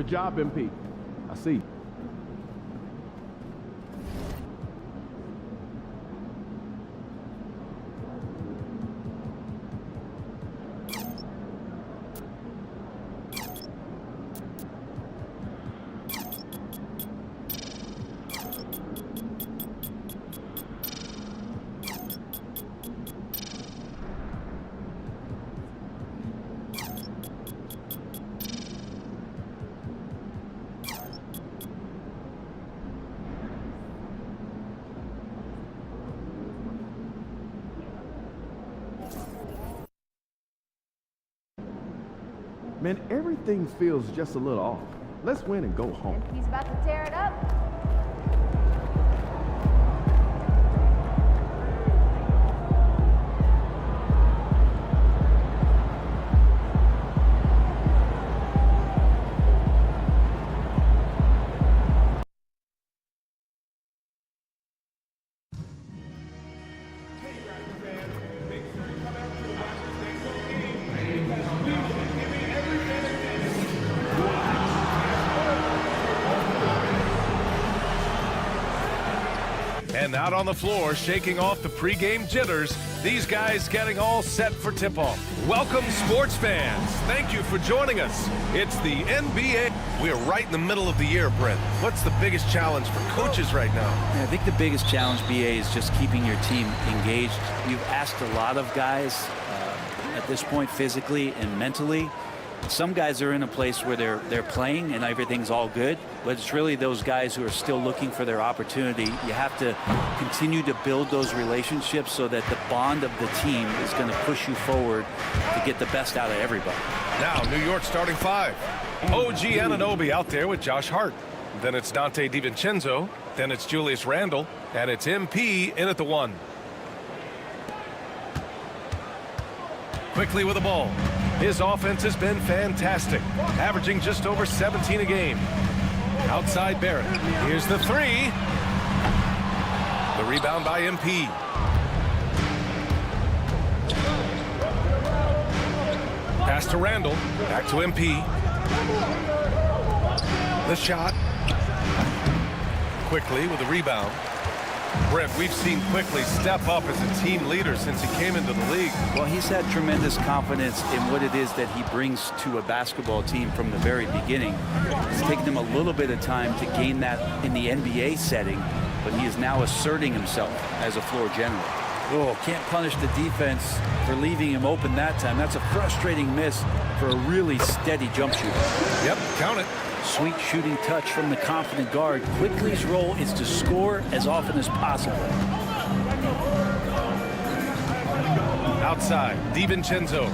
Good job, MP. I see. Man, everything feels just a little off. Let's win and go home. He's about to tear it up. And out on the floor, shaking off the pregame jitters, these guys getting all set for tip-off. Welcome, sports fans. Thank you for joining us. It's the NBA. We're right in the middle of the year, Brent. What's the biggest challenge for coaches right now? I think the biggest challenge, BA, is just keeping your team engaged. You've asked a lot of guys at this point, physically and mentally. Some guys are in a place where they're playing and everything's all good, but it's really those guys who are still looking for their opportunity. You have to continue to build those relationships so that the bond of the team is going to push you forward to get the best out of everybody. Now, New York starting five. OG Anunoby out there with Josh Hart. Then it's Dante DiVincenzo. Then it's Julius Randle. And it's MP in at the one. Quickly with the ball. His offense has been fantastic, averaging just over 17 a game. Outside Barrett. Here's the three. The rebound by MP. Pass to Randle. Back to MP. The shot. Quickly with the rebound. Brent, we've seen Quickly step up as a team leader since he came into the league. Well, he's had tremendous confidence in what it is that he brings to a basketball team from the very beginning. It's taken him a little bit of time to gain that in the NBA setting, but he is now asserting himself as a floor general. Oh, can't punish the defense for leaving him open that time. That's a frustrating miss for a really steady jump shooter. Yep, count it. Sweet shooting touch from the confident guard. Quickly's role is to score as often as possible. Outside, DiVincenzo.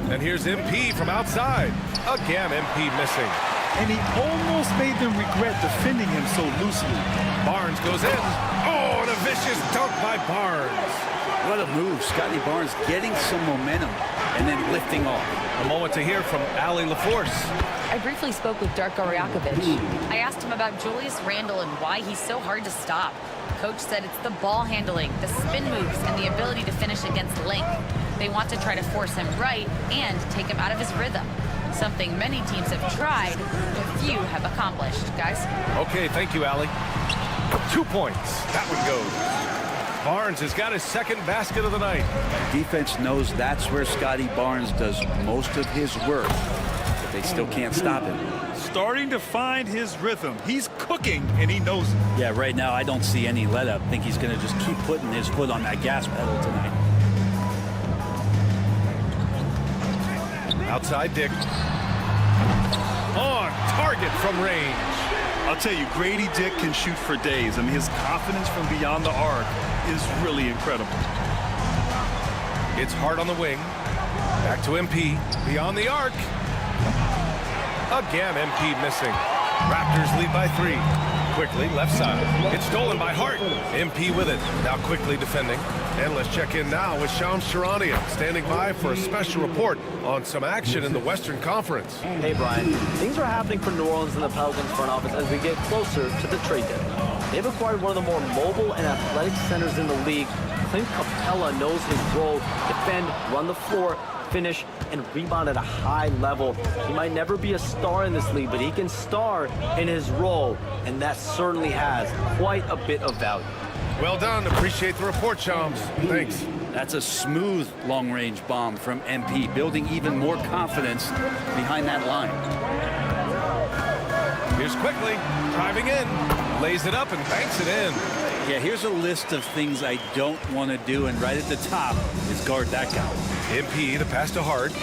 And here's MP from outside. Again, MP missing. And he almost made them regret defending him so loosely. Barnes goes in. Oh, and a vicious dunk by Barnes. What a move. Scotty Barnes getting some momentum and then lifting off. A moment to hear from Allie LaForce. I briefly spoke with Darko Rajakovic. I asked him about Julius Randle and why he's so hard to stop. Coach said it's the ball handling, the spin moves, and the ability to finish against length. They want to try to force him right and take him out of his rhythm. Something many teams have tried, but few have accomplished. Guys? Okay, thank you, Allie. 2 points. That one goes. Barnes has got his second basket of the night. Defense knows that's where Scotty Barnes does most of his work, but they still can't stop him. Starting to find his rhythm. He's cooking, and he knows it. Yeah, right now I don't see any let up. I think he's going to just keep putting his foot on that gas pedal tonight. Outside Dick. On target from range. I'll tell you, Grady Dick can shoot for days. I mean, his confidence from beyond the arc is really incredible. It's Hart on the wing. Back to MP. Beyond the arc. Again, MP missing. Raptors lead by 3. Quickly, left side. It's stolen by Hart. MP with it. Now Quickly defending. And let's check in now with Shams Charania, standing by for a special report on some action in the Western Conference. Hey, Brian. Things are happening for New Orleans and the Pelicans front office as we get closer to the trade deadline. They've acquired one of the more mobile and athletic centers in the league. Clint Capella knows his role: defend, run the floor, finish, and rebound at a high level. He might never be a star in this league, but he can star in his role, and that certainly has quite a bit of value. Well done. Appreciate the report, Shams. Thanks. That's a smooth long-range bomb from MP, building even more confidence behind that line. Here's Quickly, driving in, lays it up and banks it in. Yeah, here's a list of things I don't want to do, and right at the top is guard that guy. MP, the pass to Hart.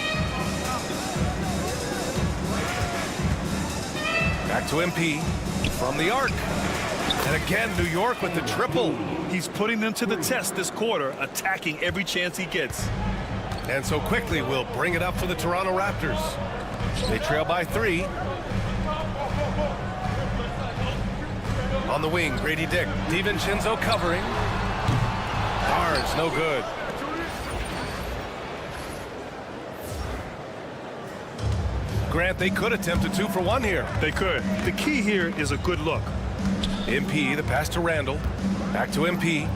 Back to MP from the arc. And again, New York with the triple. He's putting them to the test this quarter, attacking every chance he gets. And so Quickly will bring it up for the Toronto Raptors. They trail by 3. On the wing, Grady Dick. DiVincenzo covering. Barnes, no good. Grant, they could attempt a 2-for-1 here. They could. The key here is a good look. MP, the pass to Randall. Back to MP.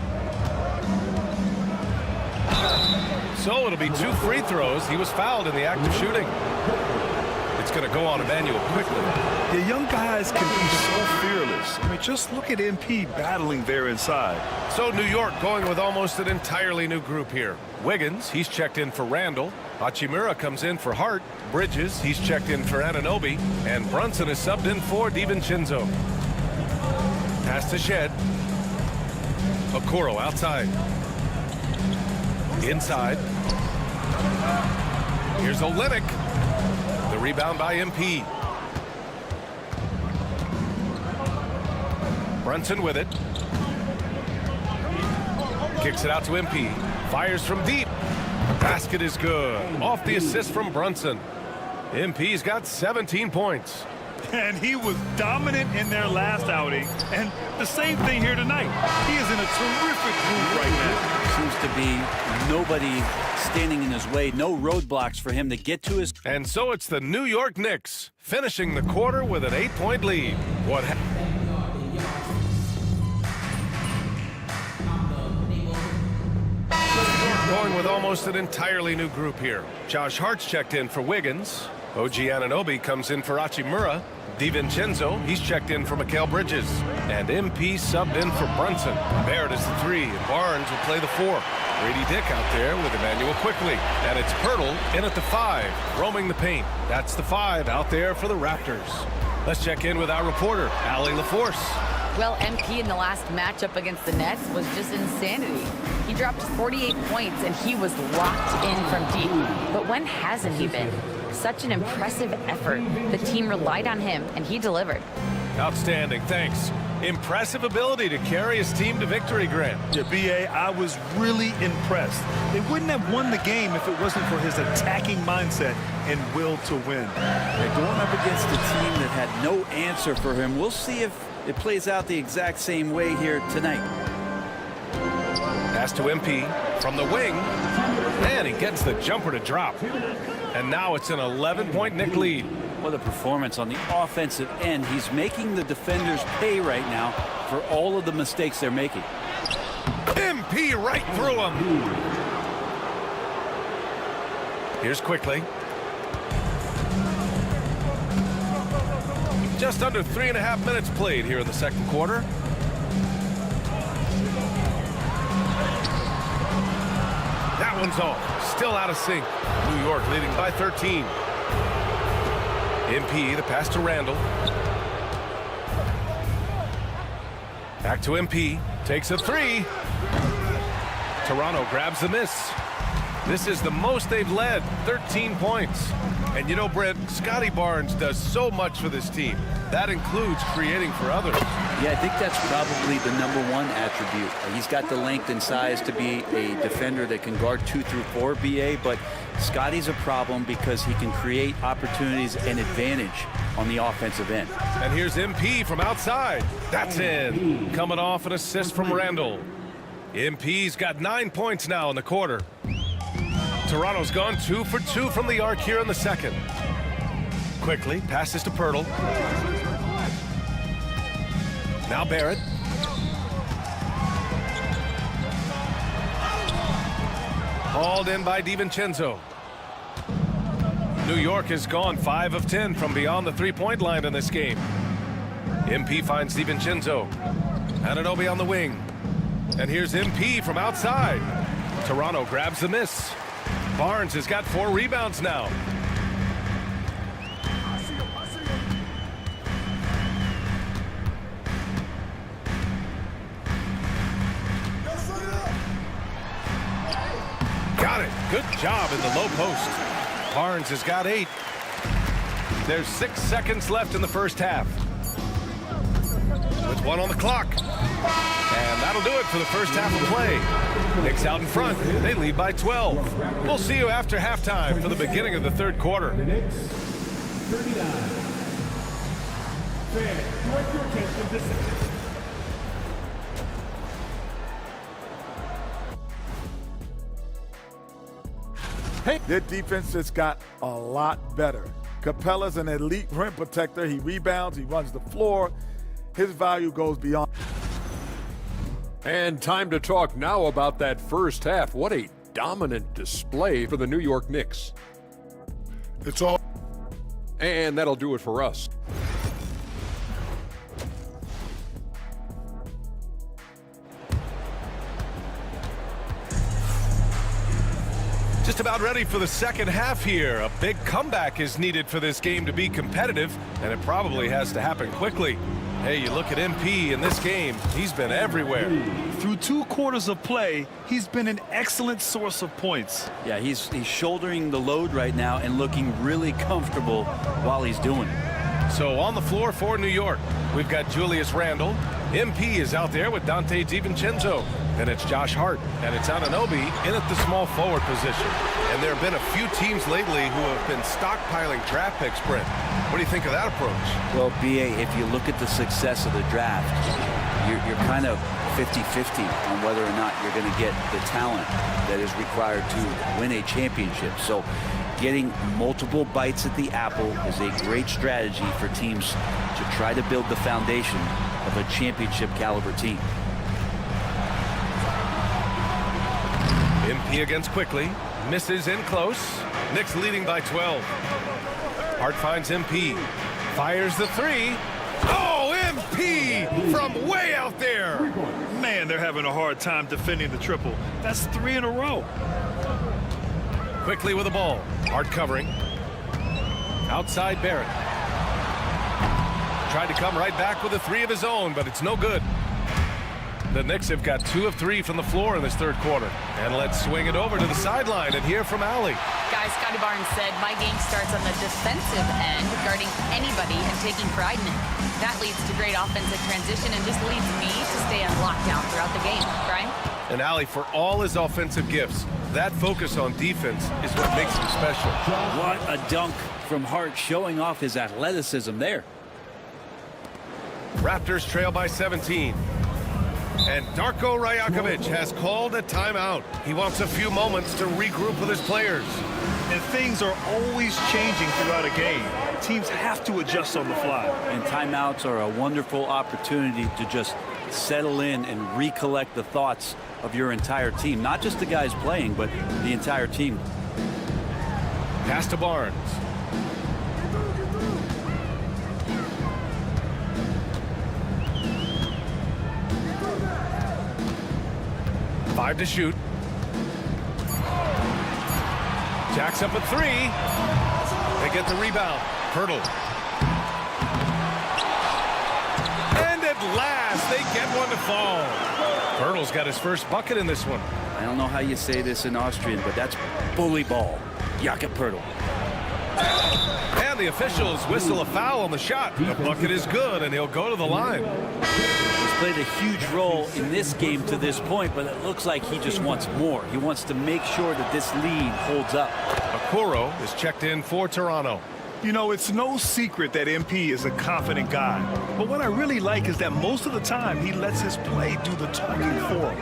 So it'll be 2 free throws. He was fouled in the act of shooting. It's going to go on Emmanuel Quickly. The young guys can be so fearless. I mean, just look at MP battling there inside. So New York going with almost an entirely new group here. Wiggins, he's checked in for Randall. Hachimura comes in for Hart. Bridges, he's checked in for Anunoby. And Brunson is subbed in for DiVincenzo. Pass to Shed. Okoro outside. Inside. Here's Olynyk. The rebound by MP. Brunson with it. Kicks it out to MP. Fires from deep. Basket is good. Off the assist from Brunson. MP's got 17 points. And he was dominant in their last outing. And the same thing here tonight. He is in a terrific mood right now. Seems to be nobody standing in his way, no roadblocks for him to get to his. And so it's the New York Knicks finishing the quarter with an 8-point lead. What going with almost an entirely new group here. Josh Hart's checked in for Wiggins. OG Anunoby comes in for Hachimura. DiVincenzo, he's checked in for Mikal Bridges. And MP subbed in for Brunson. Barrett is the 3, and Barnes will play the 4. Grady Dick out there with Emmanuel Quickly. And it's Pirtle in at the 5, roaming the paint. That's the 5 out there for the Raptors. Let's check in with our reporter, Allie LaForce. Well, MP in the last matchup against the Nets was just insanity. He dropped 48 points, and he was locked in from deep. But when hasn't he been? Such an impressive effort. The team relied on him, and he delivered. Outstanding, thanks. Impressive ability to carry his team to victory, Grant. Yeah, B.A., I was really impressed. They wouldn't have won the game if it wasn't for his attacking mindset and will to win. They're going up against a team that had no answer for him. We'll see if it plays out the exact same way here tonight. Pass to MP from the wing, and he gets the jumper to drop. And now it's an 11-point Knick lead. What a performance on the offensive end. He's making the defenders pay right now for all of the mistakes they're making. MP right through him. Here's Quickly. Just under 3.5 minutes played here in the second quarter. That one's off. Still out of sync. New York leading by 13. MP, the pass to Randall. Back to MP. Takes a 3. Toronto grabs the miss. This is the most they've led, 13 points. And you know, Brent, Scotty Barnes does so much for this team. That includes creating for others. Yeah, I think that's probably the #1 attribute. He's got the length and size to be a defender that can guard 2 through 4, BA, but Scotty's a problem because he can create opportunities and advantage on the offensive end. And here's MP from outside. That's in. Coming off an assist from Randall. MP's got 9 points now in the quarter. Toronto's gone 2 for 2 from the arc here in the second. Quickly passes to Pirtle. Now Barrett. Hauled in by DiVincenzo. New York has gone 5 of 10 from beyond the three-point line in this game. MP finds DiVincenzo. Anunoby on the wing. And here's MP from outside. Toronto grabs the miss. Barnes has got 4 rebounds now. Got it. Good job in the low post. Barnes has got 8. There's 6 seconds left in the first half. With 1 on the clock. And that'll do it for the first half of play. Knicks out in front. They lead by 12. We'll see you after halftime for the beginning of the third quarter. The Knicks, 39. Fans, direct your attention to center. Their defense just got a lot better. Capella's an elite rim protector. He rebounds, he runs the floor. His value goes beyond. And time to talk now about that first half. What a dominant display for the New York Knicks. It's all. And that'll do it for us. Just about ready for the second half here. A big comeback is needed for this game to be competitive, and it probably has to happen quickly. Hey, you look at MP in this game, he's been everywhere. Through 2 quarters of play, he's been an excellent source of points. Yeah, he's shouldering the load right now and looking really comfortable while he's doing it. So on the floor for New York, we've got Julius Randle. MP is out there with Dante DiVincenzo. Then it's Josh Hart, and it's Anunoby in at the small forward position. And there have been a few teams lately who have been stockpiling draft picks, Brent. What do you think of that approach? Well, BA, if you look at the success of the draft, you're kind of 50-50 on whether or not you're going to get the talent that is required to win a championship. So getting multiple bites at the apple is a great strategy for teams to try to build the foundation of a championship caliber team. MP against quickly, misses in close. Knicks leading by 12. Hart finds MP, fires the 3. Oh, MP from way out there. Man, they're having a hard time defending the triple. That's 3 in a row. Quickly with the ball. Hart covering. Outside Barrett. Tried to come right back with a 3 of his own, but it's no good. The Knicks have got 2 of 3 from the floor in this third quarter. And let's swing it over to the sideline and hear from Allie. Guys, Scotty Barnes said, my game starts on the defensive end, guarding anybody and taking pride in it. That leads to great offensive transition and just leads me to stay on lockdown throughout the game. Brian? And Allie, for all his offensive gifts, that focus on defense is what makes him special. What a dunk from Hart, showing off his athleticism there. Raptors trail by 17. And Darko Rajakovic has called a timeout. He wants a few moments to regroup with his players. And things are always changing throughout a game. Teams have to adjust on the fly. And timeouts are a wonderful opportunity to just settle in and recollect the thoughts of your entire team. Not just the guys playing, but the entire team. Pass to Barnes. Five to shoot. Jacks up a 3. They get the rebound. Pirtle. And at last, they get one to fall. Pirtle's got his first bucket in this one. I don't know how you say this in Austrian, but that's bully ball. Jakob Pirtle. And the officials whistle a foul on the shot. The bucket is good, and he'll go to the line. He's played a huge role in this game to this point, but it looks like he just wants more. He wants to make sure that this lead holds up. Okoro is checked in for Toronto. You know, it's no secret that MP is a confident guy. But what I really like is that most of the time he lets his play do the talking for him.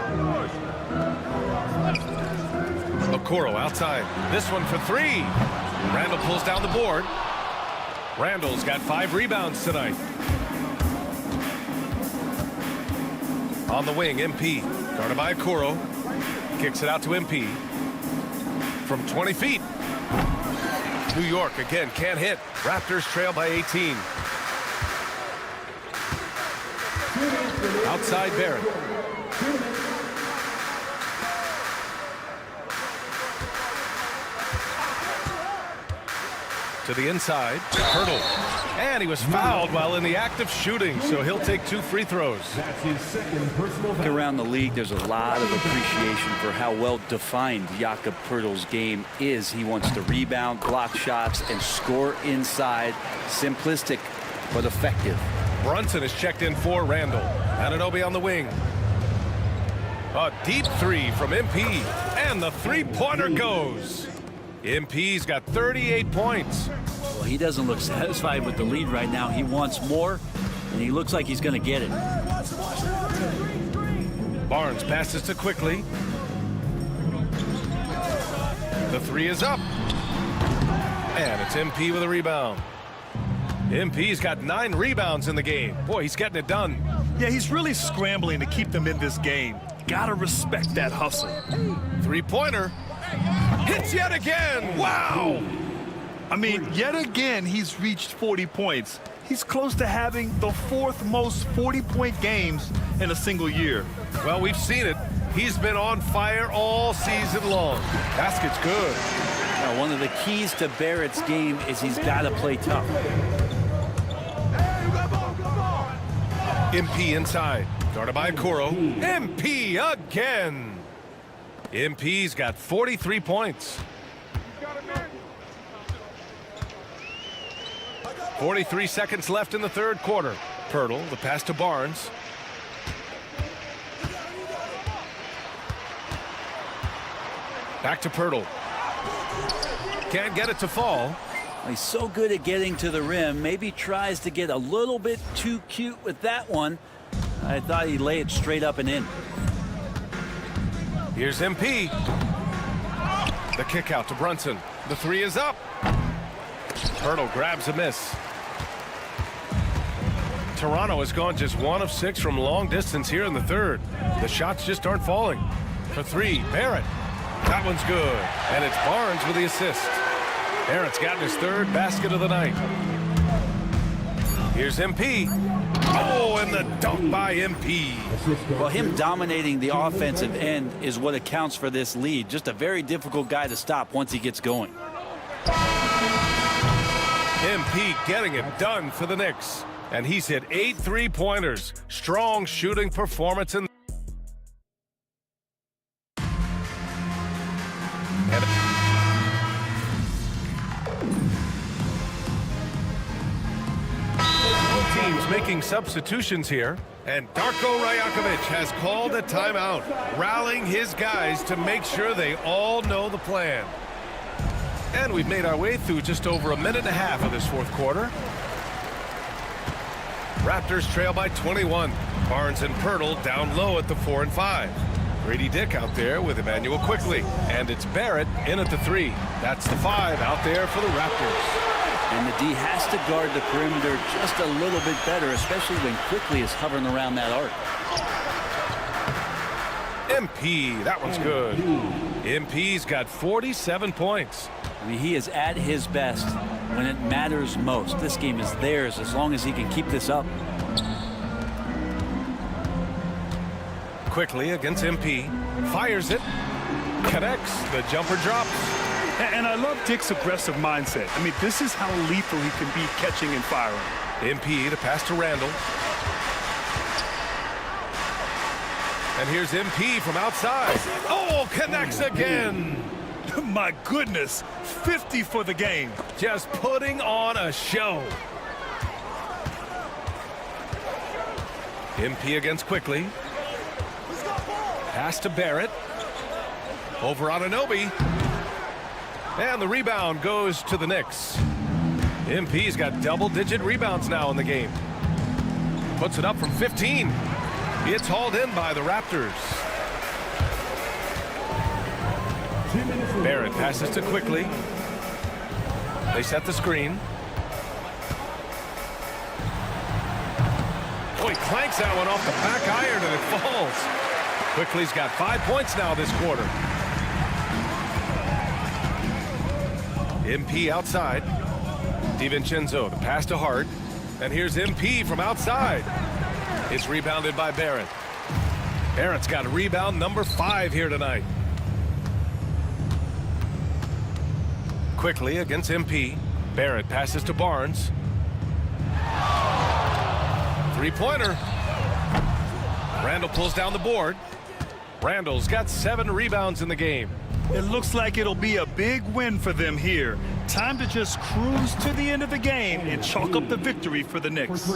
Okoro outside. This one for 3. Randle pulls down the board. Randle's got 5 rebounds tonight. On the wing, MP. Guarded by Okoro. Kicks it out to MP. From 20 feet. New York again can't hit. Raptors trail by 18. Outside Barrett. To the inside, Hurdle. And he was fouled while in the act of shooting, so he'll take 2 free throws. That's his second personal foul. Around the league, there's a lot of appreciation for how well defined Jakob Poeltl's game is. He wants to rebound, block shots, and score inside. Simplistic, but effective. Brunson is checked in for Randall. Anunoby on the wing. A deep 3 from MP, and the three-pointer goes. MP's got 38 points. Well, he doesn't look satisfied with the lead right now. He wants more, and he looks like he's going to get it. Barnes passes to Quickly. The 3 is up. And it's MP with a rebound. MP's got 9 rebounds in the game. Boy, he's getting it done. Yeah, he's really scrambling to keep them in this game. Gotta respect that hustle. Three-pointer. Hits yet again. Wow. I mean, yet again, he's reached 40 points. He's close to having the 4th most 40-point games in a single year. Well, we've seen it. He's been on fire all season long. Basket's good. Now, one of the keys to Barrett's game is he's got to play tough. MP inside. Guarded by Okoro. MP again. MP's got 43 points. 43 seconds left in the third quarter. Poeltl, the pass to Barnes. Back to Poeltl. Can't get it to fall. He's so good at getting to the rim. Maybe tries to get a little bit too cute with that one. I thought he'd lay it straight up and in. Here's MP. The kick out to Brunson. The 3 is up. Poeltl grabs a miss. Toronto has gone just 1 of 6 from long distance here in the third. The shots just aren't falling. For 3, Barrett. That one's good. And it's Barnes with the assist. Barrett's gotten his 3rd basket of the night. Here's MP. Oh, and the dunk by MP. Well, him dominating the offensive end is what accounts for this lead. Just a very difficult guy to stop once he gets going. MP getting it done for the Knicks. And he's hit 8 3-pointers. Strong shooting performance in. Teams making substitutions here, and Darko Rajakovic has called a timeout, rallying his guys to make sure they all know the plan. And we've made our way through just over a minute and a half of this fourth quarter. Raptors trail by 21. Barnes and Poeltl down low at the 4 and 5. Grady Dick out there with Emmanuel Quickly, and it's Barrett in at the 3. That's the 5 out there for the Raptors. And the D has to guard the perimeter just a little bit better, especially when Quickly is hovering around that arc. MP, that one's good. MP's got 47 points. I mean, he is at his best when it matters most. This game is theirs as long as he can keep this up. Quickly against MP. Fires it. Connects. The jumper drops. And I love Dick's aggressive mindset. I mean, this is how lethal he can be catching and firing. MP to pass to Randall. And here's MP from outside. Oh, connects again. My goodness, 50 for the game. Just putting on a show. MP against Quickly. Pass to Barrett. Over on Anunoby. And the rebound goes to the Knicks. MP's got double-digit rebounds now in the game. Puts it up from 15. It's hauled in by the Raptors. Barrett passes to Quickly. They set the screen. Oh, he clanks that one off the back iron and it falls. Quickly's got 5 points now this quarter. MP outside. DiVincenzo, the pass to Hart. And here's MP from outside. It's rebounded by Barrett. Barrett's got a rebound number 5 here tonight. Quickly against MP. Barrett passes to Barnes. Three-pointer. Randall pulls down the board. Randall's got 7 rebounds in the game. It looks like it'll be a big win for them here. Time to just cruise to the end of the game and chalk up the victory for the Knicks.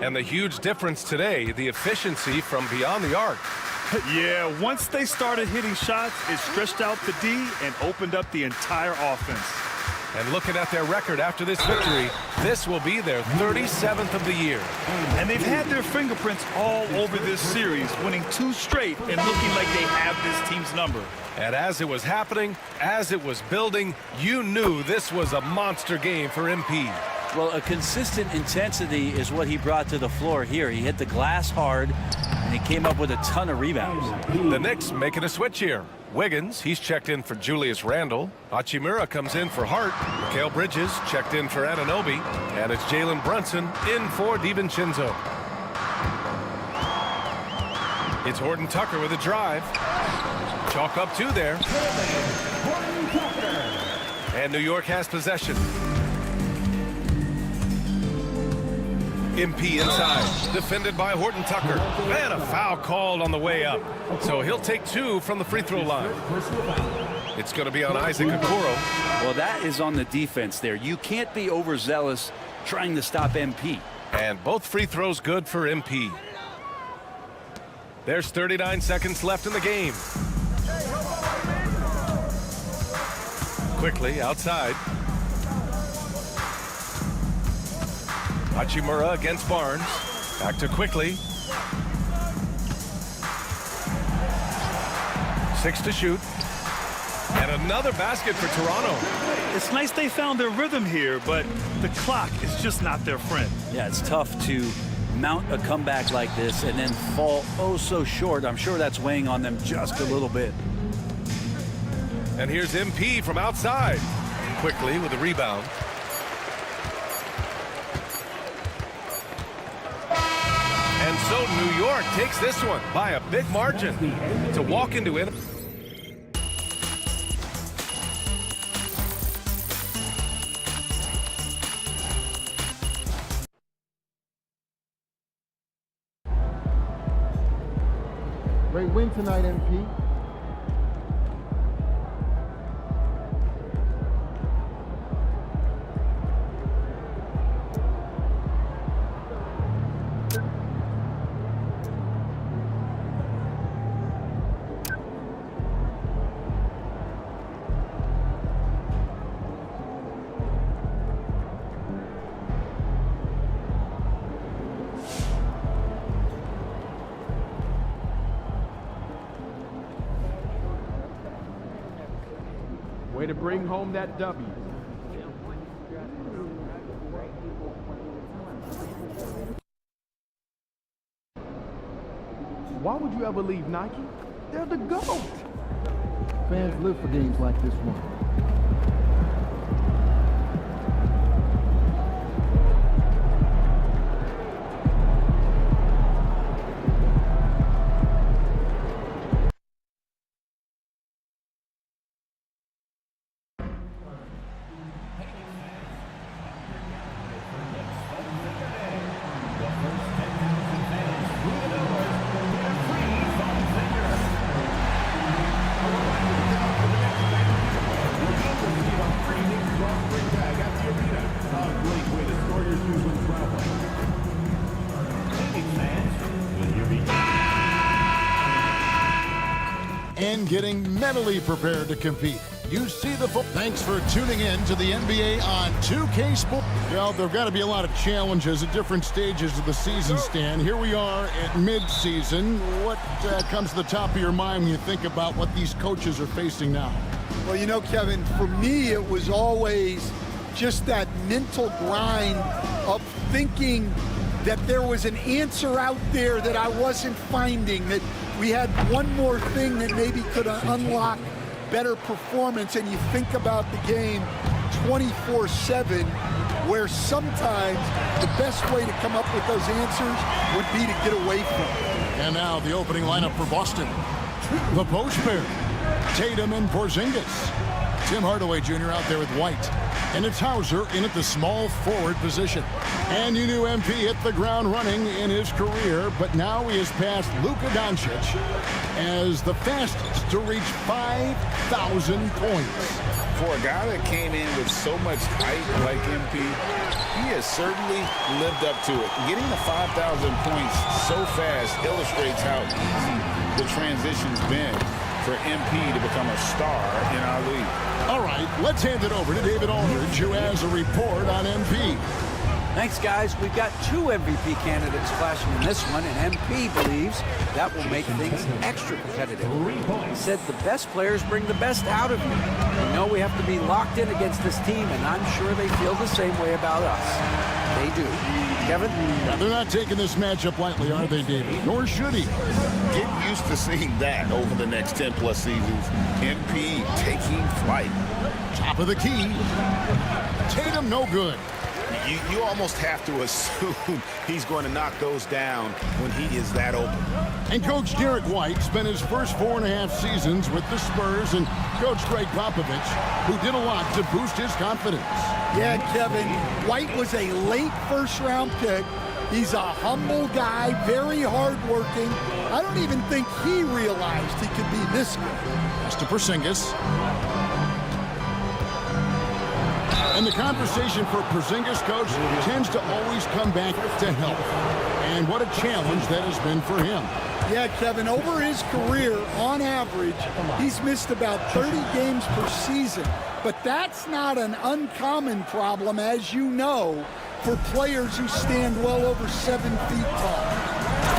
And the huge difference today, the efficiency from beyond the arc. Yeah, once they started hitting shots, it stretched out the D and opened up the entire offense. And looking at their record after this victory, this will be their 37th of the year. And they've had their fingerprints all over this series, winning 2 straight and looking like they have this team's number. And as it was happening, as it was building, you knew this was a monster game for MP. Well, a consistent intensity is what he brought to the floor here. He hit the glass hard, and he came up with a ton of rebounds. The Knicks making a switch here. Wiggins, he's checked in for Julius Randle. Hachimura comes in for Hart. Mikal Bridges checked in for Anunoby. And it's Jalen Brunson in for DiVincenzo. It's Horton Tucker with a drive. Chalk up 2 there. And New York has possession. MP inside, defended by Horton Tucker. And a foul called on the way up. So he'll take 2 from the free throw line. It's going to be on Isaac Okoro. Well, that is on the defense there. You can't be overzealous trying to stop MP. And both free throws good for MP. There's 39 seconds left in the game. Quickly outside. Hachimura against Barnes. Back to Quickly. 6 to shoot. And another basket for Toronto. It's nice they found their rhythm here, but the clock is just not their friend. Yeah, it's tough to mount a comeback like this and then fall oh so short. I'm sure that's weighing on them just a little bit. And here's MP from outside. Quickly with a rebound. And so New York takes this one by a big margin to walk into it. Great win tonight, MP. Way to bring home that W. Why would you ever leave Nike? They're the GOAT. Fans live for games like this one. And getting mentally prepared to compete. You see the Thanks for tuning in to the NBA on 2K Sports. Well, there've got to be a lot of challenges at different stages of the season, Stan. Here we are at mid-season. What comes to the top of your mind when you think about what these coaches are facing now? Well, you know, Kevin, for me, it was always just that mental grind of thinking that there was an answer out there that I wasn't finding, that we had one more thing that maybe could unlock better performance. And you think about the game 24/7, where sometimes the best way to come up with those answers would be to get away from it. And now the opening lineup for Boston. The post pair, Tatum and Porzingis. Tim Hardaway Jr. out there with White. And it's Hauser in at the small forward position. And you knew MP hit the ground running in his career, but now he has passed Luka Doncic as the fastest to reach 5,000 points. For a guy that came in with so much height like MP, he has certainly lived up to it. Getting the 5,000 points so fast illustrates how easy the transition's been for MP to become a star in our league. All right, let's hand it over to David Aldridge, who has a report on MP. Thanks, guys. We've got 2 MVP candidates clashing in this one, and MP believes that will make things extra competitive. He said the best players bring the best out of you. We know we have to be locked in against this team, and I'm sure they feel the same way about us. They do. Kevin? Now, they're not taking this matchup lightly, are they, David? Nor should he. Get used to seeing that over the next 10-plus seasons. MP taking flight. Top of the key. Tatum, no good. You almost have to assume he's going to knock those down when he is that open. And Coach Derek White spent his first 4.5 seasons with the Spurs and Coach Greg Popovich, who did a lot to boost his confidence. Yeah, Kevin, White was a late first-round pick. He's a humble guy, very hardworking. I don't even think he realized he could be this good. That's to Porzingis. And the conversation for Porzingis, Coach, tends to always come back to health. And what a challenge that has been for him. Yeah, Kevin, over his career, on average, he's missed about 30 games per season. But that's not an uncommon problem, as you know, for players who stand well over 7 feet tall.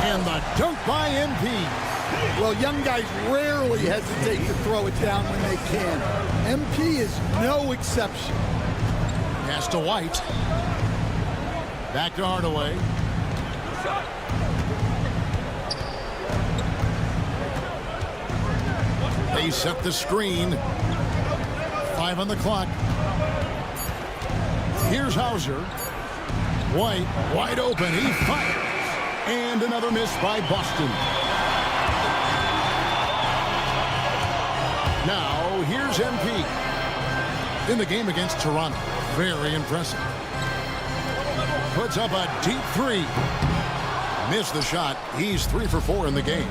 And the dunk by MP. Well, young guys rarely hesitate to throw it down when they can. MP is no exception. Pass to White. Back to Hardaway. They set the screen. 5 on the clock. Here's Hauser. White, wide open. He fires. And another miss by Boston. Now, here's MP. In the game against Toronto. Very impressive. Puts up a deep 3. Missed the shot. He's 3 for 4 in the game.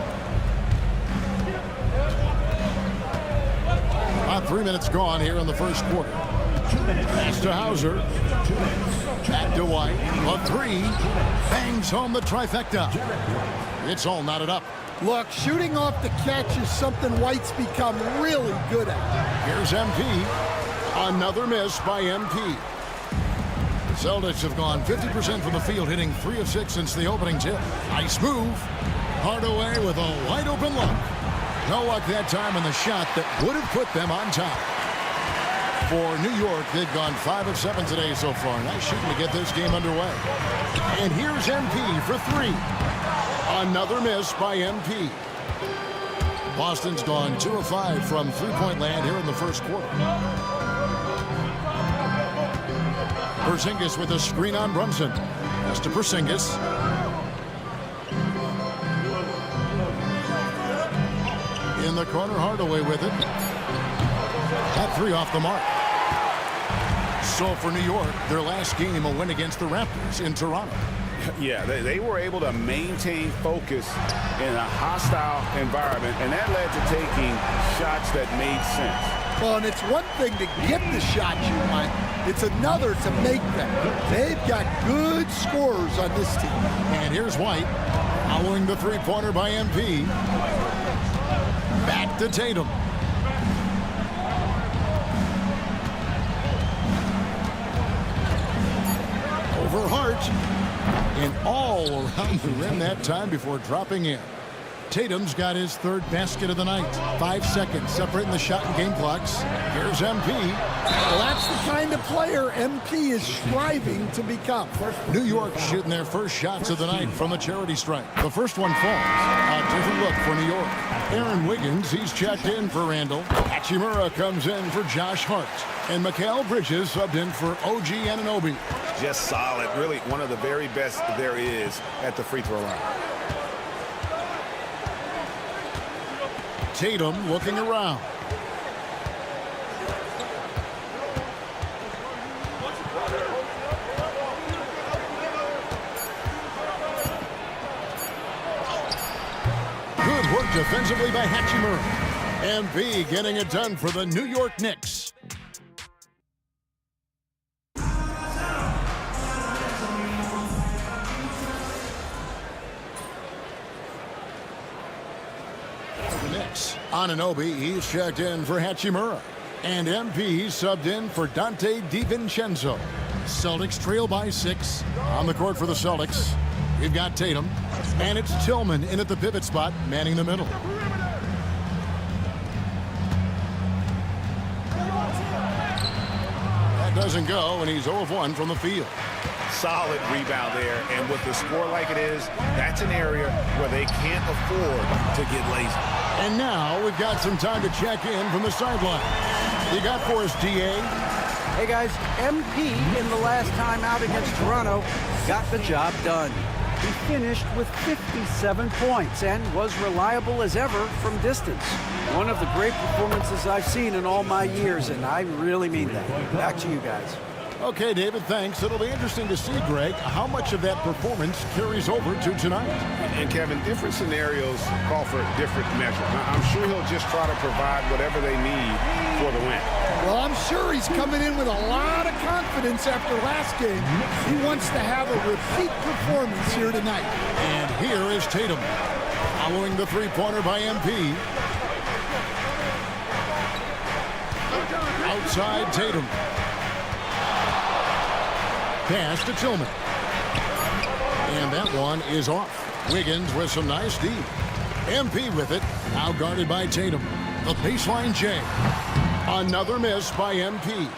About 3 minutes gone here in the first quarter. Pass to Hauser. Back to White. A 3. Bangs home the trifecta. It's all knotted up. Look, shooting off the catch is something White's become really good at. Here's MP. Another miss by MP. The Celtics have gone 50% from the field, hitting 3 of 6 since the opening tip. Nice move. Hardaway with a wide open look. No luck that time on the shot that would have put them on top. For New York, they've gone 5 of 7 today so far. Nice shooting to get this game underway. And here's MP for 3. Another miss by MP. Boston's gone 2 of 5 from three-point land here in the first quarter. Porzingis with a screen on Brunson. Pass to Porzingis. In the corner, Hardaway with it. That 3 off the mark. So for New York, their last game a win against the Raptors in Toronto. Yeah, they were able to maintain focus in a hostile environment, and that led to taking shots that made sense. Well, and it's one thing to get the shots you want. It's another to make them. They've got good scorers on this team. And here's White, following the three-pointer by MP. Back to Tatum. Over Hart. And all around the rim that time before dropping in. Tatum's got his third basket of the night. 5 seconds separating the shot and game clocks. Here's MP. Well, that's the kind of player MP is striving to become. New York shooting their first shots of the night from the charity stripe. The first one falls. A different look for New York. Aaron Wiggins, he's checked in for Randall. Hachimura comes in for Josh Hart. And Mikal Bridges subbed in for OG Anunoby. Just solid. Really one of the very best there is at the free throw line. Tatum looking around. Good work defensively by Hachimura. MP getting it done for the New York Knicks. Anunoby, he's checked in for Hachimura. And MP subbed in for Dante DiVincenzo. Celtics trail by 6. On the court for the Celtics, we've got Tatum. And it's Tillman in at the pivot spot, manning the middle. That doesn't go, and he's 0 of 1 from the field. Solid rebound there, and with the score like it is, that's an area where they can't afford to get lazy. And now we've got some time to check in from the sideline. You got for us, DA? Hey guys, MP in the last time out against Toronto got the job done. He finished with 57 points and was reliable as ever from distance. One of the great performances I've seen in all my years, and I really mean that. Back to you guys. Okay, David, thanks. It'll be interesting to see, Greg, how much of that performance carries over to tonight. And Kevin, different scenarios call for different measures. I'm sure he'll just try to provide whatever they need for the win. Well, I'm sure he's coming in with a lot of confidence after last game. He wants to have a repeat performance here tonight. And here is Tatum, following the three-pointer by MP. Outside Tatum. Pass to Tillman. And that one is off. Wiggins with some nice D. MP with it. Now guarded by Tatum. The baseline J. Another miss by MP.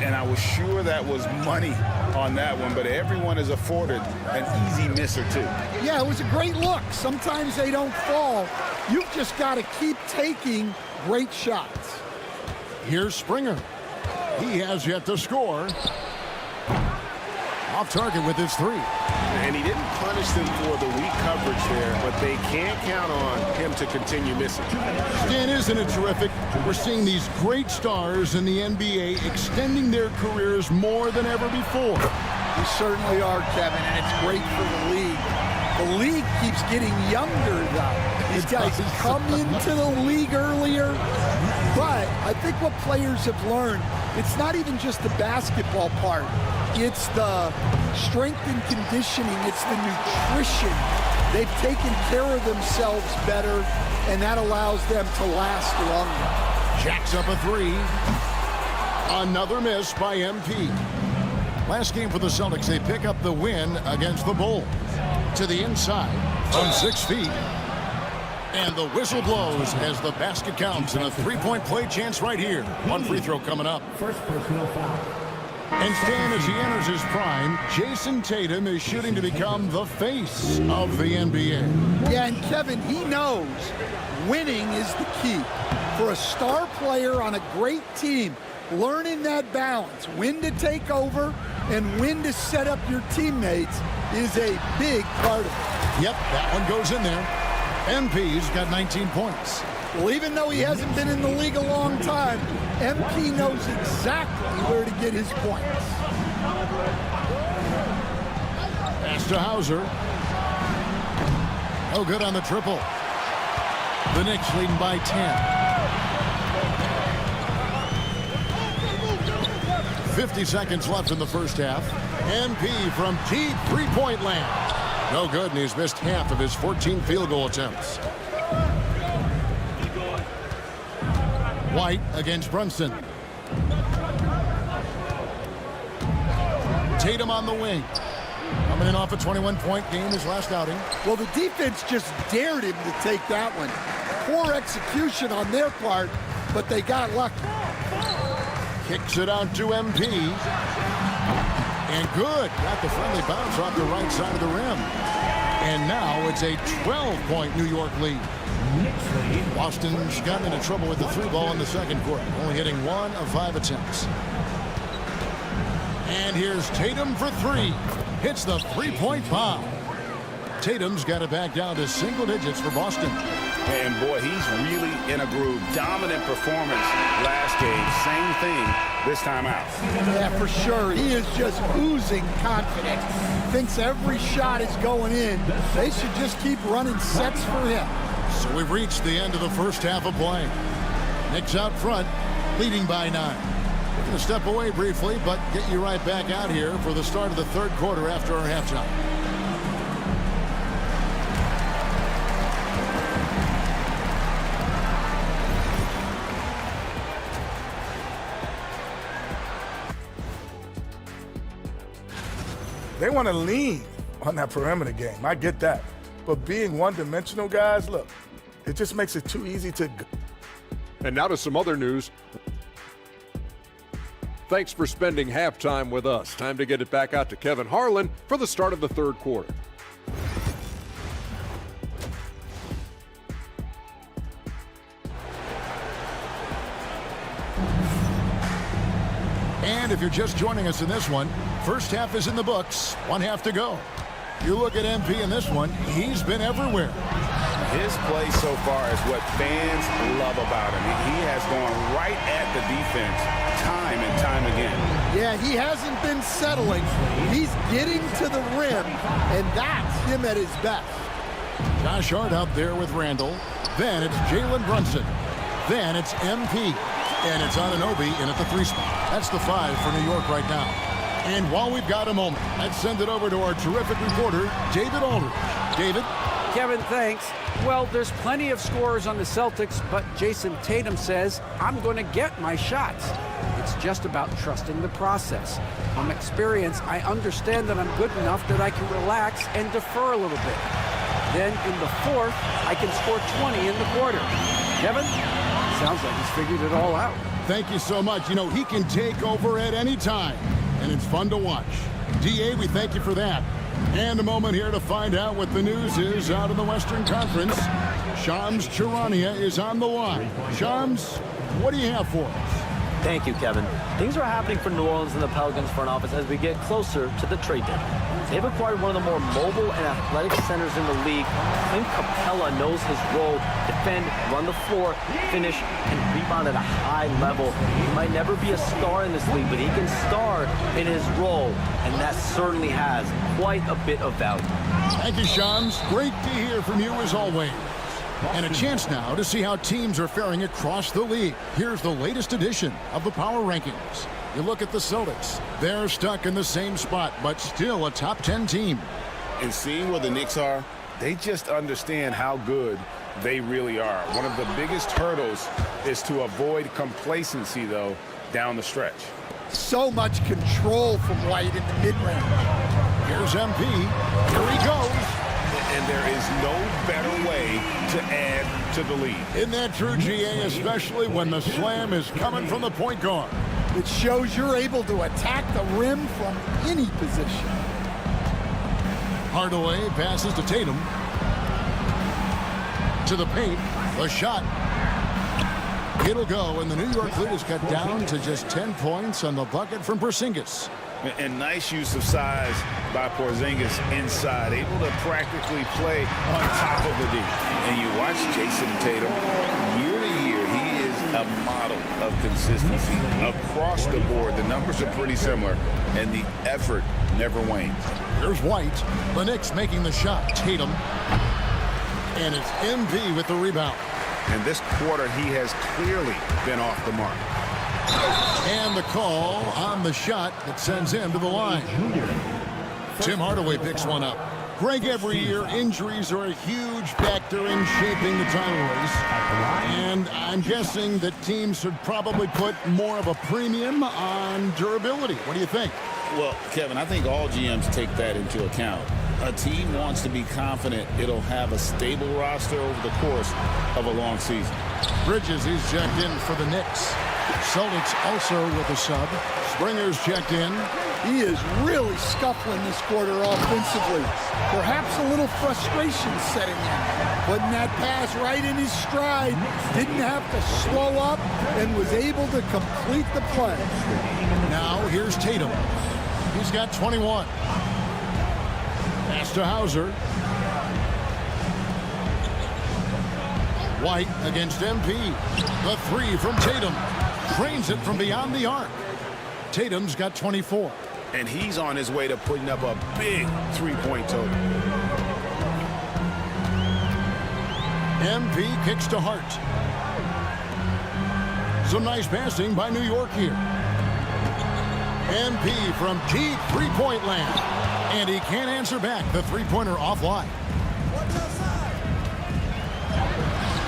And I was sure that was money on that one, but everyone is afforded an easy miss or two. Yeah, it was a great look. Sometimes they don't fall. You've just got to keep taking great shots. Here's Springer. He has yet to score. Off target with his 3. And he didn't punish them for the weak coverage there, but they can't count on him to continue missing. Stan, isn't it terrific? We're seeing these great stars in the NBA extending their careers more than ever before. We certainly are, Kevin, and it's great for the league. The league keeps getting younger, though. These guys come into the league earlier, but I think what players have learned, it's not even just the basketball part. It's the strength and conditioning. It's the nutrition. They've taken care of themselves better, and that allows them to last longer. Jacks up a 3. Another miss by MP. Last game for the Celtics, they pick up the win against the Bulls. To the inside from 6 feet. And the whistle blows as the basket counts, and a three-point play chance right here. One free throw coming up. First personal foul. And Stan, as he enters his prime, Jason Tatum is shooting to become the face of the NBA. Yeah, and Kevin, he knows winning is the key. For a star player on a great team, learning that balance, when to take over and when to set up your teammates, is a big part of it. Yep, that one goes in there. MP's got 19 points. Well, even though he hasn't been in the league a long time, MP knows exactly where to get his points. Pass to Hauser. Oh, good on the triple. The Knicks leading by 10. 50 seconds left in the first half. MP from deep three-point land. No good, and he's missed half of his 14 field goal attempts. White against Brunson. Tatum on the wing. Coming in off a 21-point game his last outing. Well, the defense just dared him to take that one. Poor execution on their part, but they got lucky. Kicks it out to MP. And good. Got the friendly bounce off the right side of the rim. And now it's a 12-point New York lead. Boston's gotten into trouble with the three ball in the second quarter, only hitting 1 of 5 attempts. And here's Tatum for 3. Hits the three-point bomb. Tatum's got it back down to single digits for Boston. And boy, he's really in a groove. Dominant performance last game. Same thing this time out. Yeah, for sure. He is just oozing confidence. Thinks every shot is going in. They should just keep running sets for him. So we've reached the end of the first half of play. Knicks out front, leading by 9. We're going to step away briefly, but get you right back out here for the start of the third quarter after our halftime. They want to lean on that perimeter game. I get that. But being one-dimensional, guys, look, it just makes it too easy to... And now to some other news. Thanks for spending halftime with us. Time to get it back out to Kevin Harlan for the start of the third quarter. And if you're just joining us in this one, first half is in the books. 1 half to go. You look at MP in this one, he's been everywhere. His play so far is what fans love about him. He has gone right at the defense time and time again. Yeah, he hasn't been settling. He's getting to the rim, and that's him at his best. Josh Hart out there with Randall. Then it's Jalen Brunson. Then it's MP. And it's Anunoby in at the 3 spot. That's the 5 for New York right now. And while we've got a moment, let's send it over to our terrific reporter, David Aldridge. David? Kevin, thanks. Well, there's plenty of scorers on the Celtics, but Jason Tatum says, I'm going to get my shots. It's just about trusting the process. From experience, I understand that I'm good enough that I can relax and defer a little bit. Then in the fourth, I can score 20 in the quarter. Kevin? Sounds like he's figured it all out. Thank you so much. You know, he can take over at any time, and it's fun to watch. DA, we thank you for that. And a moment here to find out what the news is out in the Western Conference. Shams Charania is on the line. Shams, what do you have for us? Thank you, Kevin. Things are happening for New Orleans and the Pelicans front office as we get closer to the trade deadline. They've acquired one of the more mobile and athletic centers in the league. Clint Capella knows his role: defend, run the floor, finish, and rebound at a high level. He might never be a star in this league, but he can star in his role, and that certainly has quite a bit of value. Thank you, Shams. Great to hear from you as always. And a chance now to see how teams are faring across the league. Here's the latest edition of the Power Rankings. You look at the Celtics. They're stuck in the same spot, but still a top 10 team. And seeing where the Knicks are, they just understand how good they really are. One of the biggest hurdles is to avoid complacency, though, down the stretch. So much control from White in the mid-range. Here's MP. Here he goes. And there is no better way to add to the lead. Isn't that true, GA, especially when the slam is coming from the point guard? It shows you're able to attack the rim from any position. Hardaway passes to Tatum. To the paint. The shot. It'll go, and the New York lead is cut down to just 10 points on the bucket from Porzingis. And nice use of size by Porzingis inside, able to practically play on top of the D. And you watch Jason Tatum, year to year, he is a model of consistency. Across the board, the numbers are pretty similar, and the effort never wanes. Here's White. The Knicks making the shot. Tatum. And it's MP with the rebound. And this quarter, he has clearly been off the mark. And the call on the shot that sends him to the line. Tim Hardaway picks one up. Greg, every year, injuries are a huge factor in shaping the title race. And I'm guessing that teams should probably put more of a premium on durability. What do you think? Well, Kevin, I think all GMs take that into account. A team wants to be confident it'll have a stable roster over the course of a long season. Bridges, he's checked in for the Knicks. Celtics also with a sub. Springer's checked in. He is really scuffling this quarter offensively. Perhaps a little frustration setting in. Putting that pass right in his stride. Didn't have to slow up and was able to complete the play. Now here's Tatum. He's got 21. Pass to Hauser. White against MP. The three from Tatum. Drains it from beyond the arc. Tatum's got 24. And he's on his way to putting up a big three-point total. MP kicks to Hart. Some nice passing by New York here. MP from deep three-point land. And he can't answer back. The three-pointer offline.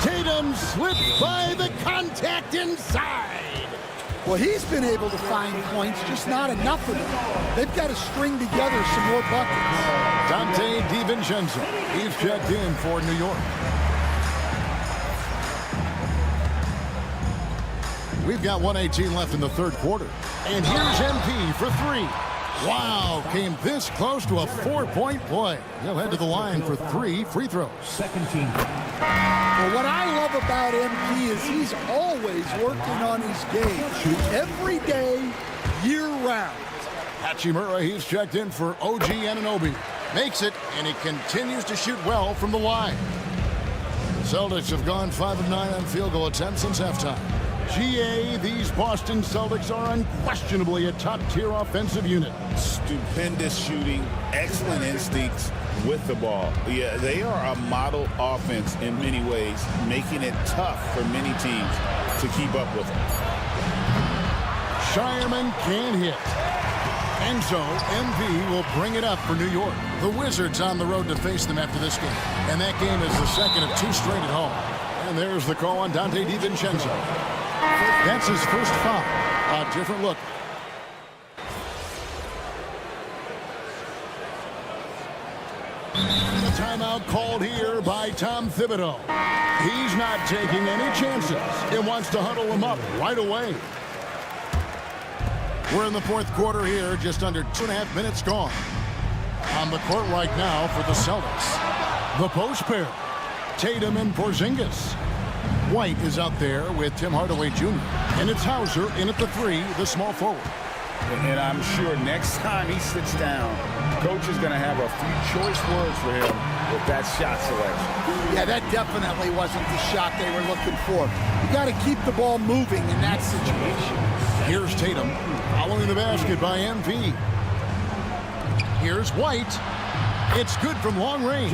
Tatum slipped by the contact inside. Well, he's been able to find points, just not enough of them. They've got to string together some more buckets. Dante DiVincenzo. He's checked in for New York. We've got 1:18 left in the third quarter. And here's MP for three. Wow, came this close to a 4-point play. He'll head to the line for 3 free throws. Second team. Well, what I love about MP is he's always working on his game. Every day, year-round. Hachimura, he's checked in for OG Anunoby. Makes it, and he continues to shoot well from the line. Celtics have gone 5 of 9 on field goal attempts since halftime. GA, these Boston Celtics are unquestionably a top-tier offensive unit. Stupendous shooting, excellent instincts with the ball. Yeah, they are a model offense in many ways, making it tough for many teams to keep up with them. Shireman can't hit. And so, MV will bring it up for New York. The Wizards on the road to face them after this game. And that game is the second of 2 straight at home. And there's the call on Dante DiVincenzo. That's his first foul. A different look. The timeout called here by Tom Thibodeau. He's not taking any chances. He wants to huddle them up right away. We're in the fourth quarter here, just under 2.5 minutes gone. On the court right now for the Celtics. The post pair. Tatum and Porzingis. White is out there with Tim Hardaway Jr. And it's Hauser in at the 3, the small forward. And I'm sure next time he sits down, coach is going to have a few choice words for him with that shot selection. Yeah, that definitely wasn't the shot they were looking for. You got to keep the ball moving in that situation. Here's Tatum following the basket by MP. Here's White. It's good from long range.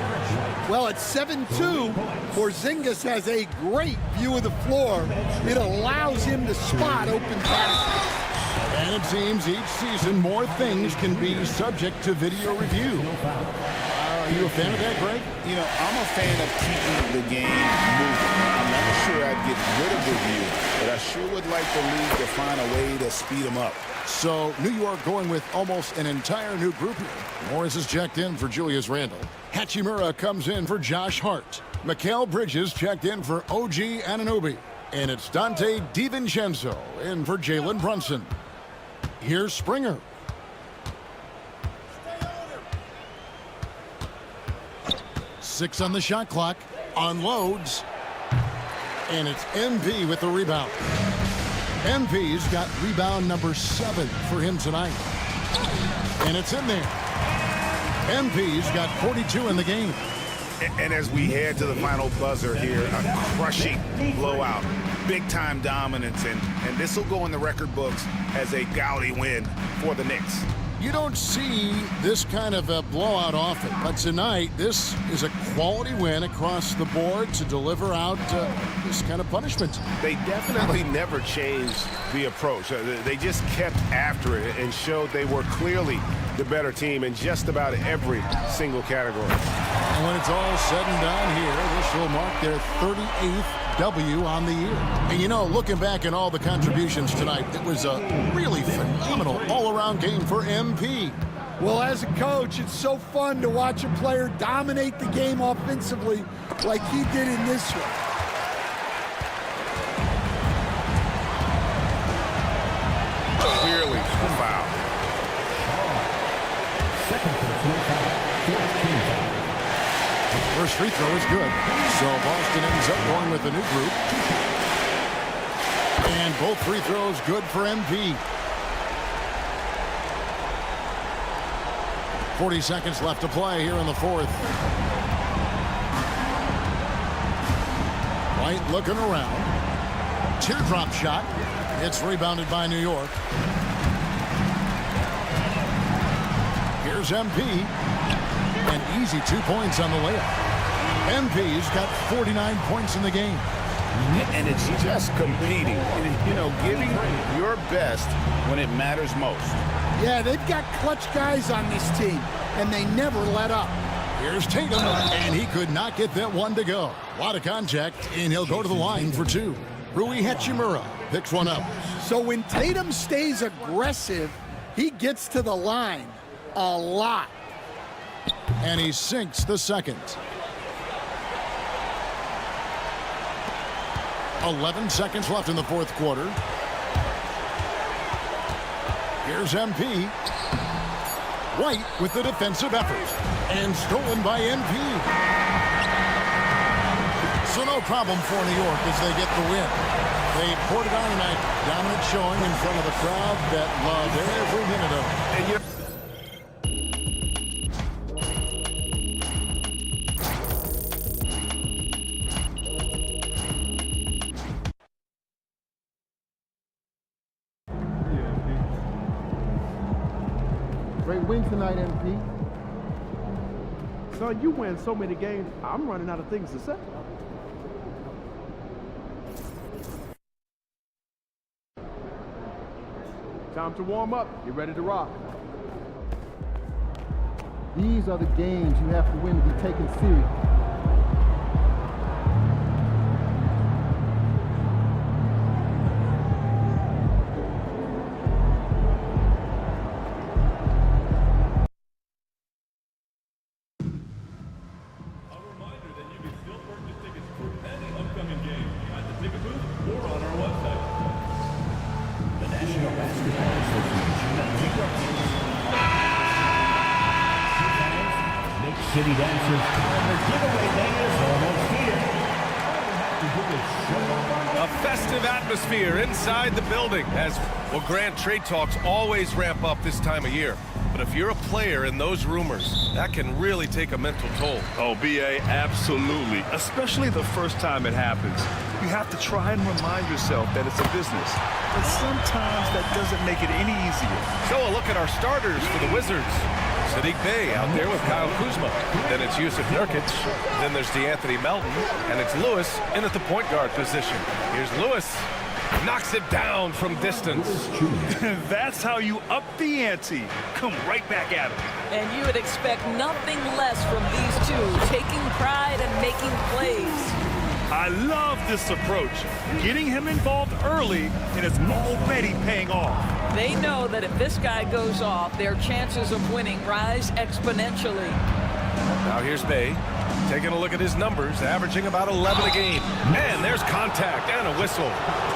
Well, at 7-2, Porzingis has a great view of the floor. It allows him to spot open passes. And it seems each season more things can be subject to video review. Are you a fan of that, Greg? You know, I'm a fan of keeping the game moving. I'm not sure I'd get rid of review, but I sure would like the league to find a way to speed them up. So New York going with almost an entire new group here. Morris is checked in for Julius Randle. Hachimura comes in for Josh Hart. Mikal Bridges checked in for OG Anunoby. And it's Dante DiVincenzo in for Jalen Brunson. Here's Springer. Six on the shot clock. Unloads. And it's MP with the rebound. MP's got rebound number 7 for him tonight. And it's in there. MP's got 42 in the game. And as we head to the final buzzer here, a crushing blowout, big-time dominance, and this will go in the record books as a gaudy win for the Knicks. You don't see this kind of a blowout often, but tonight this is a quality win across the board to deliver out this kind of punishment. They definitely never changed the approach. They just kept after it and showed they were clearly the better team in just about every single category. And when it's all said and done here, this will mark their 38th W on the year. And you know, looking back at all the contributions tonight, it was a really phenomenal all-around game for MP. Well, as a coach, it's so fun to watch a player dominate the game offensively like he did in this one. Clearly a foul. First free throw is good. So Boston ends up going with a new group. And both free throws good for MP. 40 seconds left to play here in the fourth. White looking around. Teardrop shot. It's rebounded by New York. Here's MP. An easy 2 points on the layup. MP's got 49 points in the game. And it's just competing. And, you know, giving your best when it matters most. Yeah, they've got clutch guys on this team, and they never let up. Here's Tatum, and he could not get that one to go. A lot of contact, and he'll go to the line for two. Rui Hachimura picks one up. So when Tatum stays aggressive, he gets to the line a lot. And he sinks the second. 11 seconds left in the fourth quarter. Here's MP. White with the defensive effort. And stolen by MP. So no problem for New York as they get the win. They poured it on tonight. Dominant showing in front of the crowd that loved every minute of it. Great win tonight, MP. Son, you win so many games, I'm running out of things to say. Time to warm up. Get ready to rock. These are the games you have to win to be taken serious. City dancers. The giveaway day is almost here. A festive atmosphere inside the building as, well, Grant, trade talks always ramp up this time of year. But if you're a player in those rumors, that can really take a mental toll. Oh, B.A., absolutely. Especially the first time it happens. You have to try and remind yourself that it's a business. But sometimes that doesn't make it any easier. So a look at our starters for the Wizards. Sadiq Bey out there with Kyle Kuzma. Then it's Yusuf Nurkic. Then there's DeAnthony Melton. And it's Lewis in at the point guard position. Here's Lewis. Knocks it down from distance. That's how you up the ante. Come right back at him. And you would expect nothing less from these two, taking pride and making plays. I love this approach. Getting him involved early, and it's already paying off. They know that if this guy goes off, their chances of winning rise exponentially. Now here's Bey, taking a look at his numbers, averaging about 11 a game. And there's contact and a whistle.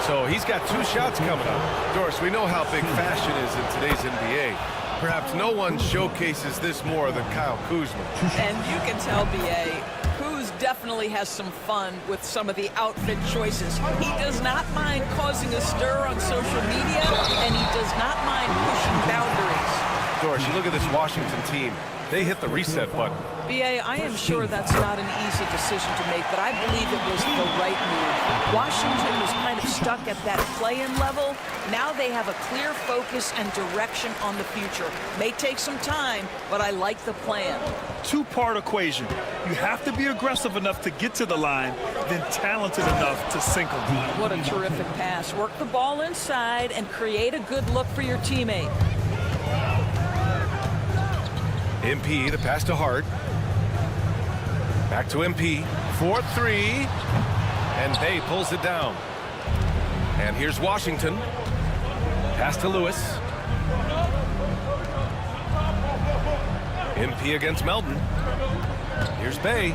So he's got 2 shots coming up. Doris, we know how big fashion is in today's NBA. Perhaps no one showcases this more than Kyle Kuzma. And you can tell, B.A., Kuz definitely has some fun with some of the outfit choices. He does not mind causing a stir on social media, and he does not mind pushing boundaries. Doris, you look at this Washington team. They hit the reset button. B.A., I am sure that's not an easy decision to make, but I believe it was the right move. Washington was kind of stuck at that play-in level. Now they have a clear focus and direction on the future. May take some time, but I like the plan. 2-part equation. You have to be aggressive enough to get to the line, then talented enough to sink them. What a terrific pass. Work the ball inside and create a good look for your teammate. MP, the pass to Hart. Back to MP. 4-3. And Bay pulls it down. And here's Washington. Pass to Lewis. MP against Melton. Here's Bay.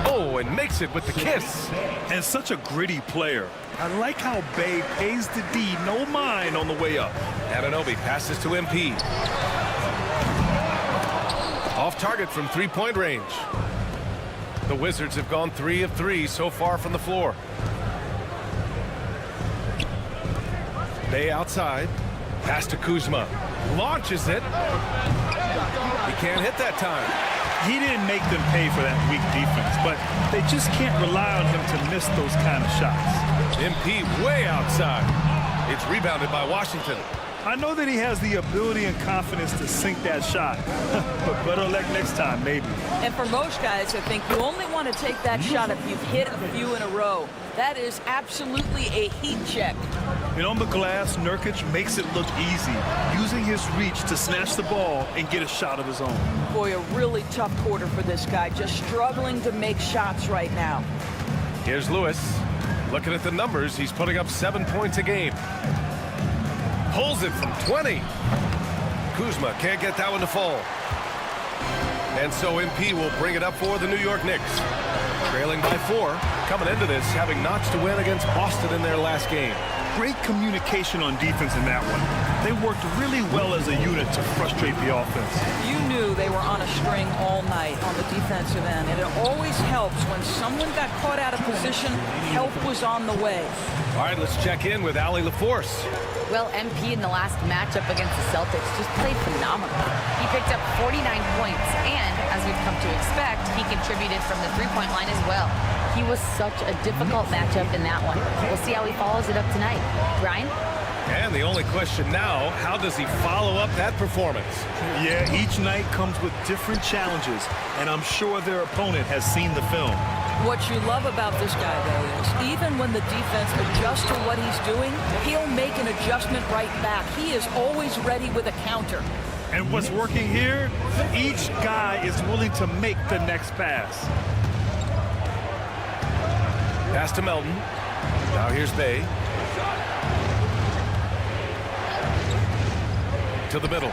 Oh, and makes it with the kiss. And such a gritty player. I like how Bay pays the D no mind on the way up. Anunoby passes to MP. Off target from three-point range. The Wizards have gone 3 of 3 so far from the floor. Bay outside. Pass to Kuzma. Launches it. He can't hit that time. He didn't make them pay for that weak defense, but they just can't rely on him to miss those kind of shots. MP way outside. It's rebounded by Washington. I know that he has the ability and confidence to sink that shot, but better luck next time, maybe. And for most guys, I think you only want to take that shot if you've hit a few in a row. That is absolutely a heat check. And on the glass, Nurkic makes it look easy, using his reach to snatch the ball and get a shot of his own. Boy, a really tough quarter for this guy, just struggling to make shots right now. Here's Lewis. Looking at the numbers, he's putting up 7 points a game. Pulls it from 20. Kuzma can't get that one to fall. And so MP will bring it up for the New York Knicks. Trailing by 4, coming into this having notched a win against Boston in their last game. Great communication on defense in that one. They worked really well as a unit to frustrate the offense. You knew they were on a string all night on the defensive end, and it always helps when someone got caught out of position, help was on the way. All right, let's check in with Allie LaForce. Well, MP in the last matchup against the Celtics just played phenomenal. He picked up 49 points, and as we've come to expect, he contributed from the three-point line as well. He was such a difficult matchup in that one. We'll see how he follows it up tonight. Brian? And the only question now, how does he follow up that performance? Yeah, each night comes with different challenges, and I'm sure their opponent has seen the film. What you love about this guy, though, is even when the defense adjusts to what he's doing, he'll make an adjustment right back. He is always ready with a counter. And what's working here, each guy is willing to make the next pass. Pass to Melton. Now here's Bay. To the middle.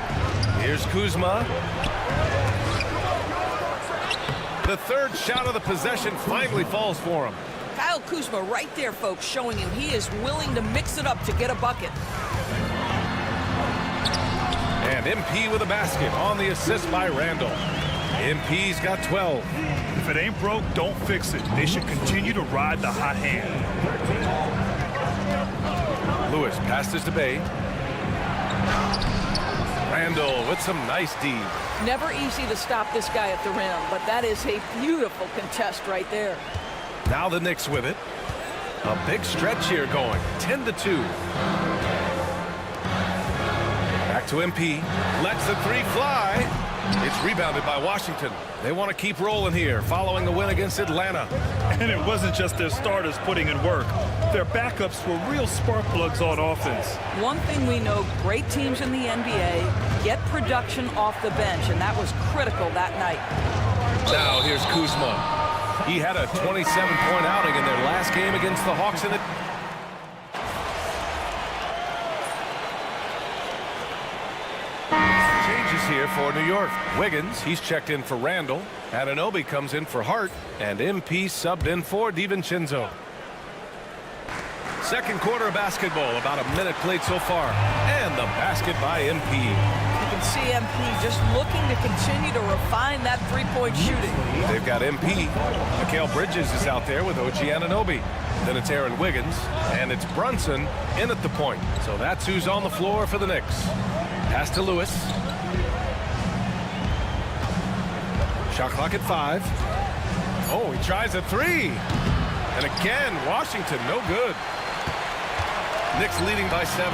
Here's Kuzma. The third shot of the possession finally falls for him. Kyle Kuzma right there, folks, showing you he is willing to mix it up to get a bucket. And MP with a basket on the assist by Randall. MP's got 12. If it ain't broke, don't fix it. They should continue to ride the hot hand. Lewis passes to Bay. Randall with some nice D. Never easy to stop this guy at the rim, but that is a beautiful contest right there. Now the Knicks with it. A big stretch here going. 10-2. Back to MP. Lets the three fly. It's rebounded by Washington. They want to keep rolling here following the win against Atlanta. And it wasn't just their starters putting in work. Their backups were real spark plugs on offense. One thing we know, great teams in the NBA get production off the bench, and that was critical that night. Now here's Kuzma. He had a 27-point outing in their last game against the Hawks in it. Changes here for New York. Wiggins, he's checked in for Randall. Anunoby comes in for Hart. And MP subbed in for DiVincenzo. Second quarter of basketball, about a minute played so far. And the basket by MP. You can see MP just looking to continue to refine that three-point shooting. They've got MP. Mikal Bridges is out there with OG Anunoby. Then it's Aaron Wiggins. And it's Brunson in at the point. So that's who's on the floor for the Knicks. Pass to Lewis. Shot clock at 5. Oh, he tries a three. And again, Washington, no good. Knicks leading by 7.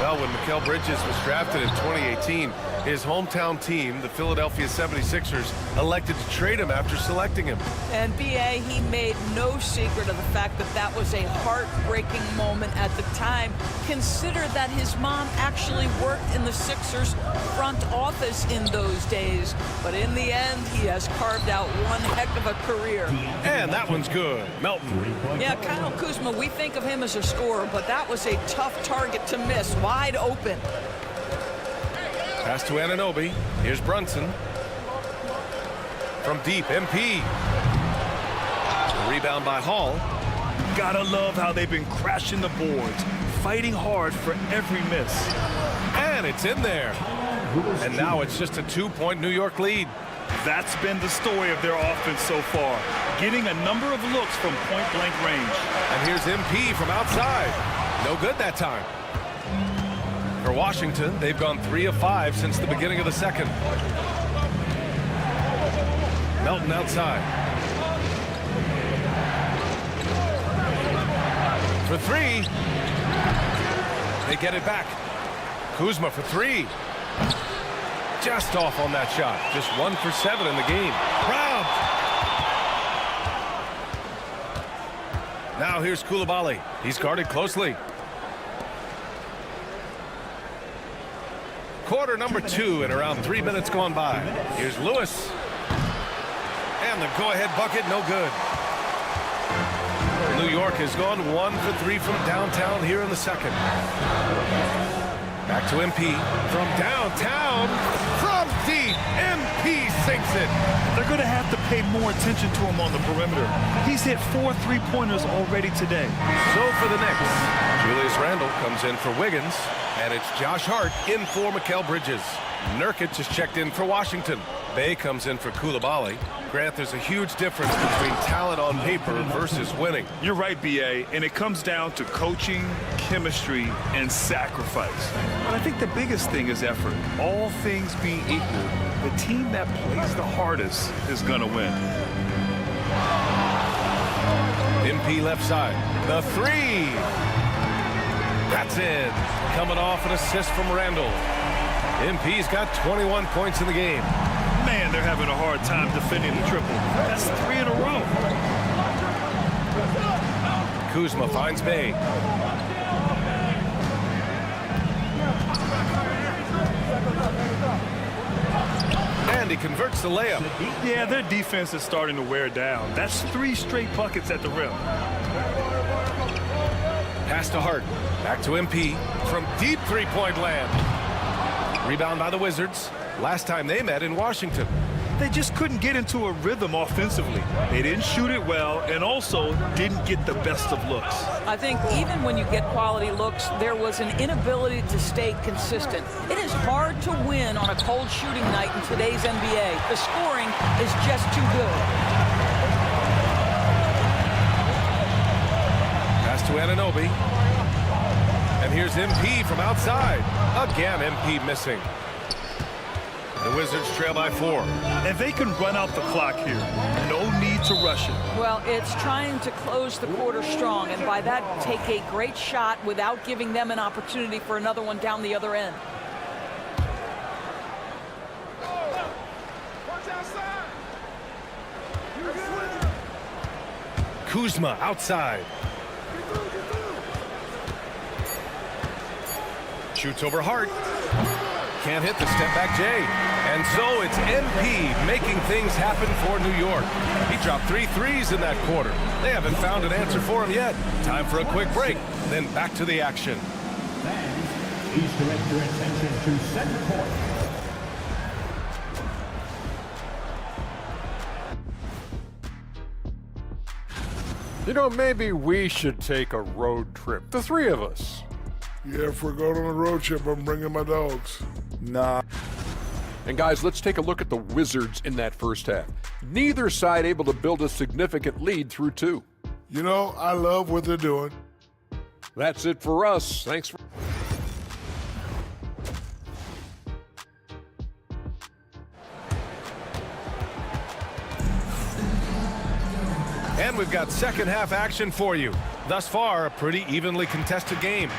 Well, when Mikal Bridges was drafted in 2018, his hometown team, the Philadelphia 76ers, elected to trade him after selecting him. And B.A., he made no secret of the fact that that was a heartbreaking moment at the time. Consider that his mom actually worked in the Sixers front office in those days. But in the end, he has carved out one heck of a career. And that one's good. Melton. Yeah, Kyle Kuzma, we think of him as a scorer, but that was a tough target to miss, wide open. Pass to Anunoby. Here's Brunson. From deep, MP. Rebound by Hall. Gotta love how they've been crashing the boards, fighting hard for every miss. And it's in there. And now it's just a 2-point New York lead. That's been the story of their offense so far, getting a number of looks from point-blank range. And here's MP from outside. No good that time. For Washington, they've gone 3 of 5 since the beginning of the second. Melton outside. For 3. They get it back. Kuzma for 3. Just off on that shot. Just 1 for 7 in the game. Robbed. Now here's Coulibaly. He's guarded closely. Quarter number 2 and around 3 minutes gone by. Here's Lewis. And the go-ahead bucket, no good. New York has gone 1 for 3 from downtown here in the second. Back to MP. From downtown. From deep. MP sinks it. They're going to have to pay more attention to him on the perimeter. He's hit 4 3-pointers already today. So for the Knicks, Julius Randle comes in for Wiggins. And it's Josh Hart in for Mikal Bridges. Nurkic is checked in for Washington. Bey comes in for Coulibaly. Grant, there's a huge difference between talent on paper versus winning. You're right, B.A., and it comes down to coaching, chemistry, and sacrifice. But I think the biggest thing is effort. All things being equal, the team that plays the hardest is going to win. MP left side. The 3. That's in. Coming off an assist from Randle. MP's got 21 points in the game. Man, they're having a hard time defending the triple. That's 3 in a row. Kuzma finds Bey. And he converts the layup. Yeah, their defense is starting to wear down. That's 3 straight buckets at the rim. Pass to Hart. Back to MP from deep 3-point land. Rebound by the Wizards. Last time they met in Washington. They just couldn't get into a rhythm offensively. They didn't shoot it well and also didn't get the best of looks. I think even when you get quality looks, there was an inability to stay consistent. It is hard to win on a cold shooting night in today's NBA. The scoring is just too good. Pass to Anunoby. And here's MP from outside. Again, MP missing. The Wizards trail by 4. And they can run out the clock here. No need to rush it. Well, it's trying to close the quarter strong, and by that, take a great shot without giving them an opportunity for another one down the other end. Kuzma outside. Shoots over Hart. Can't hit the step-back J. And so it's MP making things happen for New York. He dropped 3 threes in that quarter. They haven't found an answer for him yet. Time for a quick break, then back to the action. Please direct your attention to center court. You know, maybe we should take a road trip. The 3 of us. Yeah, if we're going on a road trip, I'm bringing my dogs. Nah. And guys, let's take a look at the Wizards in that first half. Neither side able to build a significant lead through 2. You know, I love what they're doing. That's it for us. Thanks for... And we've got second half action for you. Thus far, a pretty evenly contested game.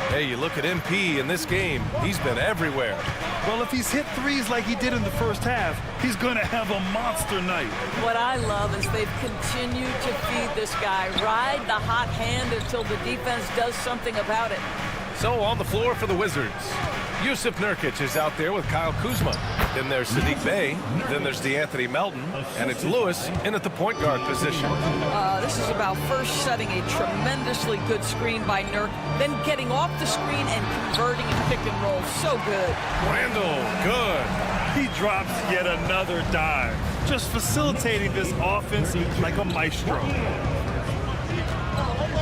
Hey, you look at MP in this game, he's been everywhere. Well, if he's hit threes like he did in the first half, he's going to have a monster night. What I love is they've continued to feed this guy. Ride the hot hand until the defense does something about it. So on the floor for the Wizards, Jusuf Nurkic is out there with Kyle Kuzma. Then there's Saddiq Bey. Then there's DeAnthony Melton. And it's Lewis in at the point guard position. This is about first setting a tremendously good screen by Nurk, then getting off the screen and converting in pick and roll. So good. Randall, good. He drops yet another dive, just facilitating this offense like a maestro.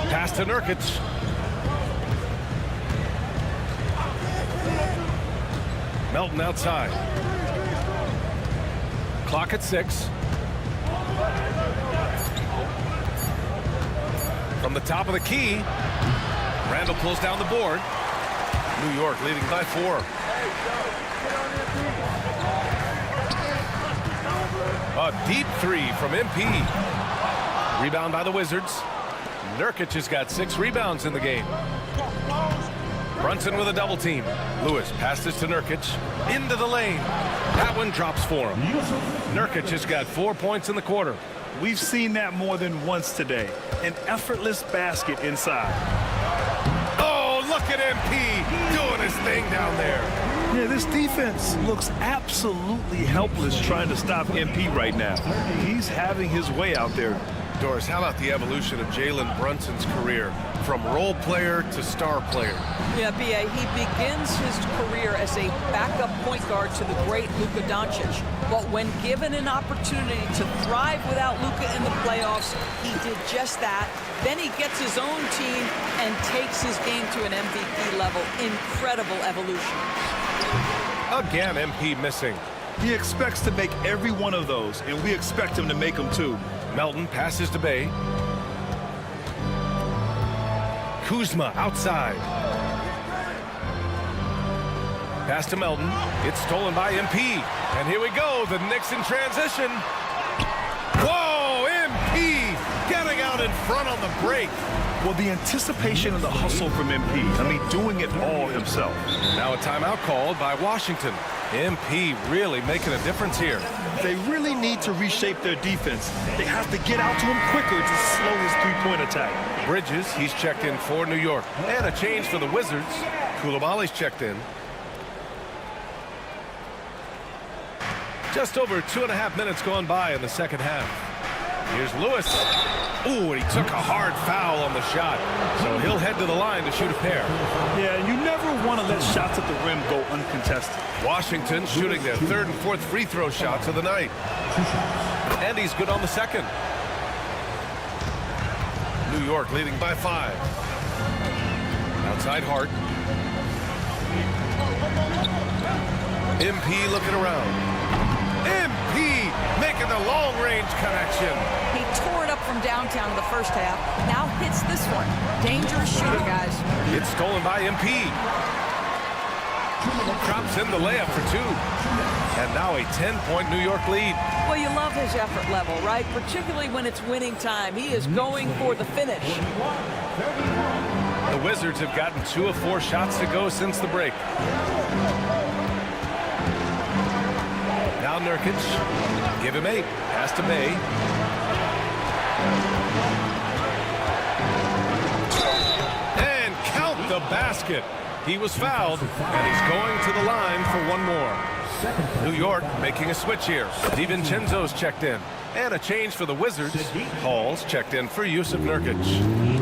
Pass to Nurkic. Melton outside. Clock at 6. From the top of the key, Randall pulls down the board. New York leading by 4. A deep 3 from MP. Rebound by the Wizards. Nurkic has got 6 rebounds in the game. Brunson with a double team. Lewis passes to Nurkic. Into the lane. That one drops for him. Nurkic has got 4 points in the quarter. We've seen that more than once today. An effortless basket inside. Oh, look at MP doing his thing down there. Yeah, this defense looks absolutely helpless trying to stop MP right now. He's having his way out there. Doris, how about the evolution of Jalen Brunson's career from role player to star player? Yeah, B.A., he begins his career as a backup point guard to the great Luka Doncic. But when given an opportunity to thrive without Luka in the playoffs, he did just that. Then he gets his own team and takes his game to an MVP level. Incredible evolution. Again, MP missing. He expects to make every one of those, and we expect him to make them too. Melton passes to Bey. Kuzma outside. Pass to Melton. It's stolen by MP. And here we go, the Knicks in transition. Whoa, MP getting out in front on the break. Well, the anticipation and the hustle from MP. I mean, doing it all himself. Now a timeout called by Washington. MP really making a difference here. They really need to reshape their defense. They have to get out to him quicker to slow his three-point attack. Bridges, he's checked in for New York. And a change for the Wizards. Koulibaly's checked in. Just over 2.5 minutes gone by in the second half. Here's Lewis. Ooh, and he took a hard foul on the shot. So he'll head to the line to shoot a pair. Yeah, you never want to let shots at the rim go uncontested. Washington shooting their 3rd and 4th free throw shots of the night. And he's good on the 2nd. New York leading by 5. Outside Hart. MP looking around. MP making the long-range connection. He tore it up from downtown in the first half. Now hits this one. Dangerous shooter, guys. It's stolen by MP. Drops in the layup for 2. And now a 10-point New York lead. Well, you love his effort level, right? Particularly when it's winning time. He is going for the finish. The Wizards have gotten 2 of 4 shots to go since the break. Now Nurkic, give him 8, pass to Bey. And count the basket. He was fouled, and he's going to the line for one more. New York making a switch here. DiVincenzo's checked in. And a change for the Wizards. Hall's checked in for Jusuf Nurkic.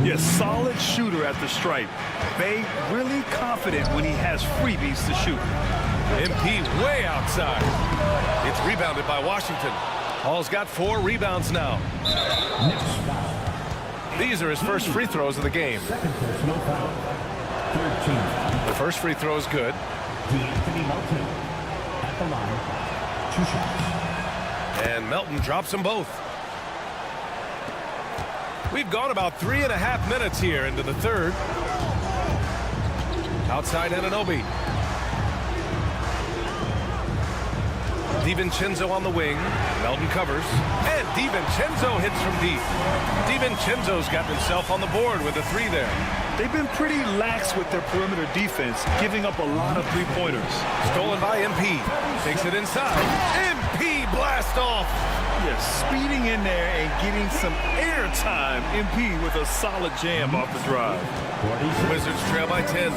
Yes, solid shooter at the stripe. Bey really confident when he has freebies to shoot. MP way outside. It's rebounded by Washington. Hall's got 4 rebounds now. These are his first free throws of the game. The first free throw is good. DeAnthony Melton at the line. 2 shots. And Melton drops them both. We've gone about 3.5 minutes here into the 3rd. Outside Anunoby. DiVincenzo on the wing. Melton covers. And DiVincenzo hits from deep. DiVincenzo's got himself on the board with a 3 there. They've been pretty lax with their perimeter defense, giving up a lot of three-pointers. Stolen by MP. Takes it inside. MP blast off. Yes, speeding in there and getting some air time. MP with a solid jam off the drive. Wizards trail by 10.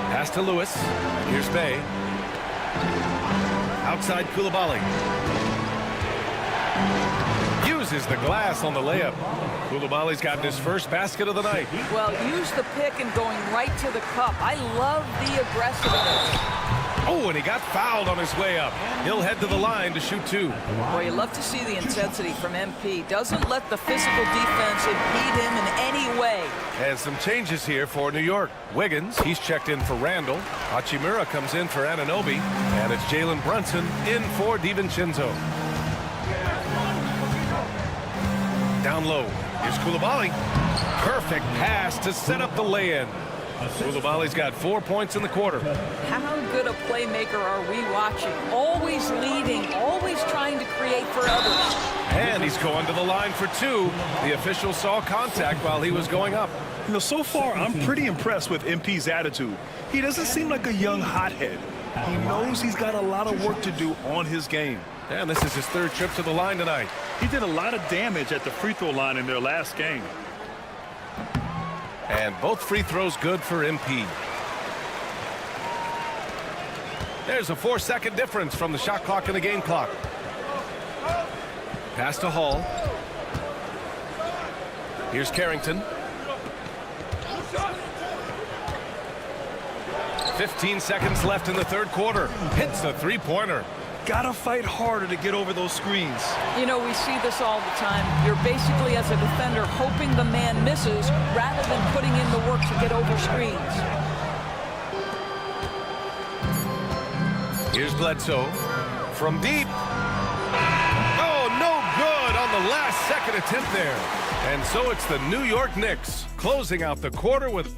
Pass to Lewis. Here's Bay. Outside Coulibaly. Uses the glass on the layup. Coulibaly's gotten his first basket of the night. Well, use the pick and going right to the cup. I love the aggressiveness. Oh, and he got fouled on his way up. He'll head to the line to shoot 2. Boy, you love to see the intensity from MP. Doesn't let the physical defense impede him in any way. And some changes here for New York. Wiggins, he's checked in for Randall. Hachimura comes in for Anunoby. And it's Jalen Brunson in for DiVincenzo. Down low. Here's Coulibaly. Perfect pass to set up the lay-in. Coulibaly's got 4 points in the quarter. How good a playmaker are we watching? Always leading, always trying to create for others. And he's going to the line for 2. The official saw contact while he was going up. You know, so far, I'm pretty impressed with MP's attitude. He doesn't seem like a young hothead. He knows he's got a lot of work to do on his game. And this is his 3rd trip to the line tonight. He did a lot of damage at the free throw line in their last game. And both free throws good for MP. There's a 4-second difference from the shot clock and the game clock. Pass to Hall. Here's Carrington. 15 seconds left in the 3rd quarter. Hits the 3-pointer. Gotta fight harder to get over those screens. You know, we see this all the time. You're basically, as a defender, hoping the man misses rather than putting in the work to get over screens. Here's Bledsoe from deep. Oh, no good on the last second attempt there. And so it's the New York Knicks closing out the quarter with...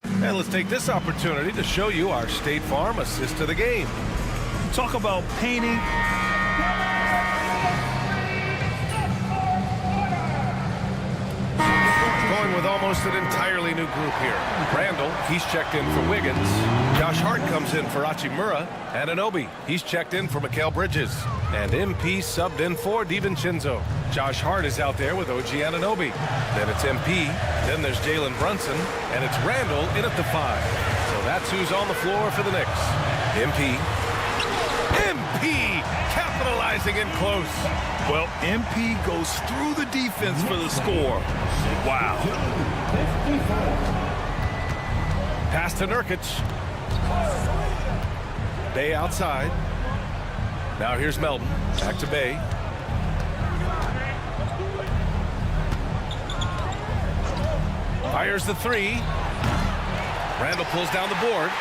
And let's take this opportunity to show you our State Farm assist to the game. Talk about painting. Going with almost an entirely new group here. Randall, he's checked in for Wiggins. Josh Hart comes in for Hachimura. Anunoby, he's checked in for Mikal Bridges. And MP subbed in for DiVincenzo. Josh Hart is out there with OG Anunoby. Then it's MP. Then there's Jalen Brunson. And it's Randall in at the 5. So that's who's on the floor for the Knicks. MP. MP capitalizing in close. Well, MP goes through the defense for the score. Wow. Pass to Nurkic. Bay outside. Now here's Melton. Back to Bay. Fires the 3. Randall pulls down the board.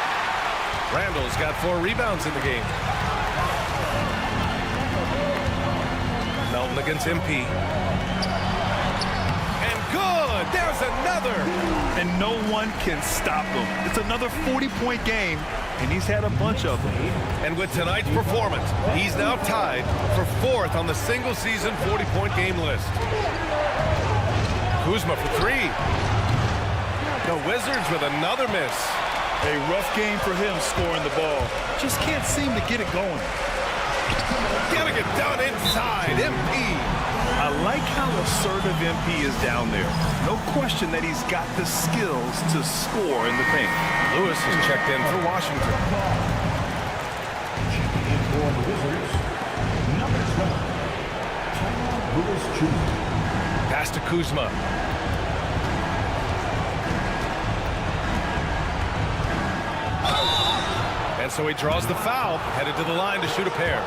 Randall's got 4 rebounds in the game. Melton against MP. And good! There's another! And no one can stop him. It's another 40-point game, and he's had a bunch of them. And with tonight's performance, he's now tied for 4th on the single-season 40-point game list. Kuzma for 3. The Wizards with another miss. A rough game for him scoring the ball. Just can't seem to get it going. Getting it done inside, MP. I like how assertive MP is down there. No question that he's got the skills to score in the paint. Lewis is checked in for Washington. Pass to Kuzma. And so he draws the foul, headed to the line to shoot a pair.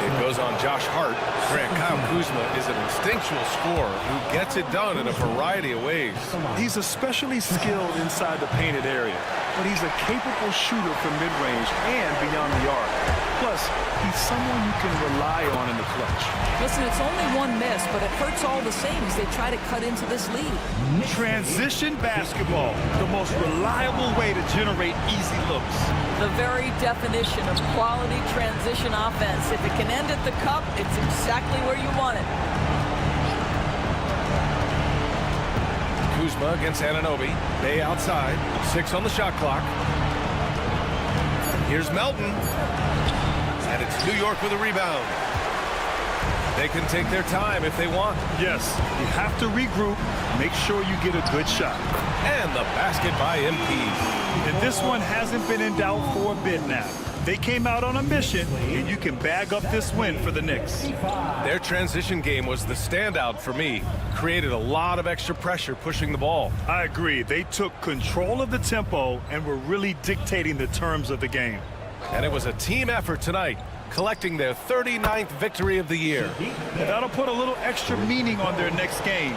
It goes on Josh Hart. Grant, Kyle Kuzma is an instinctual scorer who gets it done in a variety of ways. He's especially skilled inside the painted area, but he's a capable shooter from mid-range and beyond the arc. Plus, he's someone you can rely on in the clutch. Listen, it's only 1 miss, but it hurts all the same as they try to cut into this lead. Transition basketball, the most reliable way to generate easy looks. The very definition of quality transition offense. If it can end at the cup, it's exactly where you want it. Kuzma against Anunoby. Bay outside. 6 on the shot clock. Here's Melton. And it's New York with a rebound. They can take their time if they want. Yes, you have to regroup. Make sure you get a good shot. And the basket by MP. And this one hasn't been in doubt for a bit now. They came out on a mission, and you can bag up this win for the Knicks. Their transition game was the standout for me. Created a lot of extra pressure pushing the ball. I agree. They took control of the tempo and were really dictating the terms of the game. And it was a team effort tonight, collecting their 39th victory of the year. And that'll put a little extra meaning on their next game.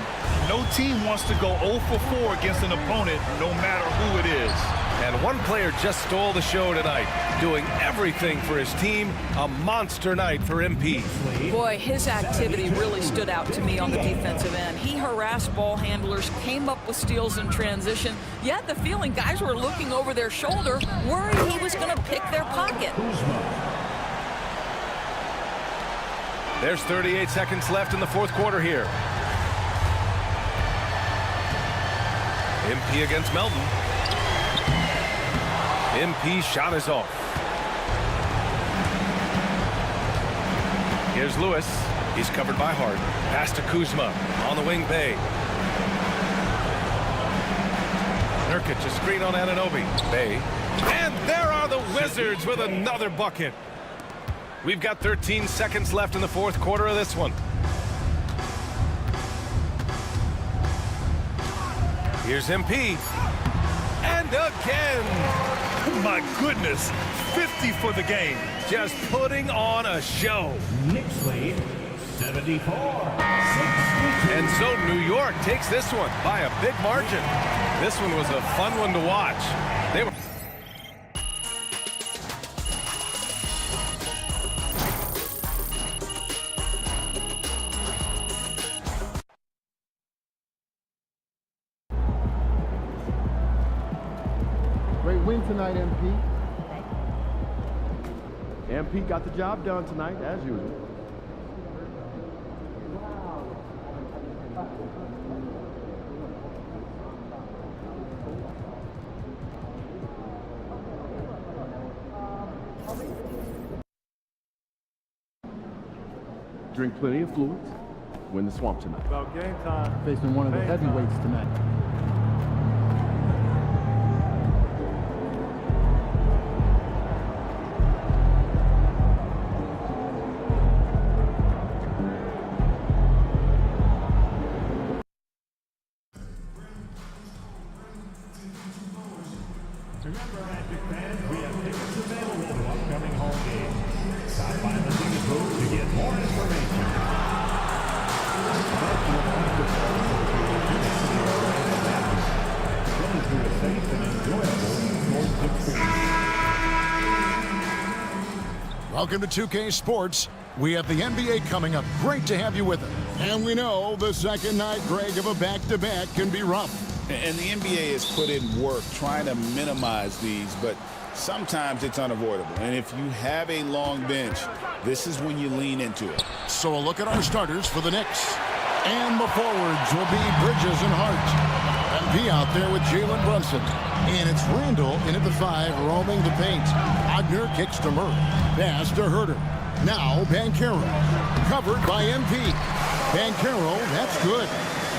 No team wants to go 0 for 4 against an opponent, no matter who it is. And one player just stole the show tonight, doing everything for his team. A monster night for MP. Boy, his activity really stood out to me on the defensive end. He harassed ball handlers, came up with steals in transition. You had the feeling guys were looking over their shoulder, worried he was going to pick their pocket. There's 38 seconds left in the fourth quarter here. MP against Melton. MP shot is off. Here's Lewis. He's covered by Hart. Pass to Kuzma. On the wing, Bay. Nurkic, a screen on Anunoby. Bay. And there are the Wizards with another bucket. We've got 13 seconds left in the fourth quarter of this one. Here's MP. And again. My goodness, 50 for the game. Just putting on a show. Knicks lead 74. And so New York takes this one by a big margin. This one was a fun one to watch. They were Great win tonight, MP. MP got the job done tonight, as usual. Drink plenty of fluids. Win the swamp tonight. About game time. Facing one of the heavyweights tonight. Remember, Magic fans, we have tickets available to upcoming home games. Stop by the ticket booth to get more information. Welcome to 2K Sports. We have the NBA coming up. Great to have you with us. And we know the second night, Greg, of a back-to-back can be rough. And the NBA has put in work trying to minimize these, but sometimes it's unavoidable. And if you have a long bench, this is when you lean into it. So a look at our starters for the Knicks. And the forwards will be Bridges and Hart. MP out there with Jalen Brunson. And it's Randall in at the 5, roaming the paint. Wagner kicks to Murray. Pass to Herter. Now Banchero. Covered by MP. Banchero, that's good.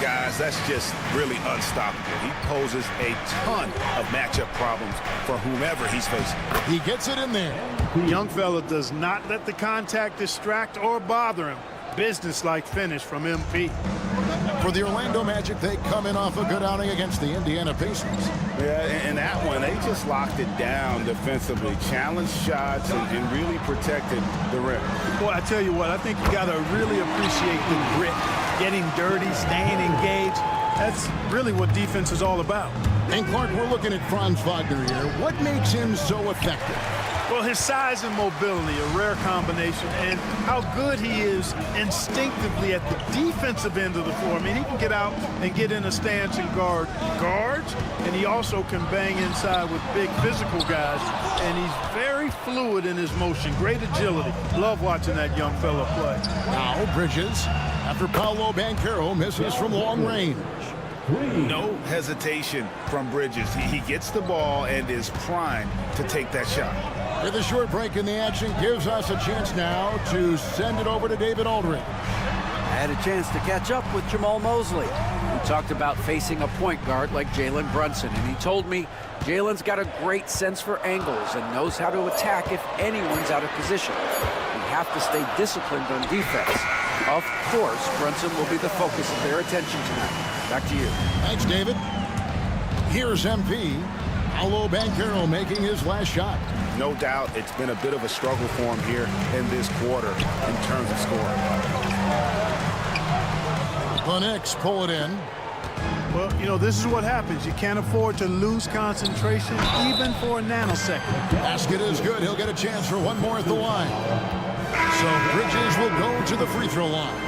Guys, that's just really unstoppable. He poses a ton of matchup problems for whomever he's facing. He gets it in there. Young fella does not let the contact distract or bother him. Business-like finish from MP. For the Orlando Magic, they come in off a good outing against the Indiana Pacers. Yeah, and that one, they just locked it down defensively, challenged shots, and really protected the rim. Boy, I tell you what, I think you got to really appreciate the grit, getting dirty, staying engaged. That's really what defense is all about. And Clark, we're looking at Franz Wagner here. What makes him so effective? Well, his size and mobility, a rare combination, and how good he is instinctively at the defensive end of the floor. I mean, he can get out and get in a stance and guard guards, and he also can bang inside with big physical guys, and he's very fluid in his motion. Great agility. Love watching that young fella play. Now Bridges, after Paolo Banchero misses from long range. No hesitation from Bridges. He gets the ball and is primed to take that shot. With a short break in the action, gives us a chance now to send it over to David Aldridge. I had a chance to catch up with Jamal Mosley. We talked about facing a point guard like Jalen Brunson, and he told me Jalen's got a great sense for angles and knows how to attack if anyone's out of position. We have to stay disciplined on defense. Of course, Brunson will be the focus of their attention tonight. Back to you. Thanks, David. Here's MP. Paolo Banchero making his last shot. No doubt it's been a bit of a struggle for him here in this quarter in terms of scoring. The Knicks pull it in. Well, you know, this is what happens. You can't afford to lose concentration even for a nanosecond. Basket is good. He'll get a chance for one more at the line. So Bridges will go to the free throw line.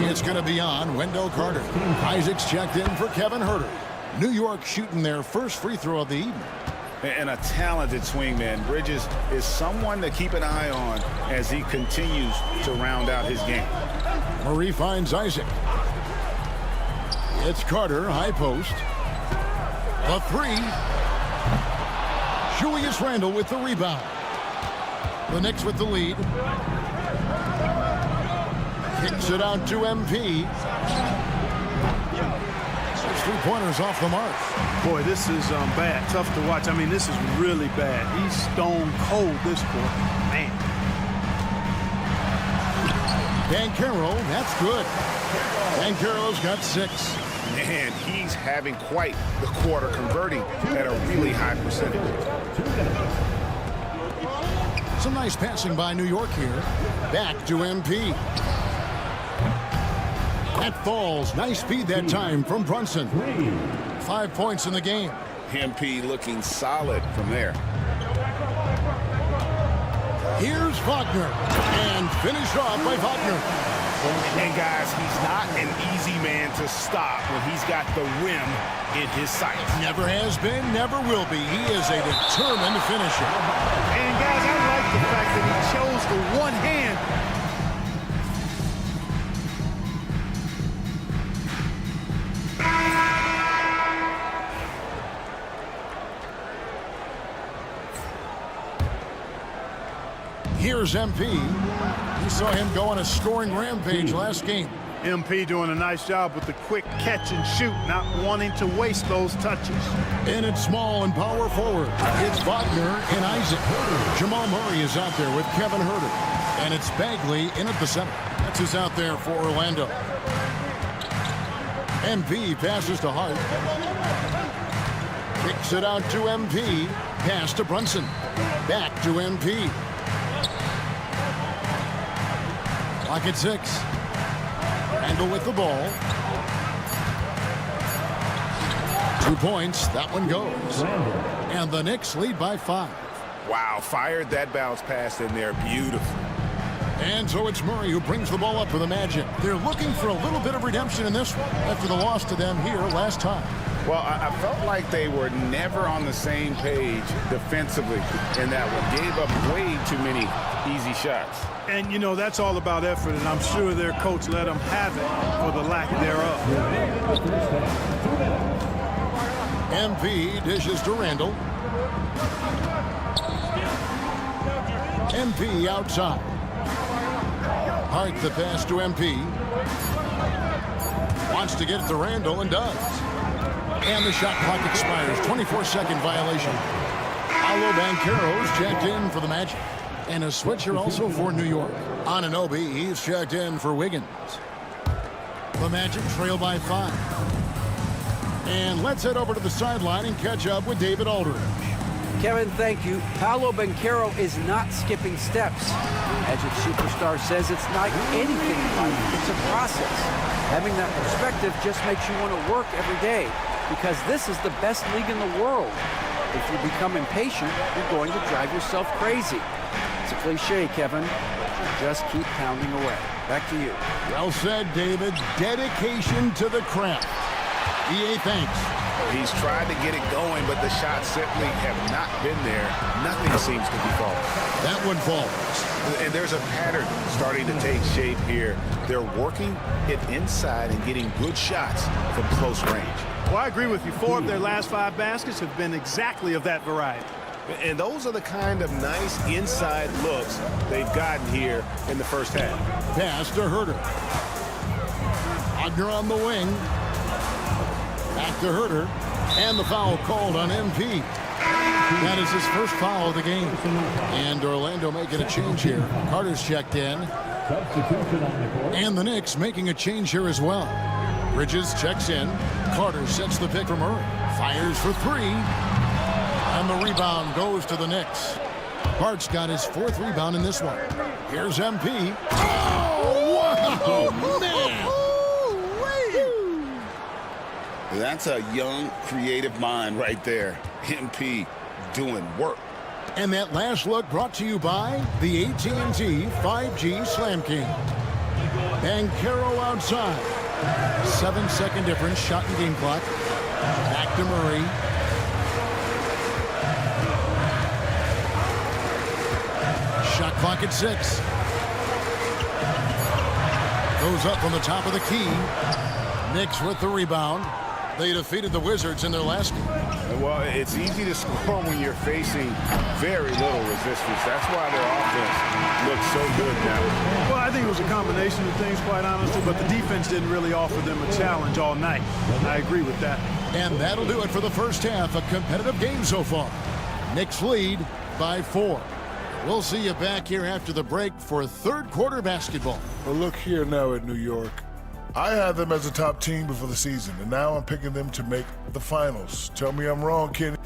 It's going to be on Wendell Carter. Isaac's checked in for Kevin Huerter. New York shooting their first free throw of the evening. And a talented swingman. Bridges is someone to keep an eye on as he continues to round out his game. Murray finds Isaac. It's Carter, high post. The three. Julius Randle with the rebound. The Knicks with the lead. Kicks it out to MP. Three-pointers off the mark. Boy, this is bad. Tough to watch. I mean, this is really bad. He's stone cold this quarter. Man. Banchero, that's good. Banchero's got 6. Man, he's having quite the quarter, converting at a really high percentage. Some nice passing by New York here. Back to MP. That falls. Nice speed that time from Brunson. 5 points in the game. MP looking solid from there. Here's Wagner. And finished off by Wagner. And guys, he's not an easy man to stop when he's got the rim in his sights. Never has been, never will be. He is a determined finisher. And guys, I like the fact that he chose the one hand. Here's MP. We saw him go on a scoring rampage last game. MP doing a nice job with the quick catch and shoot, not wanting to waste those touches. And it's small and power forward. It's Wagner and Isaac. Jamal Murray is out there with Kevin Huerter. And it's Bagley in at the center. That's who's out there for Orlando. MP passes to Hart. Kicks it out to MP. Pass to Brunson. Back to MP. Clock at 6. Randle with the ball. 2 points. That one goes. And the Knicks lead by 5. Wow, fired that bounce pass in there beautifully. And so it's Murray who brings the ball up for the Magic. They're looking for a little bit of redemption in this one after the loss to them here last time. Well, I felt like they were never on the same page defensively in that one. Gave up way too many easy shots. And, you know, that's all about effort, and I'm sure their coach let them have it for the lack thereof. MP dishes to Randle. MP outside. Hart the pass to MP. Wants to get it to Randle and does. And the shot clock expires. 24-second violation. Paolo Banchero's checked in for the Magic. And a switcher also for New York. Anunoby, he's checked in for Wiggins. The Magic trail by 5. And let's head over to the sideline and catch up with David Aldridge. Kevin, thank you. Paolo Banchero is not skipping steps. Magic superstar says it's not anything in life, it's a process. Having that perspective just makes you want to work every day because this is the best league in the world. If you become impatient, you're going to drive yourself crazy. It's a cliche, Kevin. Just keep pounding away. Back to you. Well said, David. Dedication to the craft. EA, thanks. He's tried to get it going, but the shots simply have not been there. Nothing seems to be falling. That one falls. And there's a pattern starting to take shape here. They're working it inside and getting good shots from close range. Well, I agree with you. 4 of their last 5 baskets have been exactly of that variety. And those are the kind of nice inside looks they've gotten here in the first half. Pass to Herter. Wagner on the wing. Back to Herter. And the foul called on MP. That is his first foul of the game. And Orlando making a change here. Carter's checked in. And the Knicks making a change here as well. Bridges checks in. Carter sets the pick for Murray. Fires for 3. And the rebound goes to the Knicks. Hart's got his 4th rebound in this one. Here's MP. Oh, wow, man! That's a young, creative mind right there. MP doing work. And that last look brought to you by the AT&T 5G Slam King. Banchero outside. 7-second difference, shot and game clock. Back to Murray. Shot clock at 6. Goes up on the top of the key. Knicks with the rebound. They defeated the Wizards in their last game. Well, it's easy to score when you're facing very little resistance. That's why their offense looks so good now. Well, I think it was a combination of things, quite honestly, but the defense didn't really offer them a challenge all night. I agree with that. And that'll do it for the first half. A competitive game so far. Knicks lead by 4. We'll see you back here after the break for 3rd quarter basketball. Well, look here now at New York. I had them as a top team before the season, and now I'm picking them to make the finals. Tell me I'm wrong, Kenny.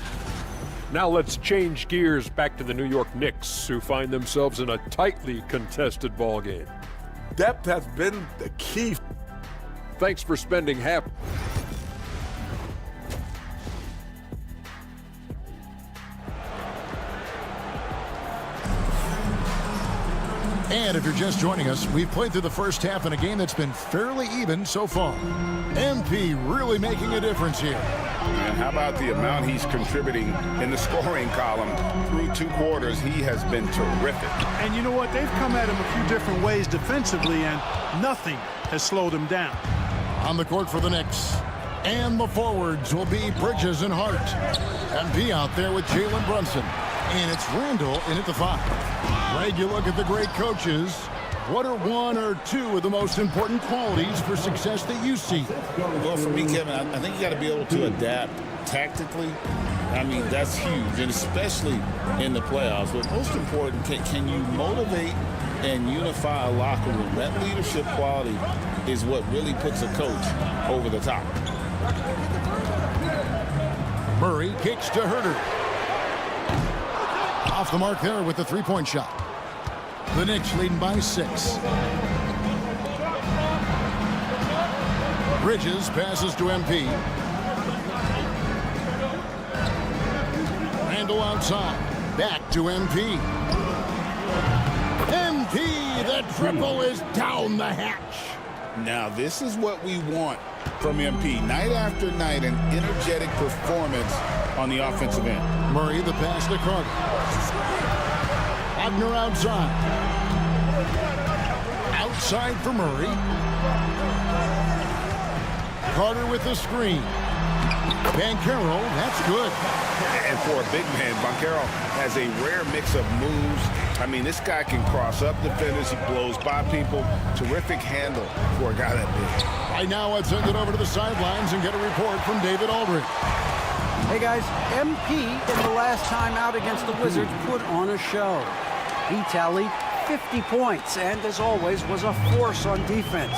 Now let's change gears back to the New York Knicks, who find themselves in a tightly contested ball game. Depth has been the key. Thanks for spending half. And if you're just joining us, we've played through the first half in a game that's been fairly even so far. MP really making a difference here. And how about the amount he's contributing in the scoring column through 2 quarters? He has been terrific. And you know what? They've come at him a few different ways defensively, and nothing has slowed him down. On the court for the Knicks. And the forwards will be Bridges and Hart. MP out there with Jalen Brunson. And it's Randall in at the 5. Greg, you look at the great coaches. What are 1 or 2 of the most important qualities for success that you see? Well, for me, Kevin, I think you got to be able to adapt tactically. I mean, that's huge, and especially in the playoffs. But most important, can you motivate and unify a locker room? That leadership quality is what really puts a coach over the top. Murray kicks to Herter. Off the mark there with the 3-point shot. The Knicks leading by 6. Bridges passes to MP. Randall outside. Back to MP. MP, the triple is down the hatch. Now, this is what we want from MP. Night after night, an energetic performance on the offensive end. Murray, the pass to Carter. Wagner outside. Outside for Murray. Carter with the screen. Banchero, that's good. And for a big man, Banchero has a rare mix of moves. I mean, this guy can cross up defenders. He blows by people. Terrific handle for a guy that big. Right now, let's send it over to the sidelines and get a report from David Aldridge. Hey guys, MP in the last time out against the Wizards put on a show. He tallied 50 points and, as always, was a force on defense,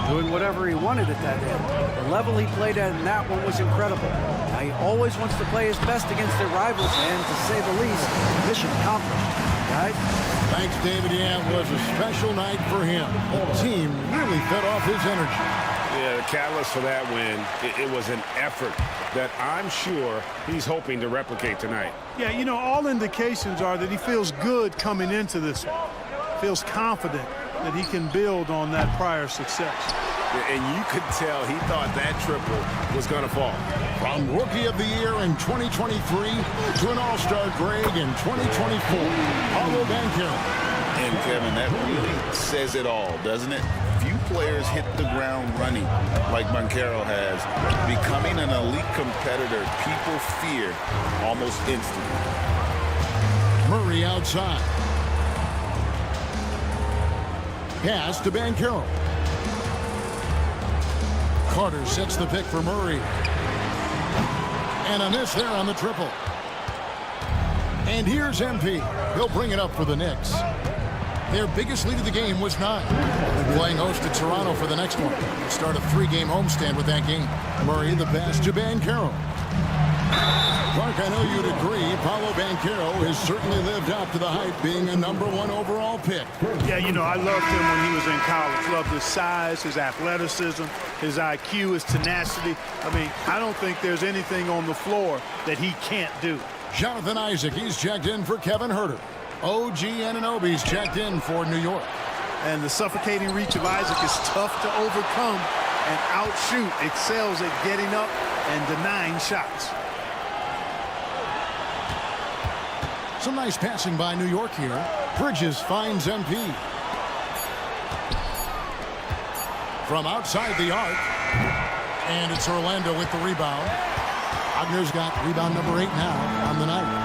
doing whatever he wanted at that end. The level he played at in that one was incredible. Now, he always wants to play his best against their rivals, and to say the least, mission accomplished. Guys? Thanks, David. Yeah, it was a special night for him. The team really fed off his energy. Yeah, the catalyst for that win, it was an effort that I'm sure he's hoping to replicate tonight. Yeah, you know, all indications are that he feels good coming into this one. Feels confident that he can build on that prior success. And you could tell he thought that triple was going to fall. From Rookie of the Year in 2023 to an All-Star grade in 2024, Paolo Banchero. And Kevin, that really says it all, doesn't it? Few players hit the ground running like Banchero has. Becoming an elite competitor, people fear almost instantly. Murray outside. Pass to Banchero. Carter sets the pick for Murray. And a miss there on the triple. And here's MP. He'll bring it up for the Knicks. Their biggest lead of the game was 9. They're playing host to Toronto for the next one. They start a 3-game homestand with that game. Murray the pass to Banchero. Clark, I know you'd agree, Paolo Banchero has certainly lived up to the hype, being a #1 overall pick. Yeah, you know, I loved him when he was in college. Loved his size, his athleticism, his IQ, his tenacity. I mean, I don't think there's anything on the floor that he can't do. Jonathan Isaac, he's checked in for Kevin Huerter. OG Anunoby's checked in for New York. And the suffocating reach of Isaac is tough to overcome and outshoot. Excels at getting up and denying shots. Some nice passing by New York here. Bridges finds MP. From outside the arc. And it's Orlando with the rebound. Wagner's got rebound number 8 now on the night.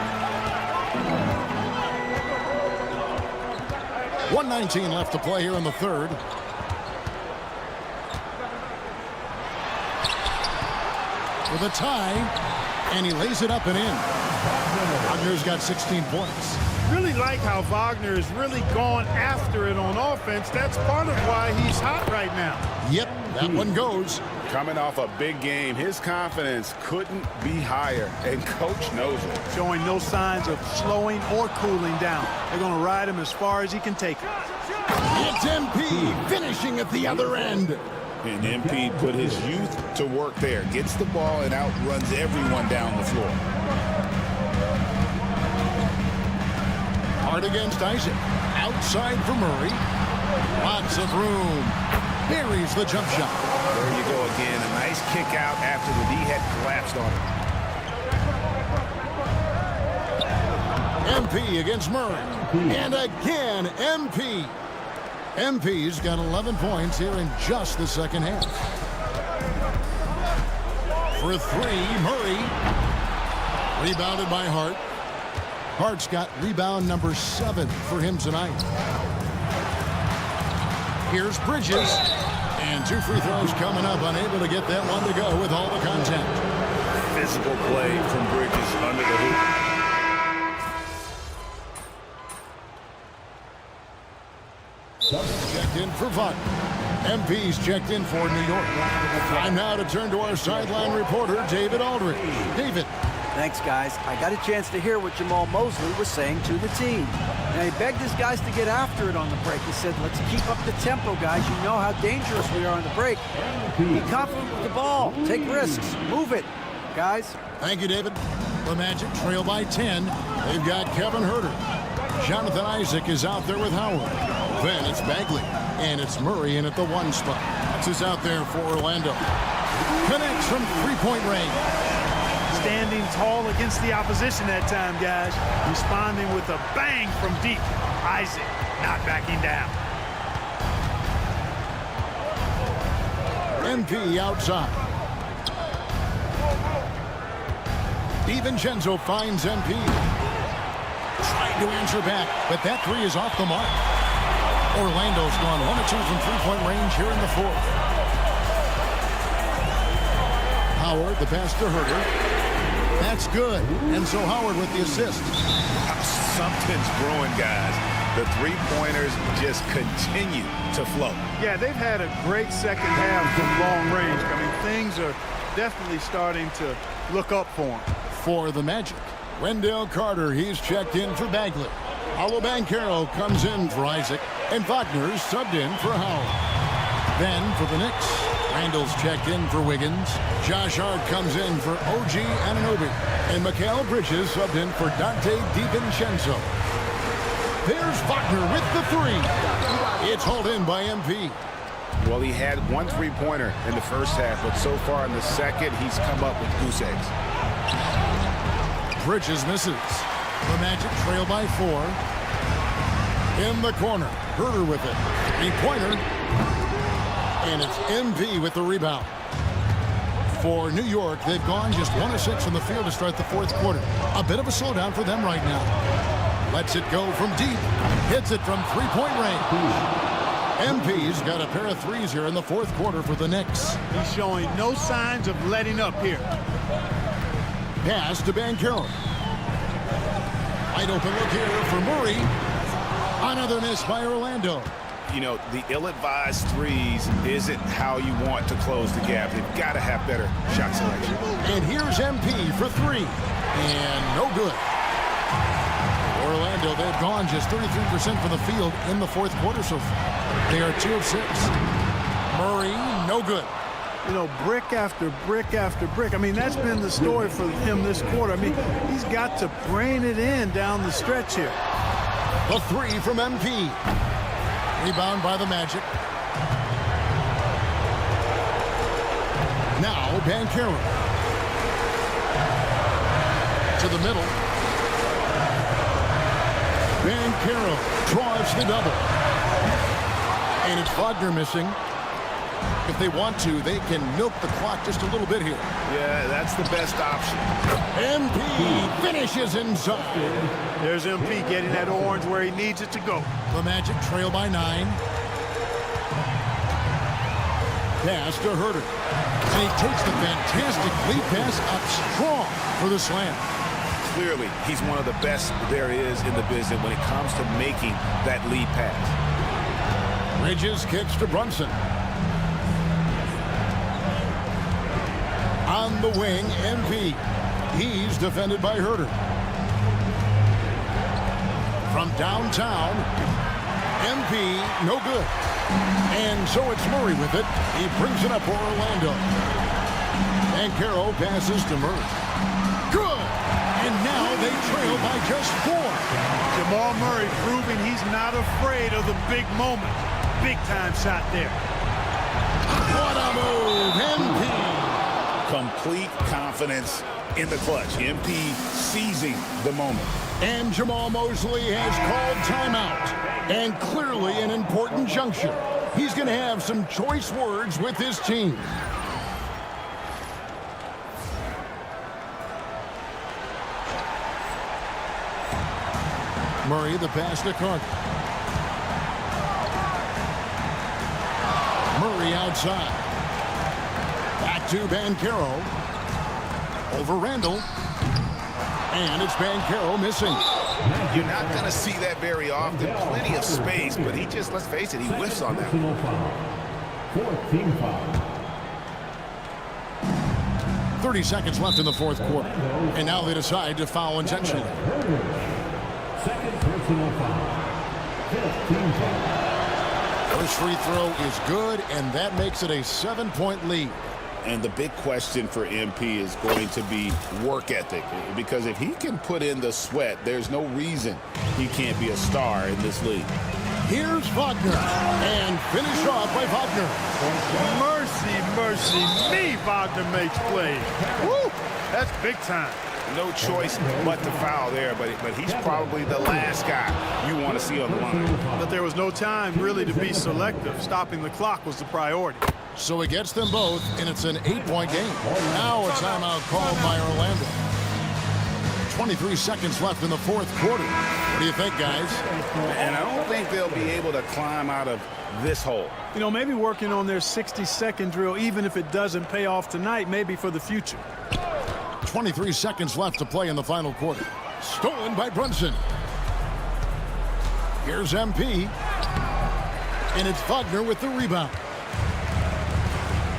1:19 left to play here in the third. With a tie. And he lays it up and in. Wagner's got 16 points. Really like how Wagner has really gone after it on offense. That's part of why he's hot right now. Yep, that one goes. Coming off a big game, his confidence couldn't be higher, and coach knows it. Showing no signs of slowing or cooling down. They're going to ride him as far as he can take it. It's MP finishing at the other end. And MP put his youth to work there. Gets the ball and outruns everyone down the floor. Hard against Isaac. Outside for Murray. Lots of room. Buries the jump shot. There you go again. A nice kick out after the D had collapsed on him. MP against Murray. And again, MP. MP's got 11 points here in just the second half. For 3, Murray. Rebounded by Hart. Hart's got rebound number 7 for him tonight. Here's Bridges. And 2 free throws coming up. Unable to get that one to go with all the contact. Physical play from Bridges under the hoop. Checked in for Vaughn. MP's checked in for New York. Time now to turn to our sideline reporter, David Aldridge. David. Thanks, guys. I got a chance to hear what Jamal Mosley was saying to the team. Now, he begged his guys to get after it on the break. He said, let's keep up the tempo, guys. You know how dangerous we are on the break. Be confident with the ball. Take risks. Move it, guys. Thank you, David. The Magic trail by 10. They've got Kevin Huerter. Jonathan Isaac is out there with Howard. Then it's Bagley. And it's Murray in at the 1 spot. That's who's out there for Orlando. Connects from 3-point range. Standing tall against the opposition that time, guys. Responding with a bang from deep. Isaac not backing down. MP outside. DiVincenzo finds MP. Trying to answer back, but that 3 is off the mark. Orlando's gone 1 of 2 from 3-point range here in the 4th. Howard, the pass to Huerter. That's good. And so Howard with the assist. Something's brewing, guys. The 3-pointers just continue to flow. Yeah, they've had a great second half from long range. I mean, things are definitely starting to look up for them. For the Magic, Wendell Carter, he's checked in for Bagley. Paolo Banchero comes in for Isaac. And Wagner's subbed in for Howard. Then for the Knicks, Randall's checked in for Wiggins. Josh Hart comes in for OG Anunoby. And Mikal Bridges subbed in for Dante DiVincenzo. There's Wagner with the three. It's hauled in by MP. Well, he had one three-pointer in the first half, but so far in the second, he's come up with goose eggs. Bridges misses. The Magic trail by 4. In the corner, Herter with it. 3-pointer. And it's MP with the rebound. For New York, they've gone just 1 of 6 from the field to start the fourth quarter. A bit of a slowdown for them right now. Lets it go from deep. Hits it from 3-point range. MP's got a pair of threes here in the fourth quarter for the Knicks. He's showing no signs of letting up here. Pass to Banchero. Wide open look here for Murray. Another miss by Orlando. You know, the ill-advised threes isn't how you want to close the gap. They've got to have better shot selection. And here's MP for 3. And no good. Orlando, they've gone just 33% from the field in the fourth quarter so far. They are 2 of 6. Murray, no good. You know, brick after brick after brick. I mean, that's been the story for him this quarter. I mean, he's got to brain it in down the stretch here. The 3 from MP. Rebound by the Magic. Now Banchero. To the middle. Banchero draws the double. And it's Wagner missing. If they want to, they can milk the clock just a little bit here. Yeah, that's the best option. MP finishes inside. There's MP getting that orange where he needs it to go. The Magic trail by 9. Pass to Herter. And he takes the fantastic lead pass up strong for the slam. Clearly, he's one of the best there is in the business when it comes to making that lead pass. Bridges kicks to Brunson. On the wing, MP. He's defended by Herter. From downtown, MP, no good. And so it's Murray with it. He brings it up for Orlando. Banchero passes to Murray. Good! And now they trail by just 4. Jamal Murray proving he's not afraid of the big moment. Big time shot there. What a move, MP! Complete confidence in the clutch. MP seizing the moment. And Jamal Mosley has called timeout. And clearly an important juncture. He's going to have some choice words with his team. Murray, the pass to Carter. Murray outside. Back to Banchero. Over Randall. And it's Banchero missing. You're not going to see that very often. Plenty of space, but he just, let's face it, he whiffs on that. 14 foul. 30 seconds left in the fourth quarter. And now they decide to foul intentionally. Second personal foul. 15 foul. First free throw is good, and that makes it a 7-point lead. And the big question for MP is going to be work ethic. Because if he can put in the sweat, there's no reason he can't be a star in this league. Here's Wagner. And finish off by Wagner. Mercy, mercy me, Wagner makes plays. Woo! That's big time. No choice but to foul there, but he's probably the last guy you want to see on the line. But there was no time really to be selective. Stopping the clock was the priority. So he gets them both, and it's an 8-point game. Now a timeout called by Orlando. 23 seconds left in the fourth quarter. What do you think, guys? And I don't think they'll be able to climb out of this hole. You know, maybe working on their 60-second drill, even if it doesn't pay off tonight, maybe for the future. 23 seconds left to play in the final quarter. Stolen by Brunson. Here's MP. And it's Wagner with the rebound.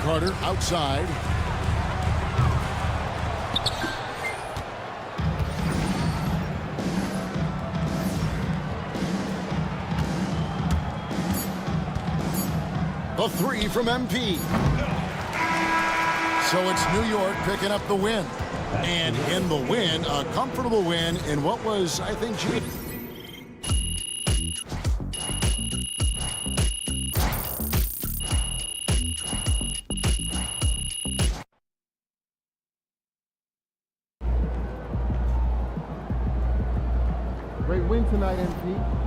Carter outside. The 3 from MP. So it's New York picking up the win. And in the win, a comfortable win in what was, I think, Great win tonight, MP.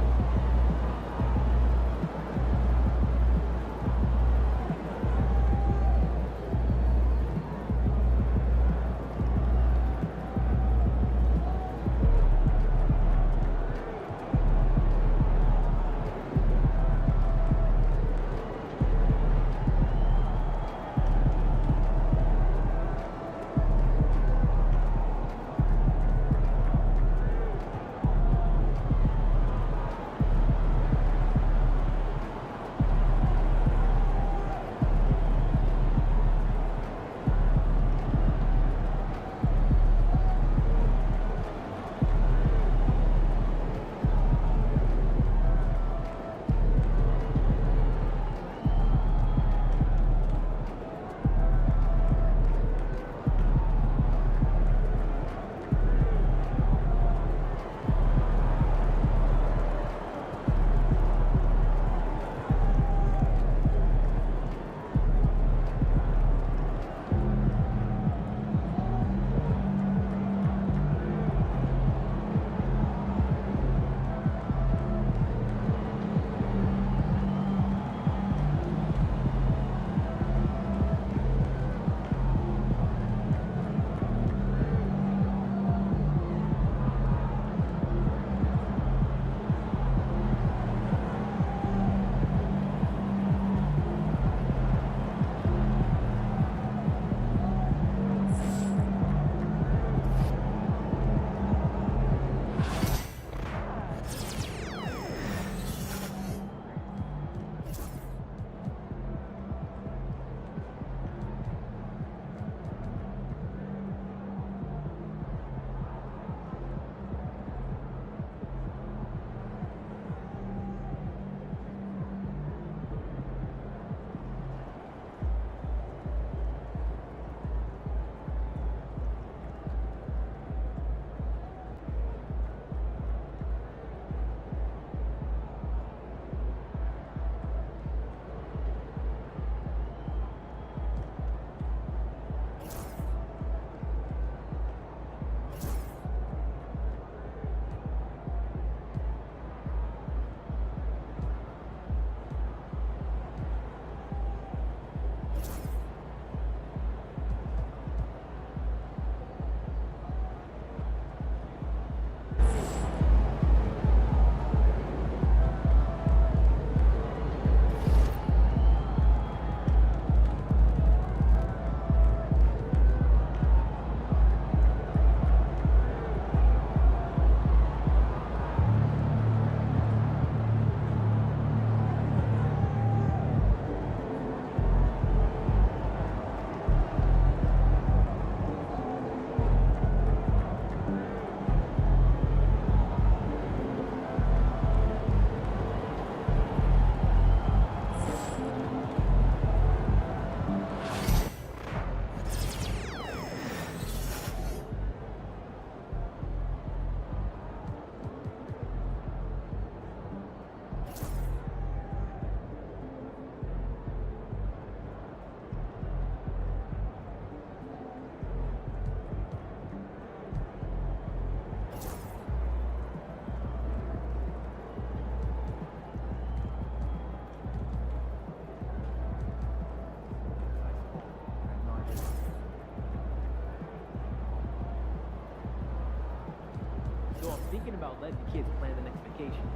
So I'm thinking about letting the kids plan the next vacation.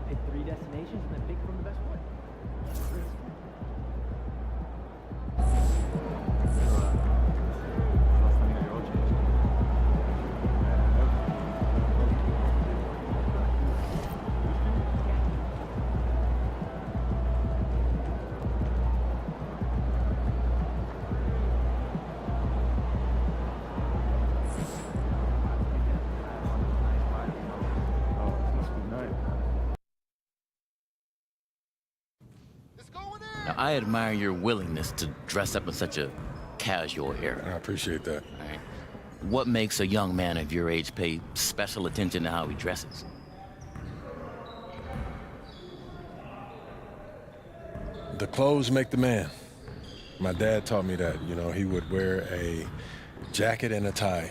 Pick 3 destinations and then pick from the best one. Now, I admire your willingness to dress up in such a casual era. I appreciate that. All right. What makes a young man of your age pay special attention to how he dresses? The clothes make the man. My dad taught me that. You know, he would wear a jacket and a tie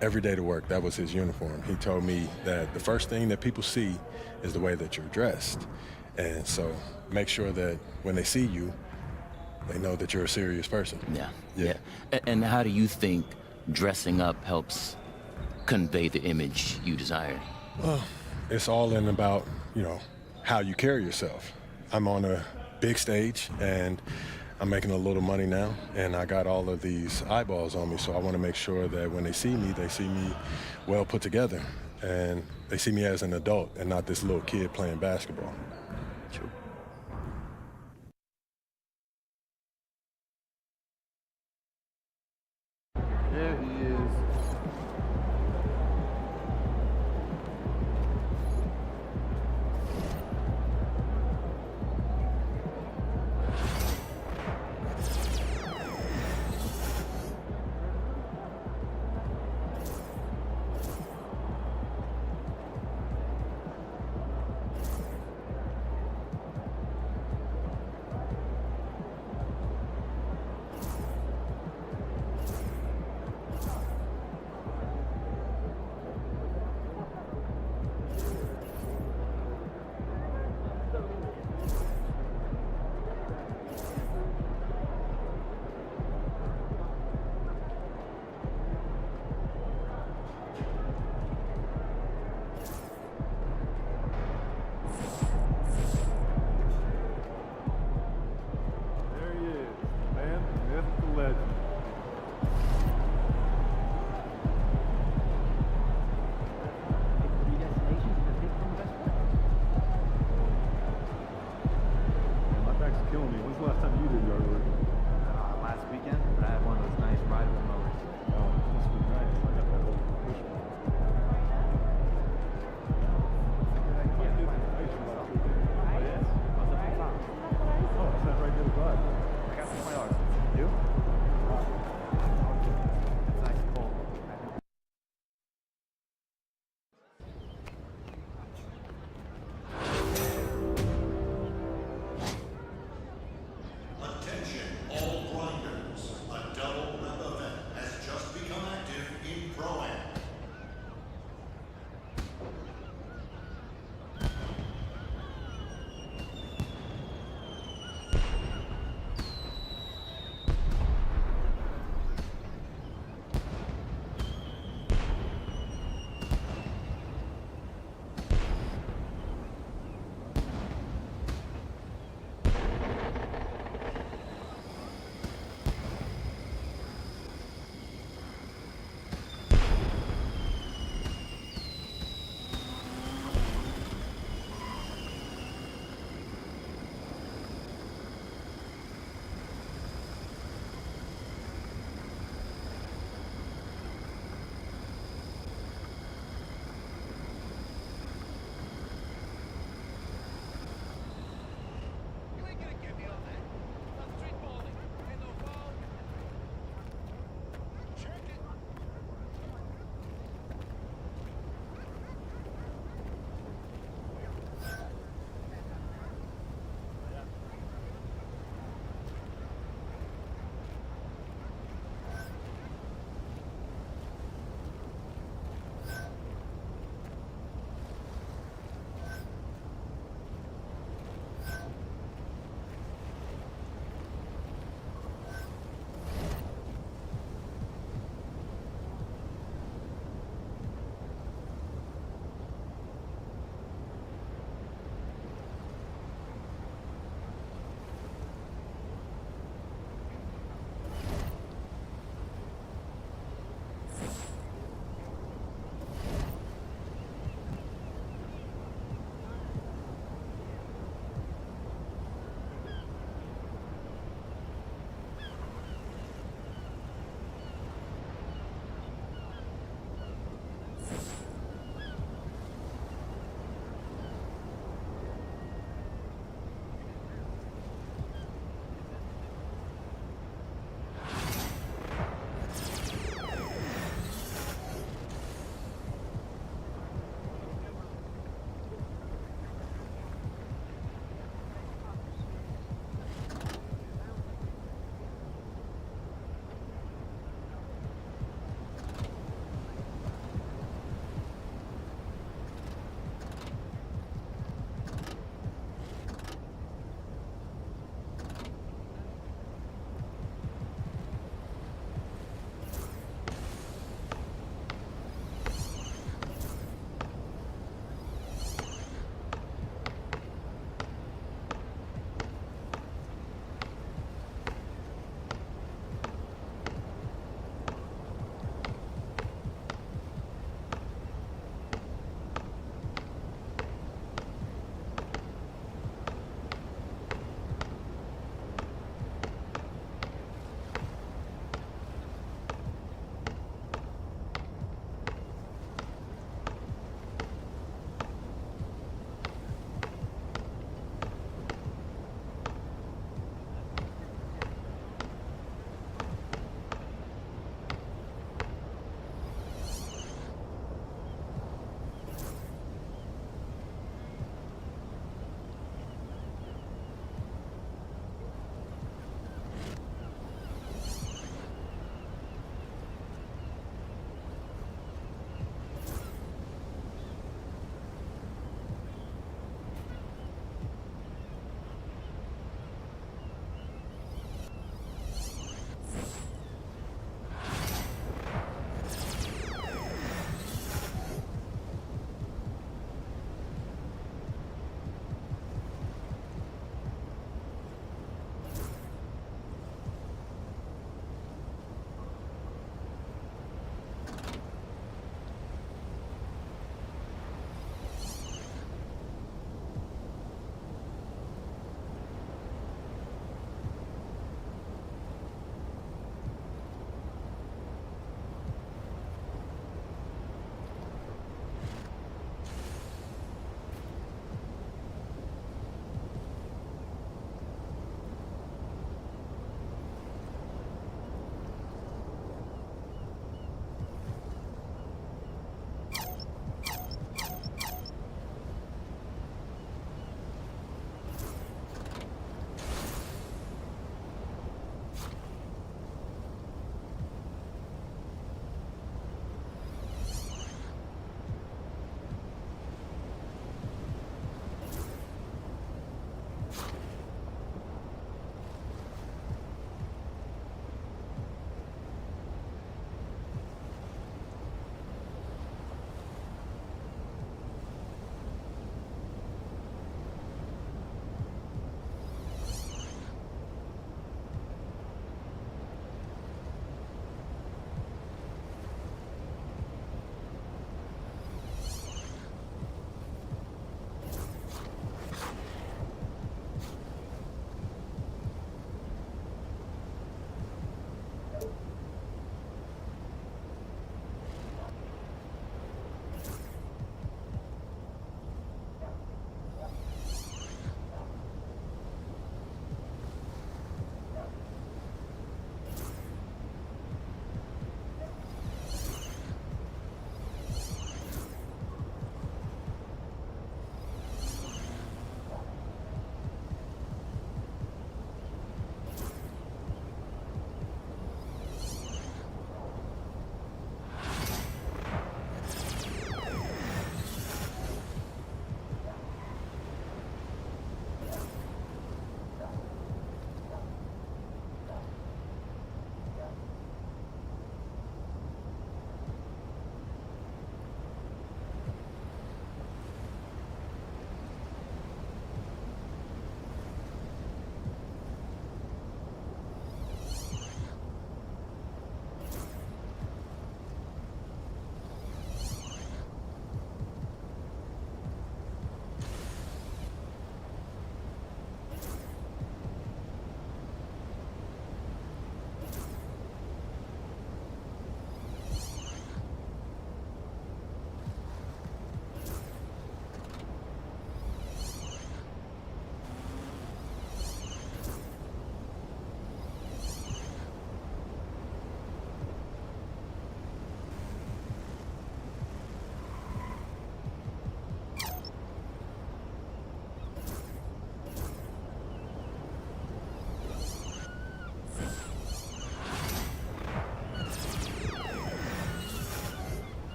every day to work. That was his uniform. He told me that the first thing that people see is the way that you're dressed. And so make sure that when they see you, they know that you're a serious person. Yeah. And how do you think dressing up helps convey the image you desire? Well, it's all in about, you know, how you carry yourself. I'm on a big stage and I'm making a little money now, and I got all of these eyeballs on me, so I want to make sure that when they see me well put together, and they see me as an adult and not this little kid playing basketball. True. There he is.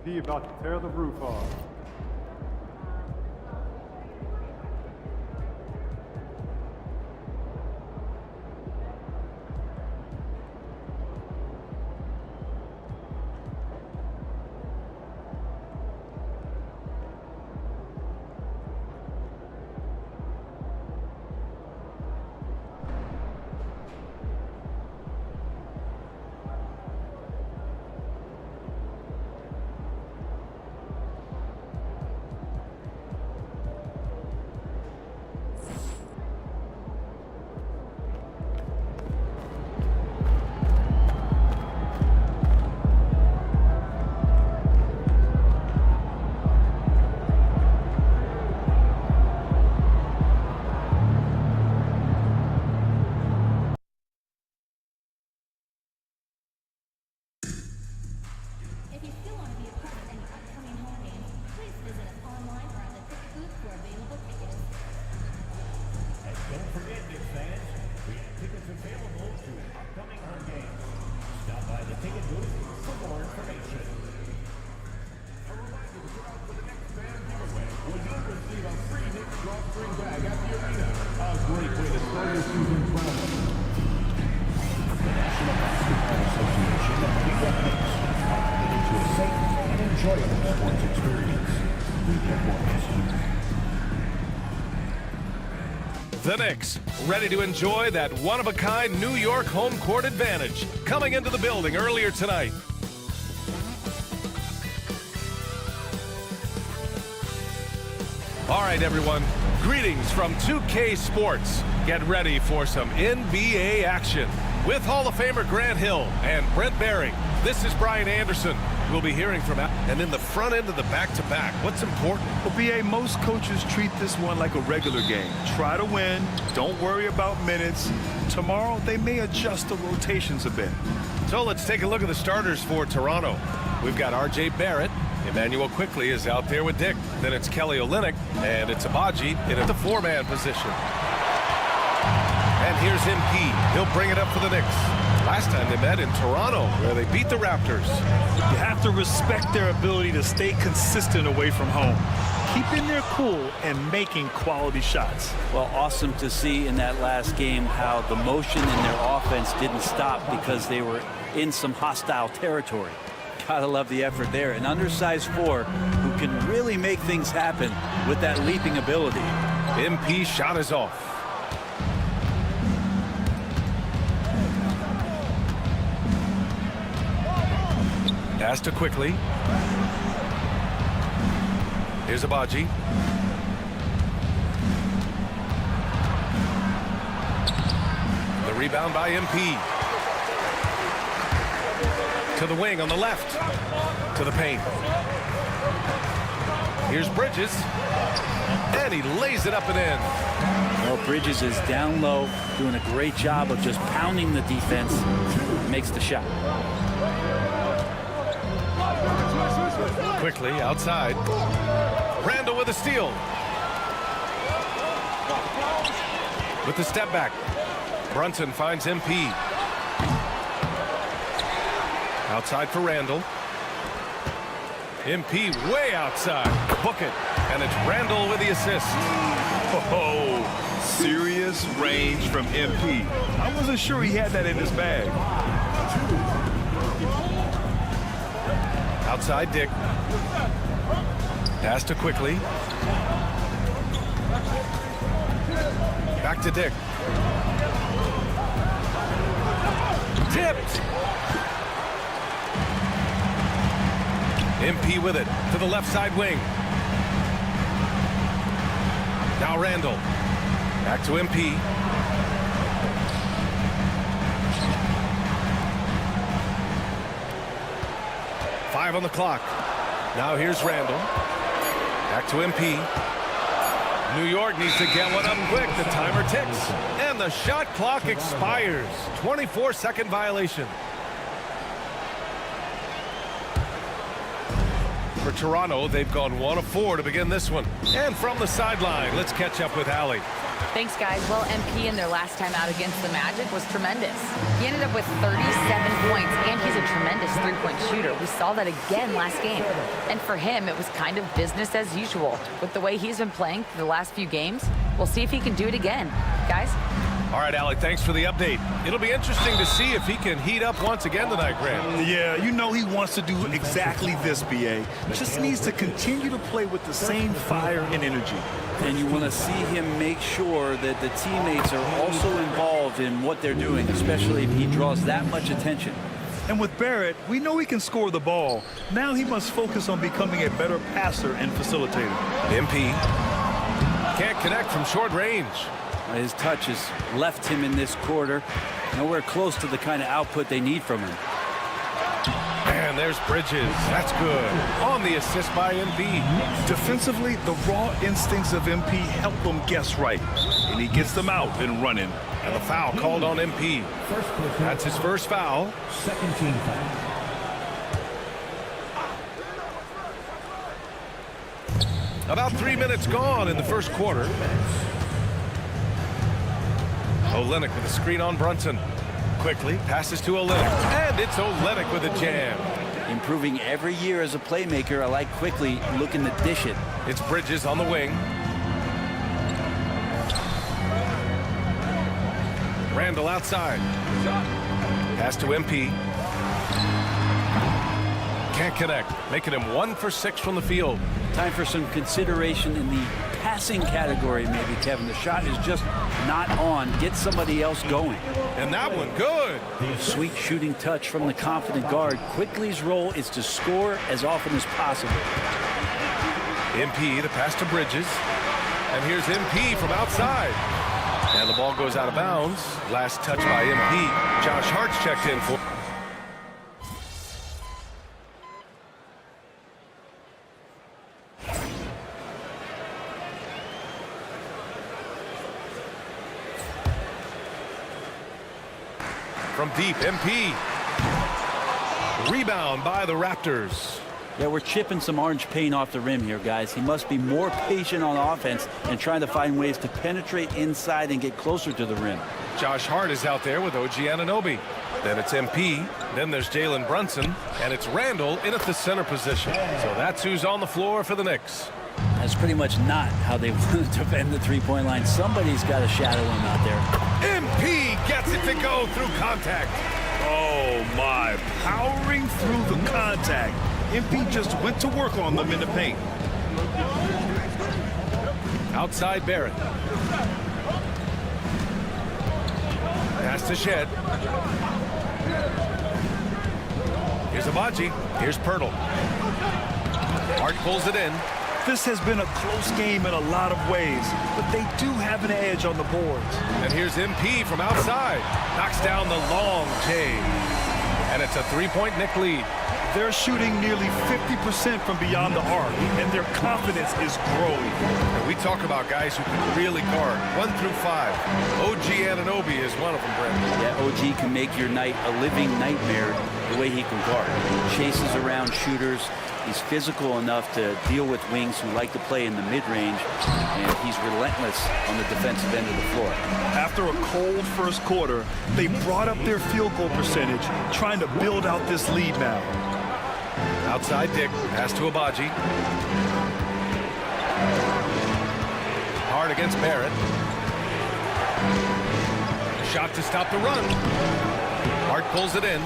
MP about to tear the roof off. The Knicks, ready to enjoy that one-of-a-kind New York home court advantage, coming into the building earlier tonight. All right, everyone, greetings from 2K Sports. Get ready for some NBA action. With Hall of Famer Grant Hill and Brent Barry, this is Brian Anderson. We'll be hearing from and in the front end of the back-to-back. What's important? Well, BA, most coaches treat this one like a regular game. Try to win. Don't worry about minutes. Tomorrow, they may adjust the rotations a bit. So let's take a look at the starters for Toronto. We've got R.J. Barrett. Emmanuel Quickley is out there with Dick. Then it's Kelly Olynyk, and it's Agbaji in the four-man position. And here's MP. He'll bring it up for the Knicks. Last time they met in Toronto, where they beat the Raptors. You have to respect their ability to stay consistent away from home, keeping their cool and making quality shots. Well, awesome to see in that last game how the motion in their offense didn't stop because they were in some hostile territory. Gotta love the effort there. An undersized four who can really make things happen with that leaping ability. MP shot is off. Pass to Quickley. Here's Agbaji. The rebound by MP. To the wing on the left. To the paint. Here's Bridges. And he lays it up and in. Well, Bridges is down low, doing a great job of just pounding the defense. Makes the shot. Quickly outside. Randall with a steal. With the step back. Brunson finds MP. Outside for Randall. MP way outside. Book it. And it's Randall with the assist. Oh, serious range from MP. I wasn't sure he had that in his bag. Outside Dick. Pass to Quickley. Back to Dick. Tipped. MP with it to the left side wing. Now Randall. Back to MP. Five on the clock. Now here's Randall. Back to MP. New York needs to get one up quick. The timer ticks. And the shot clock expires. 24-second violation. For Toronto, they've gone 1 of 4 to begin this one. And from the sideline, let's catch up with Allie. Thanks, guys. Well, MP in their last time out against the Magic was tremendous. He ended up with 37 points, and he's a tremendous three-point shooter. We saw that again last game. And for him, it was kind of business as usual. With the way he's been playing for the last few games, we'll see if he can do it again. Guys? All right, Alec, thanks for the update. It'll be interesting to see if he can heat up once again tonight, Grant. Yeah, you know he wants to do exactly this, BA. Just needs to continue to play with the same fire and energy. And you want to see him make sure that the teammates are also involved in what they're doing, especially if he draws that much attention. And with Barrett, we know he can score the ball. Now he must focus on becoming a better passer and facilitator. MP can't connect from short range. His touch has left him in this quarter. Nowhere close to the kind of output they need from him. And there's Bridges. That's good. On the assist by MP. Defensively, the raw instincts of MP help him guess right. And he gets them out and running. And the foul called on MP. That's his first foul. Second team foul. About 3 minutes gone in the first quarter. Olynyk with a screen on Brunson. Quickly passes to Olynyk. And it's Olynyk with a jam. Improving every year as a playmaker. I like Quickly looking to dish it. It's Bridges on the wing. Randall outside. Pass to MP. Can't connect. Making him 1 for 6 from the field. Time for some consideration in the passing category, maybe, Kevin. The shot is just not on. Get somebody else going. And that one, good. Sweet shooting touch from the confident guard. Quickly's role is to score as often as possible. MP, the pass to Bridges. And here's MP from outside. And the ball goes out of bounds. Last touch by MP. Josh Hart's checked in for. From deep, MP. Rebound by the Raptors. Yeah, we're chipping some orange paint off the rim here, guys. He must be more patient on offense and trying to find ways to penetrate inside and get closer to the rim. Josh Hart is out there with OG Anunoby. Then it's MP. Then there's Jalen Brunson. And it's Randall in at the center position. So that's who's on the floor for the Knicks. That's pretty much not how they want to defend the three-point line. Somebody's got to shadow him out there. MP gets it to go through contact. Oh, my. Powering through the contact. MP just went to work on them in the paint. Outside Barrett. Pass to Shed. Here's Abaji. Here's Pirtle. Hart pulls it in. This has been a close game in a lot of ways, but they do have an edge on the boards. And here's MP from outside. Knocks down the long J. And it's a three-point Knick lead. They're shooting nearly 50% from beyond the arc, and their confidence is growing. And we talk about guys who can really guard 1 through 5. OG Anunoby is one of them, Brent. Yeah, OG can make your night a living nightmare the way he can guard. He chases around shooters. He's physical enough to deal with wings who like to play in the mid-range, and he's relentless on the defensive end of the floor. After a cold first quarter, they brought up their field goal percentage, trying to build out this lead now. Outside Dick, pass to Abaji. Hard against Barrett. A shot to stop the run. Hart pulls it in.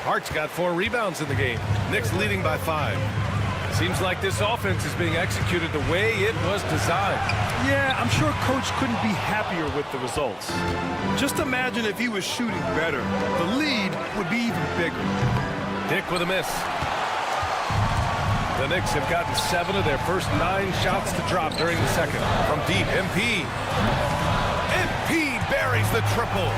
Hart's got 4 rebounds in the game. Knicks leading by 5. Seems like this offense is being executed the way it was designed. Yeah, I'm sure Coach couldn't be happier with the results. Just imagine if he was shooting better. The lead would be even bigger. Dick with a miss. The Knicks have gotten 7 of their first 9 shots to drop during the second. From deep, MP. MP buries the triple.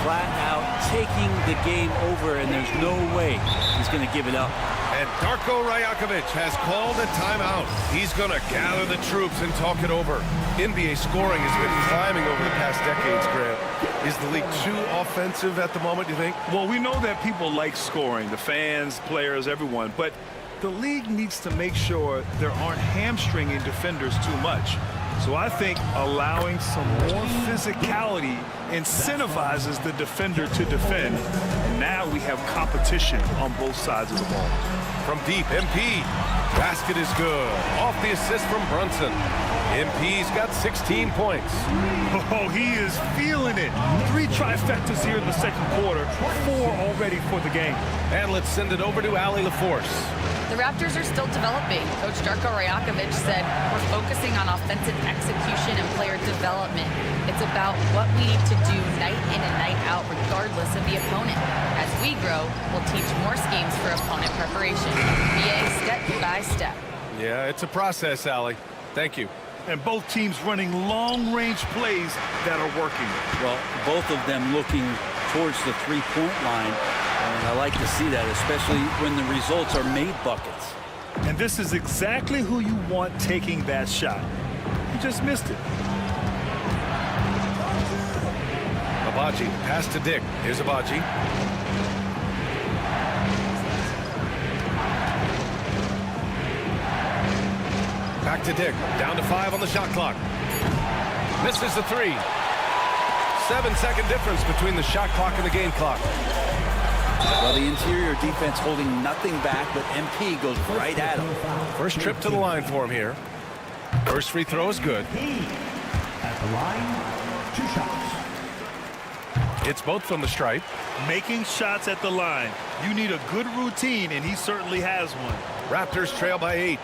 Flat out taking the game over, and there's no way he's going to give it up. And Darko Rajakovic has called a timeout. He's going to gather the troops and talk it over. NBA scoring has been climbing over the past decades, Grant. Is the league too offensive at the moment, you think? Well, we know that people like scoring, the fans, players, everyone, but the league needs to make sure there aren't hamstringing defenders too much. So I think allowing some more physicality incentivizes the defender to defend. And now we have competition on both sides of the ball. From deep, MP. Basket is good. Off the assist from Brunson. MP's got 16 points. Oh, he is feeling it. 3 trifectas here in the second quarter. 4 already for the game. And let's send it over to Allie LaForce. The Raptors are still developing. Coach Darko Rajakovic said, we're focusing on offensive execution and player development. It's about what we need to do night in and night out, regardless of the opponent. As we grow, we'll teach more schemes for opponent preparation. BA step by step. Yeah, it's a process, Allie. Thank you. And both teams running long-range plays that are working. Well, both of them looking towards the three-point line. And I like to see that, especially when the results are made buckets. And this is exactly who you want taking that shot. He just missed it. Agbaji, pass to Dick. Here's Agbaji. Back to Dick. Down to 5 on the shot clock. Misses the 3. 7-second difference between the shot clock and the game clock. Well, the interior defense holding nothing back, but MP goes right at him. First trip to the line for him here. First free throw is good. At the line, 2 shots. It's both from the stripe. Making shots at the line. You need a good routine, and he certainly has one. Raptors trail by 8.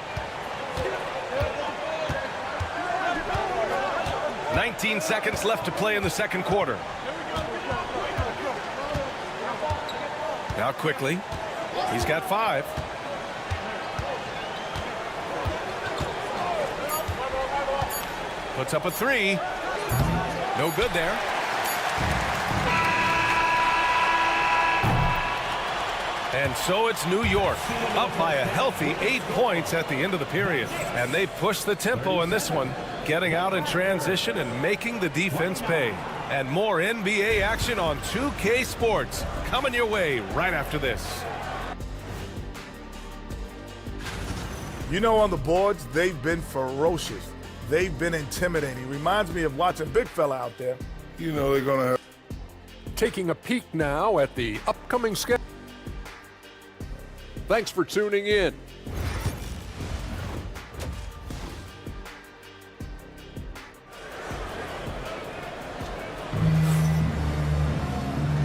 19 seconds left to play in the second quarter. Now quickly, he's got 5. Puts up a 3. No good there. And so it's New York, up by a healthy 8 points at the end of the period. And they push the tempo in this one, getting out in transition and making the defense pay. And more NBA action on 2K Sports coming your way right after this. You know, on the boards, they've been ferocious. They've been intimidating. Reminds me of watching big fella out there. You know they're going to have... Taking a peek now at the upcoming schedule. Thanks for tuning in.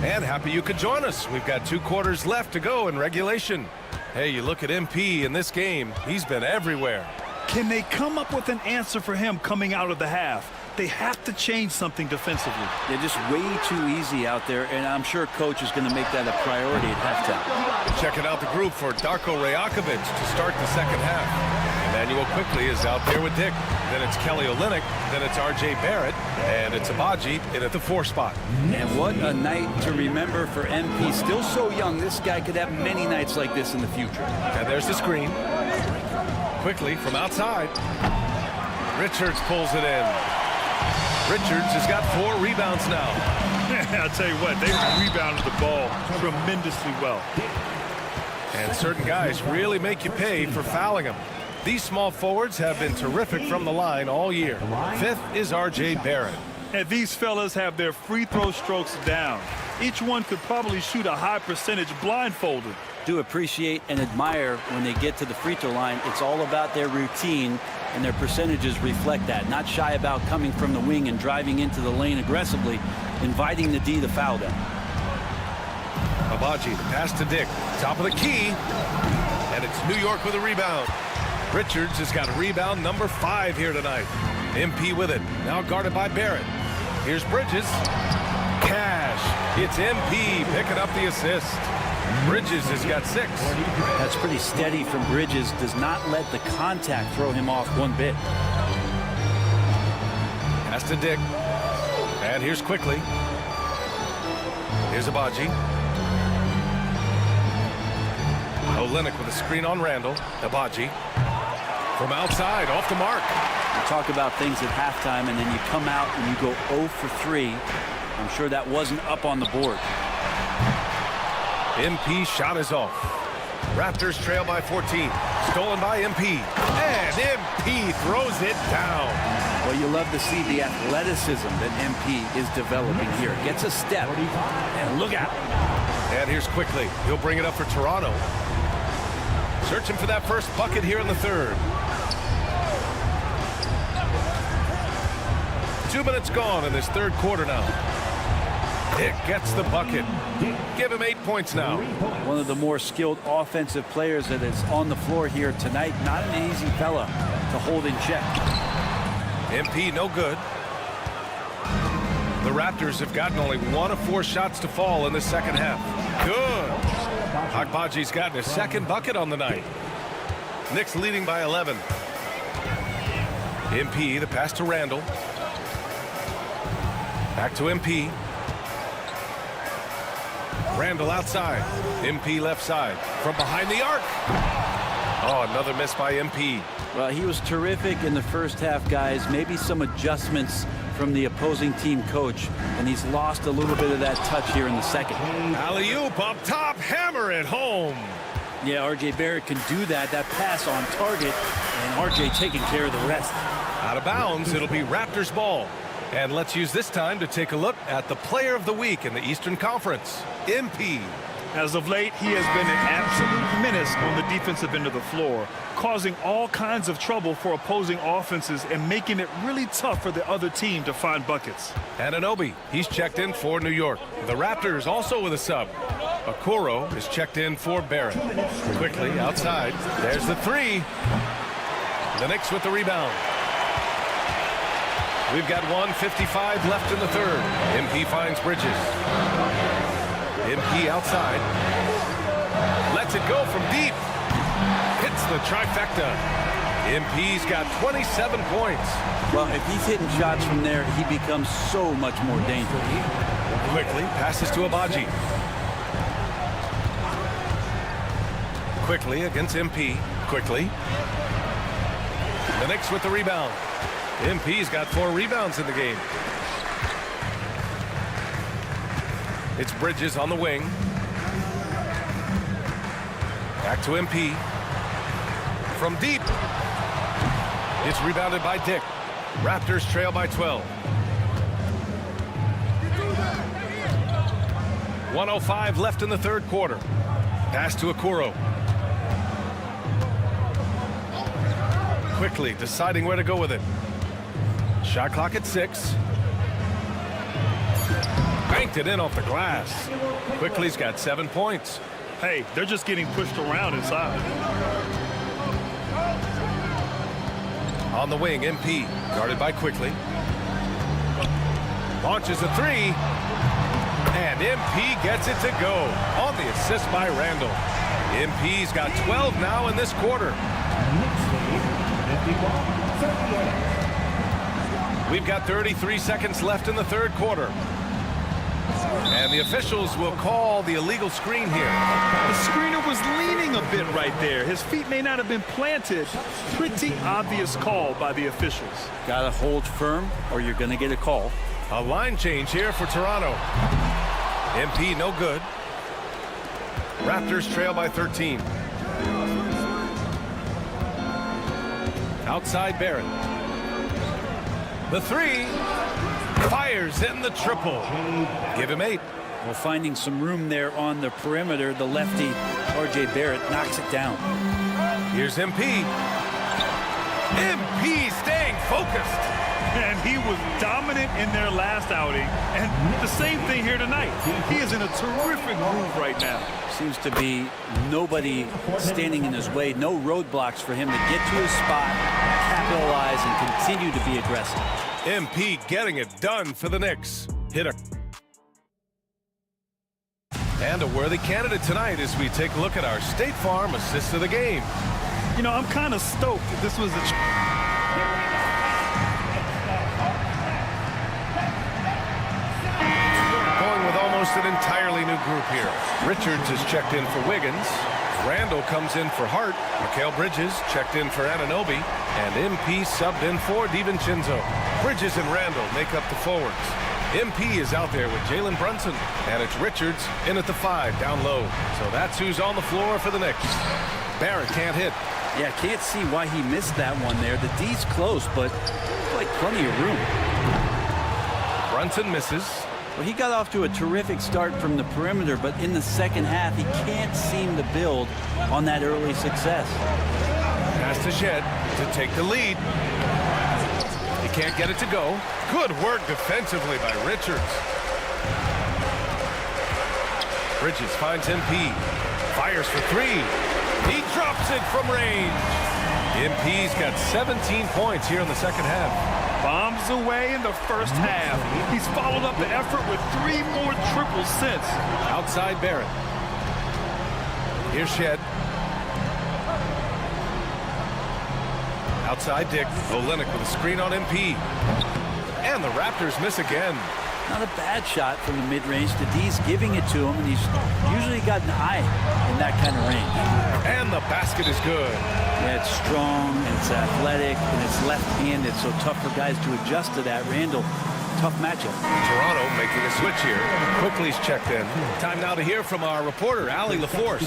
And happy you could join us. We've got 2 quarters left to go in regulation. Hey, you look at MP in this game, he's been everywhere. Can they come up with an answer for him coming out of the half? They have to change something defensively. They're just way too easy out there, and I'm sure Coach is going to make that a priority at halftime. Checking out the group for Darko Rajakovic to start the second half. Emmanuel Quickley is out there with Dick. Then it's Kelly Olynyk. Then it's R.J. Barrett. And it's Agbaji in at the 4 spot. And what a night to remember for MP. Still so young, this guy could have many nights like this in the future. And there's the screen. Quickly from outside. Richards pulls it in. Richards has got 4 rebounds now. I'll tell you what, they rebounded the ball tremendously well. And certain guys really make you pay for fouling them. These small forwards have been terrific from the line all year. 5th is R.J. Barrett. And these fellas have their free throw strokes down. Each one could probably shoot a high percentage blindfolded. Do appreciate and admire when they get to the free throw line. It's all about their routine, and their percentages reflect that. Not shy about coming from the wing and driving into the lane aggressively, inviting the D to foul them. Agbaji, the pass to Dick. Top of the key. And it's New York with a rebound. Richards has got a rebound number 5 here tonight. MP with it. Now guarded by Barrett. Here's Bridges. Cash. It's MP picking up the assist. Bridges has got 6. That's pretty steady from Bridges. Does not let the contact throw him off one bit. Pass to Dick. And here's Quickley. Here's Agbaji. Olynyk with a screen on Randall. Agbaji. From outside, off the mark. You talk about things at halftime, and then you come out and you go 0 for 3. I'm sure that wasn't up on the board. MP shot is off. Raptors trail by 14. Stolen by MP. And MP throws it down. Well, you love to see the athleticism that MP is developing here. Gets a step, and look out. And here's Quickly. He'll bring it up for Toronto. Searching for that first bucket here in the third. 2 minutes gone in this third quarter now. Dick gets the bucket. Give him 8 points now. One of the more skilled offensive players that is on the floor here tonight. Not an easy fella to hold in check. MP no good. The Raptors have gotten only 1 of 4 shots to fall in the second half. Good. Agbaji's gotten his second bucket on the night. Knicks leading by 11. MP, the pass to Randall. Back to MP. Randall outside. MP left side. From behind the arc. Oh, another miss by MP. Well, he was terrific in the first half, guys. Maybe some adjustments from the opposing team coach, and he's lost a little bit of that touch here in the second. Alley-oop up top, hammer it home. Yeah, RJ Barrett can do that. That pass on target, and RJ taking care of the rest. Out of bounds, it'll be Raptors ball. And let's use this time to take a look at the player of the week in the Eastern Conference, MP. As of late, he has been an absolute menace on the defensive end of the floor, causing all kinds of trouble for opposing offenses and making it really tough for the other team to find buckets. Anunoby, he's checked in for New York. The Raptors also with a sub. Okoro is checked in for Barrett. Quickly outside. There's the three. The Knicks with the rebound. We've got 1:55 left in the third. MP finds Bridges. MP outside. Lets it go from deep. Hits the trifecta. MP's got 27 points. Well, if he's hitting shots from there, he becomes so much more dangerous. Quickly passes to Agbaji. Quickly against MP. Quickly. The Knicks with the rebound. MP's got 4 rebounds in the game. It's Bridges on the wing. Back to MP. From deep. It's rebounded by Dick. Raptors trail by 12. 1:05 left in the third quarter. Pass to Okoro. Quickly deciding where to go with it. Shot clock at 6. Banked it in off the glass. Quickly's got 7 points. Hey, they're just getting pushed around inside. On the wing, MP, guarded by Quickly. Launches a 3. And MP gets it to go on the assist by Randall. MP's got 12 now in this quarter. We've got 33 seconds left in the third quarter. And the officials will call the illegal screen here. The screener was leaning a bit right there. His feet may not have been planted. Pretty obvious call by the officials. Gotta hold firm or you're gonna get a call. A line change here for Toronto. MP no good. Raptors trail by 13. Outside Barrett. The 3. Fires in the triple. Give him 8. Well, finding some room there on the perimeter, the lefty RJ Barrett knocks it down. Here's MP. MP staying focused. And he was dominant in their last outing. And the same thing here tonight. He is in a terrific groove right now. Seems to be nobody standing in his way. No roadblocks for him to get to his spot, capitalize, and continue to be aggressive. MP getting it done for the Knicks. And a worthy candidate tonight as we take a look at our State Farm assist of the game. You know, I'm kind of stoked that this was a... Going with almost an entirely new group here. Richards is checked in for Wiggins. Randall comes in for Hart. Mikal Bridges checked in for Anunoby. And MP subbed in for DiVincenzo. Bridges and Randall make up the forwards. MP is out there with Jalen Brunson, and it's Richards in at the 5, down low. So that's who's on the floor for the Knicks. Barrett can't hit. Yeah, can't see why he missed that one there. The D's close, but like plenty of room. Brunson misses. Well, he got off to a terrific start from the perimeter, but in the second half, he can't seem to build on that early success. Pass to Shed to take the lead. He can't get it to go. Good work defensively by Richards. Bridges finds MP. Fires for 3. He drops it from range. MP's got 17 points here in the second half. Bombs away in the first half. He's followed up the effort with 3 more triples since. Outside Barrett. Here's Shed. Outside Dick. Olynyk with a screen on MP. And the Raptors miss again. Not a bad shot from the mid-range. The D's giving it to him, and he's usually got an eye in that kind of range. And the basket is good. Yeah, it's strong, and it's athletic, and it's left-handed, so tough for guys to adjust to that. Randall, tough matchup. Toronto making a switch here. Quickly's checked in. Time now to hear from our reporter, Allie LaForce.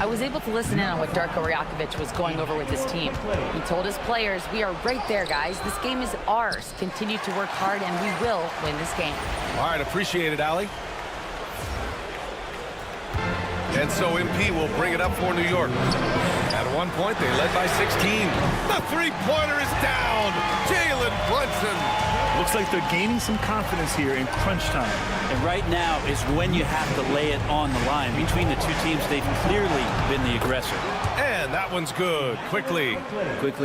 I was able to listen in on what Darko Rajakovic was going over with his team. He told his players, we are right there, guys. This game is ours. Continue to work hard, and we will win this game. All right, appreciate it, Allie. And so MP will bring it up for New York. At one point, they led by 16. The three-pointer is down. Jalen Brunson. Looks like they're gaining some confidence here in crunch time. And right now is when you have to lay it on the line. Between the two teams, they've clearly been the aggressor. And that one's good. Quickly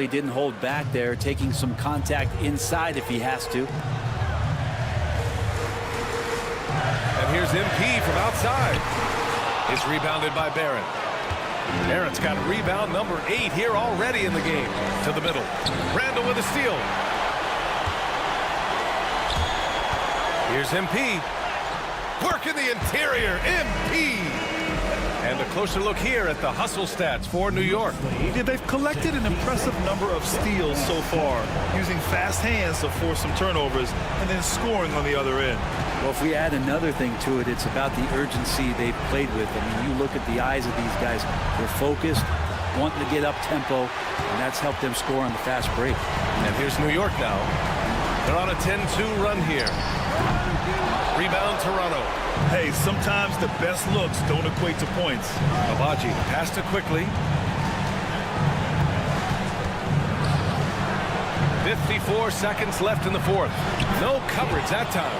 didn't hold back there, taking some contact inside if he has to. And here's MP from outside. It's rebounded by Barrett. Barrett's got rebound number 8 here already in the game. To the middle. Randall with a steal. Here's MP. Work in the interior. MP. And a closer look here at the hustle stats for New York. Yeah, they've collected an impressive number of steals so far, using fast hands to force some turnovers and then scoring on the other end. Well, if we add another thing to it, it's about the urgency they've played with. I mean, you look at the eyes of these guys. They're focused, wanting to get up tempo, and that's helped them score on the fast break. And here's New York now. They're on a 10-2 run here. Rebound Toronto. Hey, sometimes the best looks don't equate to points. Abaji pass to Quickly. 54 seconds left in the fourth. No coverage that time.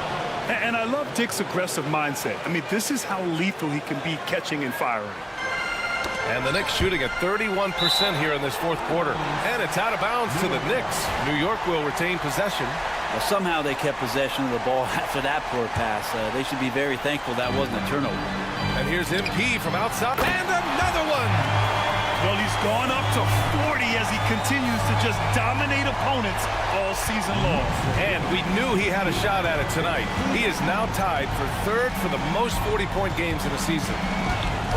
And I love Dick's aggressive mindset. I mean, this is how lethal he can be catching and firing. And the Knicks shooting at 31% here in this fourth quarter. And it's out of bounds to the Knicks. New York will retain possession. Well, somehow they kept possession of the ball after that poor pass. They should be very thankful that wasn't a turnover. And here's MP from outside. And another one! Well, he's gone up to 40 as he continues to just dominate opponents all season long. And we knew he had a shot at it tonight. He is now tied for third for the most 40-point games in a season.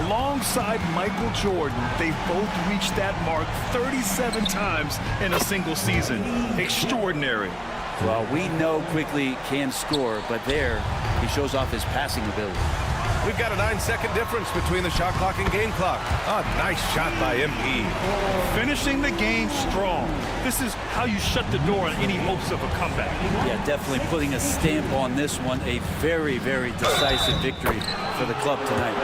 Alongside Michael Jordan, they've both reached that mark 37 times in a single season. Extraordinary. Well, we know Quickly can score, but there he shows off his passing ability. We've got a 9-second difference between the shot clock and game clock. A nice shot by MP. Finishing the game strong. This is how you shut the door on any hopes of a comeback. Yeah, definitely putting a stamp on this one. A very, very decisive victory for the club tonight.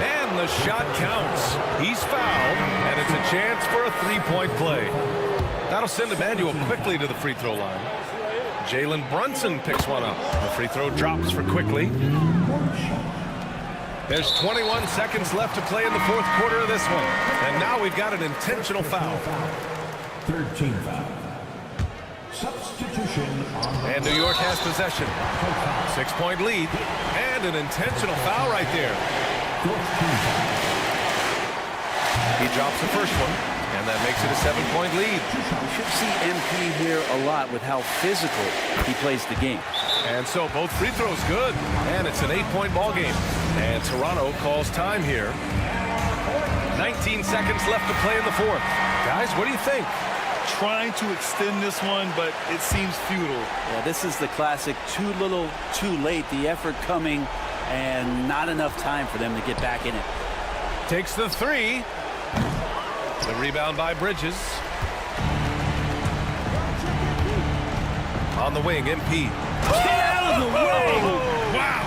And the shot counts. He's fouled, and it's a chance for a three-point play. That'll send Emmanuel Quickly to the free throw line. Jalen Brunson picks one up. The free throw drops for Quickly. There's 21 seconds left to play in the fourth quarter of this one. And now we've got an intentional foul. 13 foul. Substitution on. And New York has possession. 6-point lead. And an intentional foul right there. He drops the first one. And that makes it a 7-point lead. We should see MP here a lot with how physical he plays the game. And so both free throws good. And it's an 8-point ball game. And Toronto calls time here. 19 seconds left to play in the fourth. Guys, what do you think? trying to extend this one, but it seems futile. Yeah, this is the classic too little, too late. The effort coming and not enough time for them to get back in it. Takes the three. The rebound by Bridges. On the wing, MP. Get out of the way! Wow!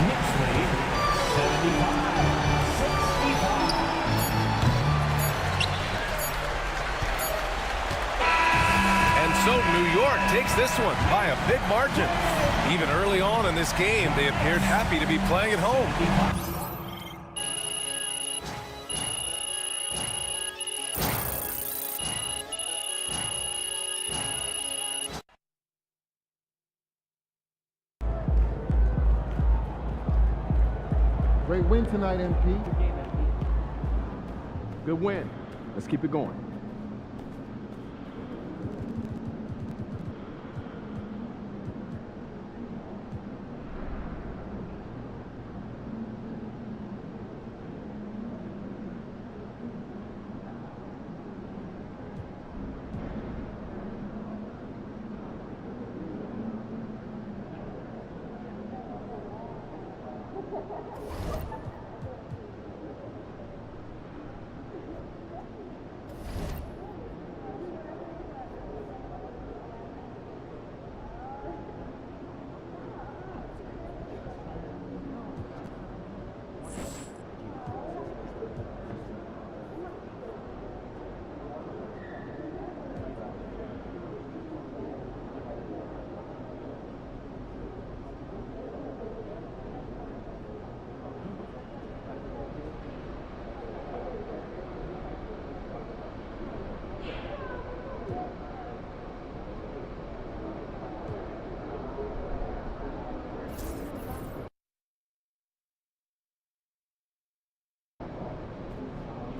Next lead, 75-65. And so New York takes this one by a big margin. Even early on in this game, they appeared happy to be playing at home. Great win tonight, MP. Good win. Let's keep it going.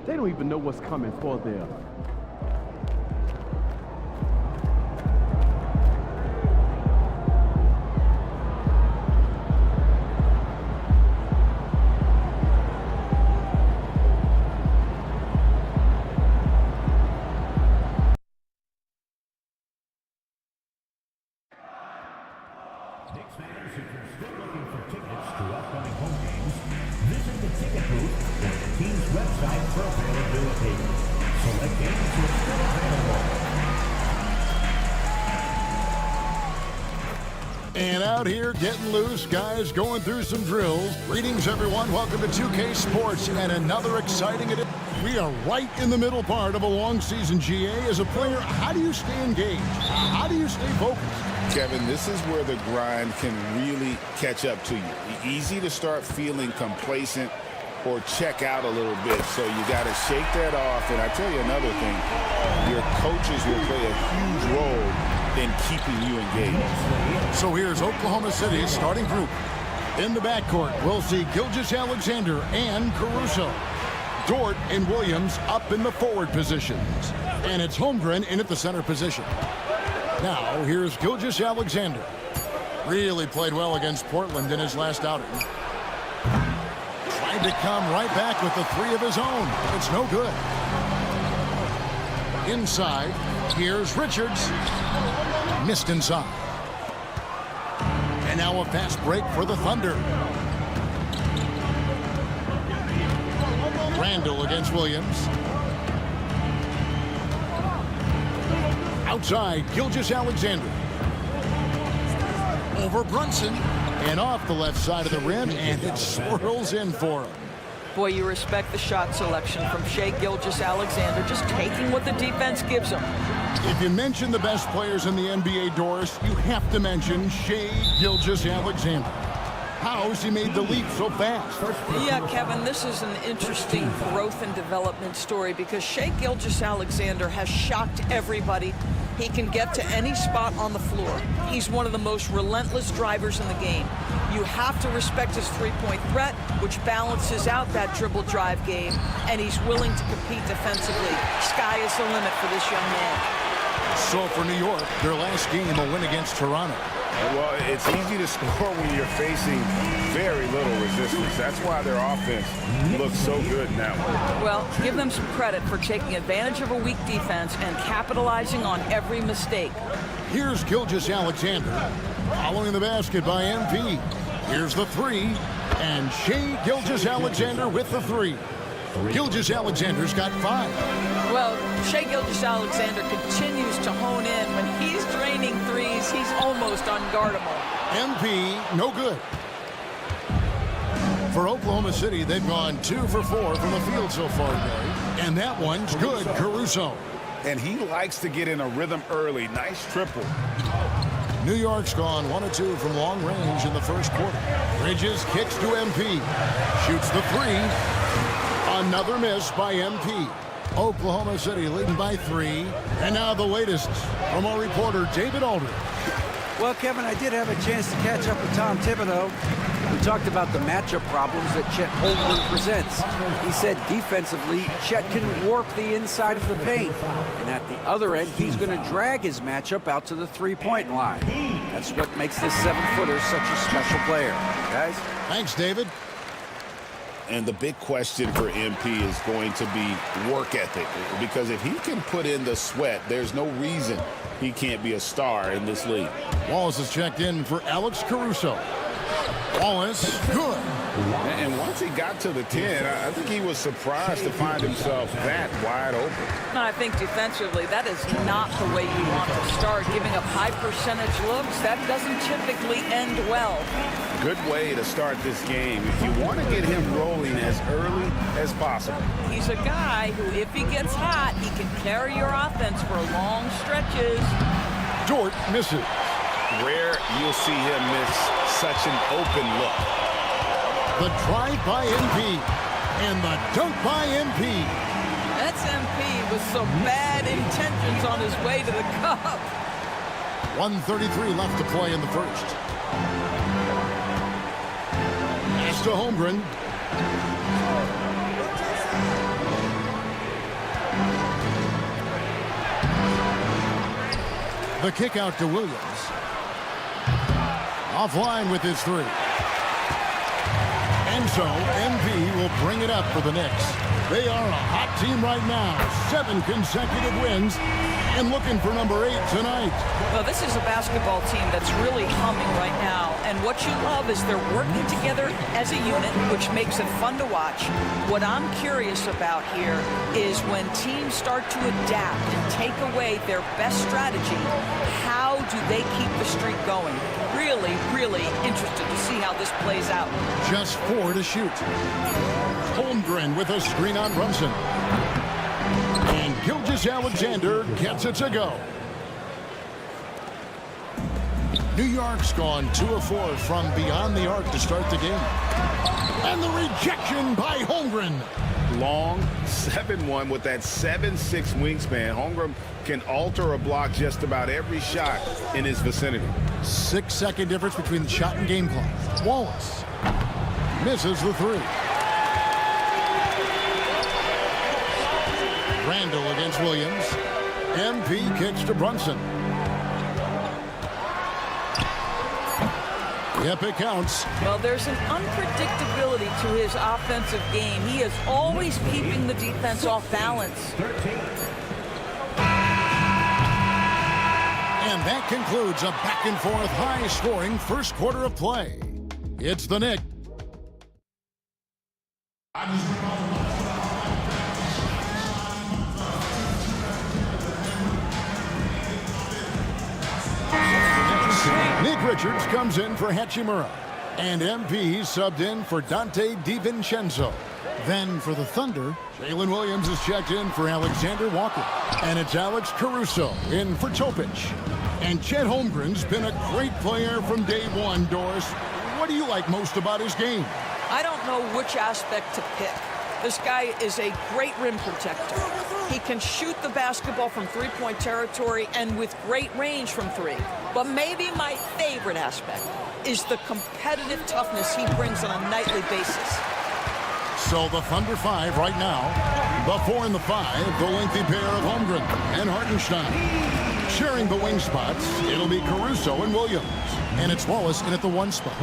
They don't even know what's coming for them. Knicks fans, if you're still looking for tickets to upcoming home games, visit the ticket booth on the team's website for availability. Select games are still available. And out here getting loose, guys going through some drills. Greetings, everyone. Welcome to 2K Sports and another exciting edition. We are right in the middle part of a long season, GA. As a player, how do you stay engaged? How do you stay focused? Kevin, this is where the grind can really catch up to you. Easy to start feeling complacent or check out a little bit. So you got to shake that off. And I tell you another thing, your coaches will play a huge role in keeping you engaged. So here's Oklahoma City's starting group. In the backcourt, we'll see Gilgeous-Alexander and Caruso. Dort and Williams up in the forward positions. And it's Holmgren in at the center position. Now, here's Gilgeous-Alexander. Really played well against Portland in his last outing. Tried to come right back with the three of his own. It's no good. Inside, here's Richards. Missed inside. And now a fast break for the Thunder. Randall against Williams. Outside, Gilgeous-Alexander. Over Brunson. And off the left side of the rim, and it swirls in for him. Boy, you respect the shot selection from Shai Gilgeous-Alexander, just taking what the defense gives him. If you mention the best players in the NBA, Doris, you have to mention Shai Gilgeous-Alexander. How has he made the leap so fast? Yeah, Kevin, this is an interesting growth and development story because Shai Gilgeous-Alexander has shocked everybody. He can get to any spot on the floor. He's one of the most relentless drivers in the game. You have to respect his three-point threat, which balances out that dribble drive game, and he's willing to compete defensively. Sky is the limit for this young man. So for New York, their last game, a win against Toronto. Well, it's easy to score when you're facing very little resistance. That's why their offense looks so good now. Well, give them some credit for taking advantage of a weak defense and capitalizing on every mistake. Here's Gilgeous-Alexander following the basket by MP. Here's the three, and Shai Gilgeous-Alexander with the three. Gilgeous-Alexander's got 5. Well, Shai Gilgeous-Alexander continues to hone in. When he's draining threes, he's almost unguardable. MP, no good. For Oklahoma City, they've gone 2 for 4 from the field so far today. And that one's good, Caruso. And he likes to get in a rhythm early. Nice triple. New York's gone 1 of 2 from long range in the first quarter. Bridges kicks to MP. Shoots the three. Another miss by MP. Oklahoma City leading by 3. And now the latest from our reporter, David Aldridge. Well, Kevin, I did have a chance to catch up with Tom Thibodeau. We talked about the matchup problems that Chet Holmgren presents. He said defensively, Chet can warp the inside of the paint. And at the other end, he's going to drag his matchup out to the three-point line. That's what makes this 7-footer such a special player. Guys? Thanks, David. And the big question for MP is going to be work ethic, because if he can put in the sweat, there's no reason he can't be a star in this league. Wallace is checked in for Alex Caruso. Wallace, good. And once he got to the 10, I think he was surprised to find himself that wide open. And I think defensively, that is not the way you want to start. Giving up high percentage looks, that doesn't typically end well. Good way to start this game if you want to get him rolling as early as possible. He's a guy who, if he gets hot, he can carry your offense for long stretches. Dort misses. Rare you'll see him miss such an open look. The drive by MP and the dunk by MP. That's MP with some bad intentions on his way to the cup. 1:33 left to play in the first. Pass to Holmgren. The kick out to Williams. Offline with his three. And so MP will bring it up for the Knicks. They are a hot team right now. 7 consecutive wins and looking for number 8 tonight. Well, this is a basketball team that's really humming right now. And what you love is they're working together as a unit, which makes it fun to watch. What I'm curious about here is when teams start to adapt and take away their best strategy, how do they keep the streak going? Really, really interested to see how this plays out. Just 4 to shoot. Holmgren with a screen on Brunson. And Gilgeous-Alexander gets it to go. New York's gone 2 of 4 from beyond the arc to start the game. And the rejection by Holmgren. Long 7-1 with that 7'6" wingspan. Holmgren can alter a block just about every shot in his vicinity. 6-second difference between the shot and game clock. Wallace misses the three. Randall against Williams. MP kicks to Brunson. Yep, it counts. Well, there's an unpredictability to his offensive game. He is always keeping the defense off balance. And that concludes a back-and-forth, high-scoring first quarter of play. It's the Knicks. Nick Richards comes in for Hachimura. And MP subbed in for Dante DiVincenzo. Then for the Thunder, Jalen Williams is checked in for Alexander Walker. And it's Alex Caruso in for Topic. And Chet Holmgren's been a great player from day one, Doris. What do you like most about his game? I don't know which aspect to pick. This guy is a great rim protector. He can shoot the basketball from three-point territory and with great range from three. But maybe my favorite aspect is the competitive toughness he brings on a nightly basis. So the Thunder 5 right now. The 4 and the 5, the lengthy pair of Holmgren and Hartenstein. Sharing the wing spots, it'll be Caruso and Williams. And it's Wallace in at the 1 spot.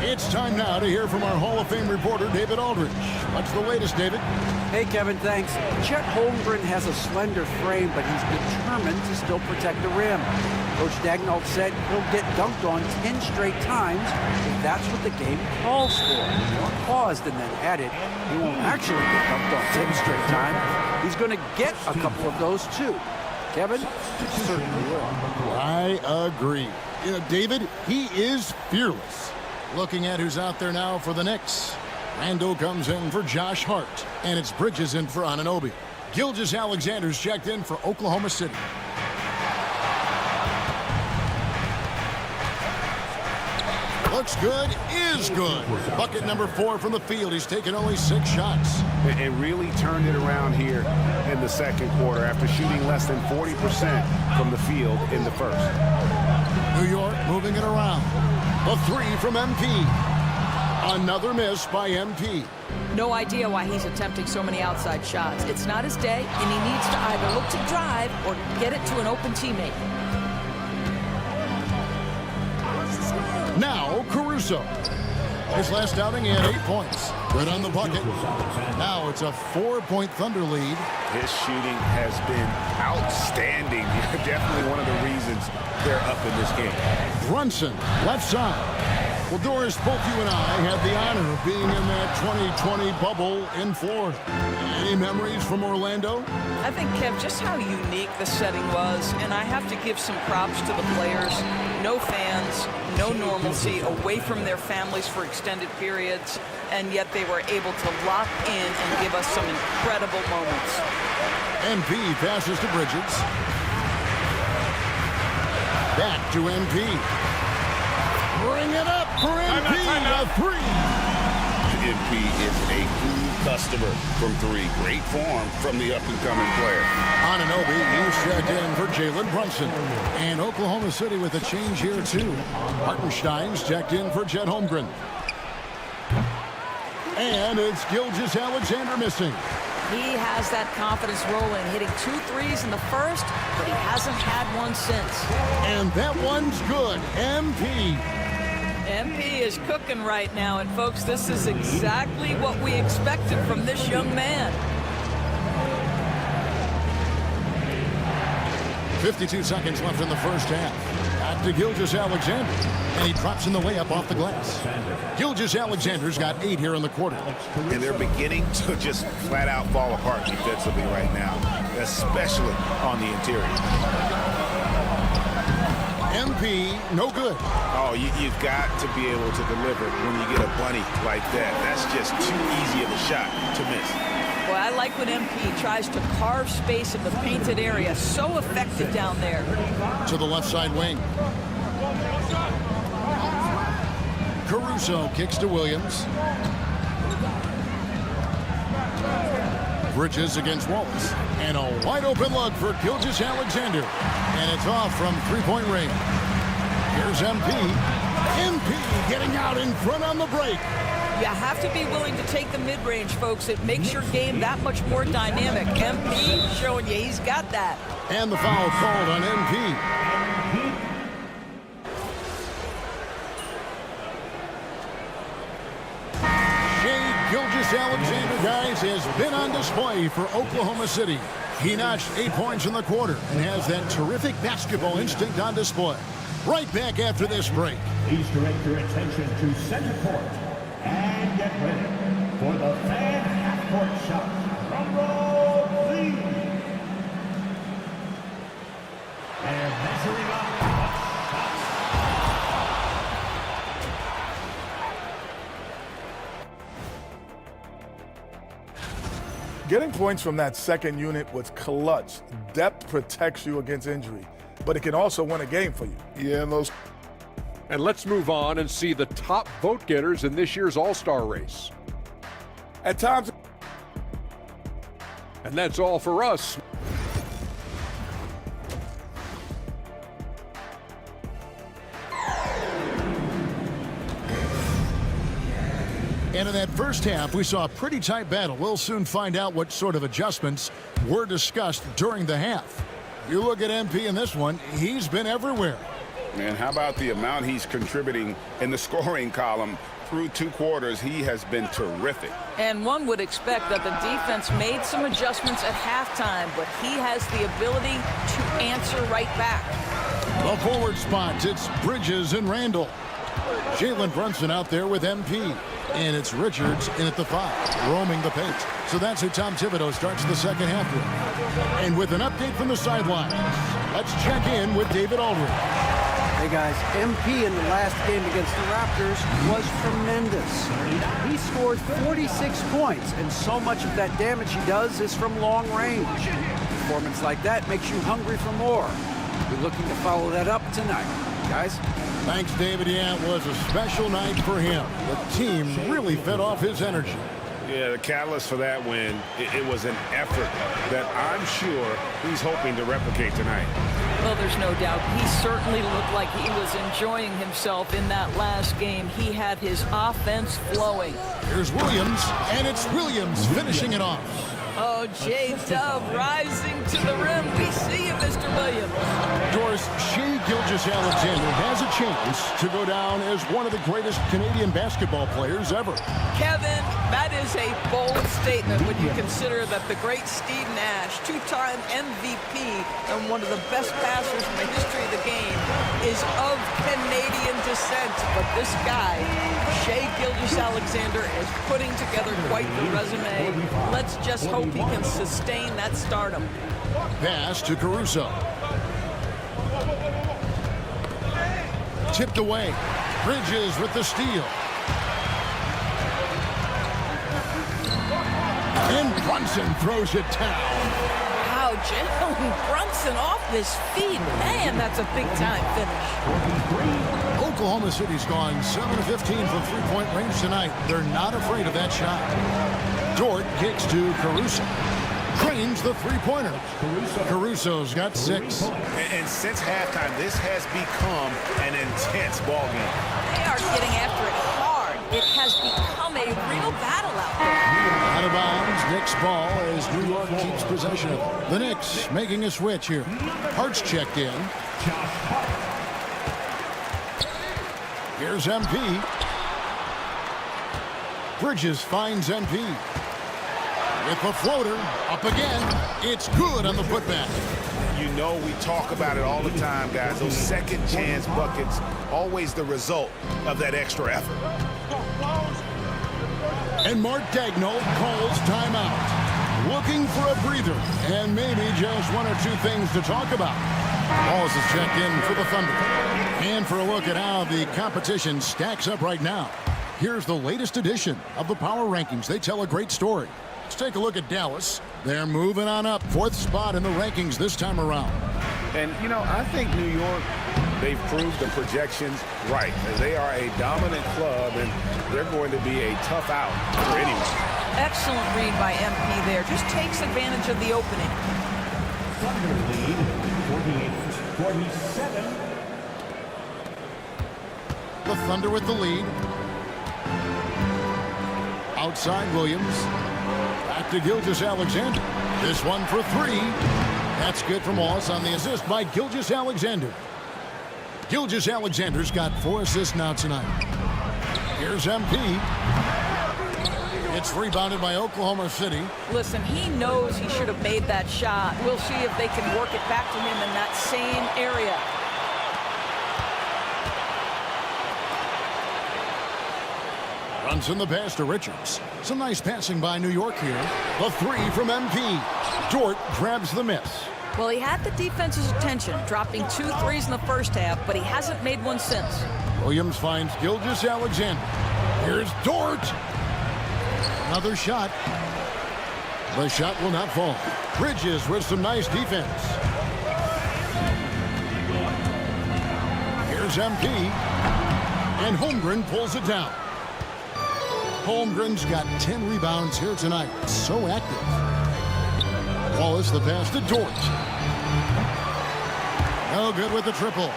It's time now to hear from our Hall of Fame reporter, David Aldridge. What's the latest, David? Hey, Kevin, thanks. Chet Holmgren has a slender frame, but he's determined to still protect the rim. Coach Daigneault said he'll get dunked on 10 straight times if that's what the game calls for. He paused and then added, he won't actually get dunked on 10 straight times. He's going to get a couple of those, too. Kevin? Certainly will. I agree. David, he is fearless. Looking at who's out there now for the Knicks. Randall comes in for Josh Hart, and it's Bridges in for Anunoby. Gilgeous-Alexander's checked in for Oklahoma City. Looks good, is good. Bucket number 4 from the field. He's taken only 6 shots. And really turned it around here in the second quarter after shooting less than 40% from the field in the first. New York moving it around. A 3 from MP. Another miss by MP. No idea why he's attempting so many outside shots. It's not his day, and he needs to either look to drive or get it to an open teammate. Now Caruso. His last outing, he had 8 points. Good on the bucket. Now it's a 4-point Thunder lead. His shooting has been outstanding. Definitely one of the reasons they're up in this game. Brunson, left side. Well, Doris, both you and I had the honor of being in that 2020 bubble in Florida. Any memories from Orlando? I think, Kev, just how unique the setting was, and I have to give some props to the players. No fans, no normalcy, away from their families for extended periods, and yet they were able to lock in and give us some incredible moments. MP passes to Bridges. Back to MP. Bring it up for MP, a 3. MP is a cool customer from 3. Great form from the up-and-coming player. Anunoby, he's checked in for Jalen Brunson. And Oklahoma City with a change here, too. Hartenstein's checked in for Chet Holmgren. And it's Gilgeous-Alexander missing. He has that confidence rolling, hitting 2 threes in the first, but he hasn't had one since. And that one's good. MP. MP is cooking right now, and folks, this is exactly what we expected from this young man. 52 seconds left in the first half. Back to Gilgeous-Alexander, and he drops in the layup off the glass. Gilgeous-Alexander's got 8 here in the quarter. And they're beginning to just flat out fall apart defensively right now, especially on the interior. MP, no good. Oh, you've got to be able to deliver when you get a bunny like that. That's just too easy of a shot to miss. Well, I like when MP tries to carve space in the painted area. So effective down there. To the left side wing. Caruso kicks to Williams. Bridges against Wallace. And a wide open look for Gilgeous-Alexander. And it's off from 3-point range. Here's MP. MP getting out in front on the break. You have to be willing to take the mid-range, folks. It makes your game that much more dynamic. MP showing you he's got that. And the foul called on MP. Gilgeous-Alexander, guys, has been on display for Oklahoma City. He notched 8 points in the quarter and has that terrific basketball instinct on display. Right back after this break. Please direct your attention to center court and get ready for the fan half-court shot. Drum roll, please. And measuring up. Getting points from that second unit was clutch. Depth protects you against injury, but it can also win a game for you. Yeah, And let's move on and see the top vote getters in this year's All-Star race. At times. And that's all for us. And in that first half, we saw a pretty tight battle. We'll soon find out what sort of adjustments were discussed during the half. You look at MP in this one, he's been everywhere. Man, how about the amount he's contributing in the scoring column? Through 2 quarters, he has been terrific. And one would expect that the defense made some adjustments at halftime, but he has the ability to answer right back. The forward spots, it's Bridges and Randall. Jalen Brunson out there with MP. And it's Richards in at the 5, roaming the paint. So that's who Tom Thibodeau starts the second half with. And with an update from the sidelines, let's check in with David Aldridge. Hey guys, MP in the last game against the Raptors was tremendous. He scored 46 points, and so much of that damage he does is from long range. Performance like that makes you hungry for more. We're looking to follow that up tonight, guys. Thanks, David. Yeah, it was a special night for him. The team really fed off his energy. Yeah, the catalyst for that win, it was an effort that I'm sure he's hoping to replicate tonight. Well, there's no doubt. He certainly looked like he was enjoying himself in that last game. He had his offense flowing. Here's Williams, and it's Williams finishing it off. Oh, J-Dub rising to the rim. We see you, Mr. Williams. Doris, Shai Gilgeous-Alexander has a chance to go down as one of the greatest Canadian basketball players ever. Kevin, that is a bold statement when you consider that the great Steve Nash, 2-time MVP and one of the best passers in the history of the game, is of Canadian descent. But this guy, Shai Gilgeous-Alexander, is putting together quite the resume. Let's just hope he can sustain that stardom. Pass to Caruso. Tipped away. Bridges with the steal. And Brunson throws it down. Wow, Jalen Brunson off his feet. Man, that's a big-time finish. Oklahoma City's gone 7 of 15 from three-point range tonight. They're not afraid of that shot. Dort kicks to Caruso. Drains the three-pointer. Caruso's got 6. And since halftime, this has become an intense ball game. They are getting after it hard. It has become a real battle out there. Out of bounds, Knicks ball as New York keeps possession of it. The Knicks making a switch here. Hart's checked in. Here's MP. Bridges finds MP. With the floater, up again. It's good on the putback. You know we talk about it all the time, guys. Those second chance buckets, always the result of that extra effort. And Mark Daigneault calls timeout. Looking for a breather and maybe just 1 or 2 things to talk about. Balls is checked in for the Thunder. And for a look at how the competition stacks up right now, here's the latest edition of the Power Rankings. They tell a great story. Let's take a look at Dallas. They're moving on up. 4th spot in the rankings this time around. And, you know, I think New York, they've proved the projections right. They are a dominant club, and they're going to be a tough out for anyone. Excellent read by MP there. Just takes advantage of the opening. Thunder lead 48-47. The Thunder with the lead. Outside Williams. Back to Gilgeous-Alexander. This one for 3. That's good from Moss on the assist by Gilgeous-Alexander. Gilgeous-Alexander's got 4 assists now tonight. Here's MP. It's rebounded by Oklahoma City. Listen, he knows he should have made that shot. We'll see if they can work it back to him in that same area. Brunson the pass to Richards. Some nice passing by New York here. The 3 from MP. Dort grabs the miss. Well, he had the defense's attention, dropping 2 threes in the first half, but he hasn't made one since. Williams finds Gilgeous-Alexander. Here's Dort. Another shot. The shot will not fall. Bridges with some nice defense. Here's MP. And Holmgren pulls it down. Holmgren's got 10 rebounds here tonight. So active. Wallace the pass to Dort. No good with the triple.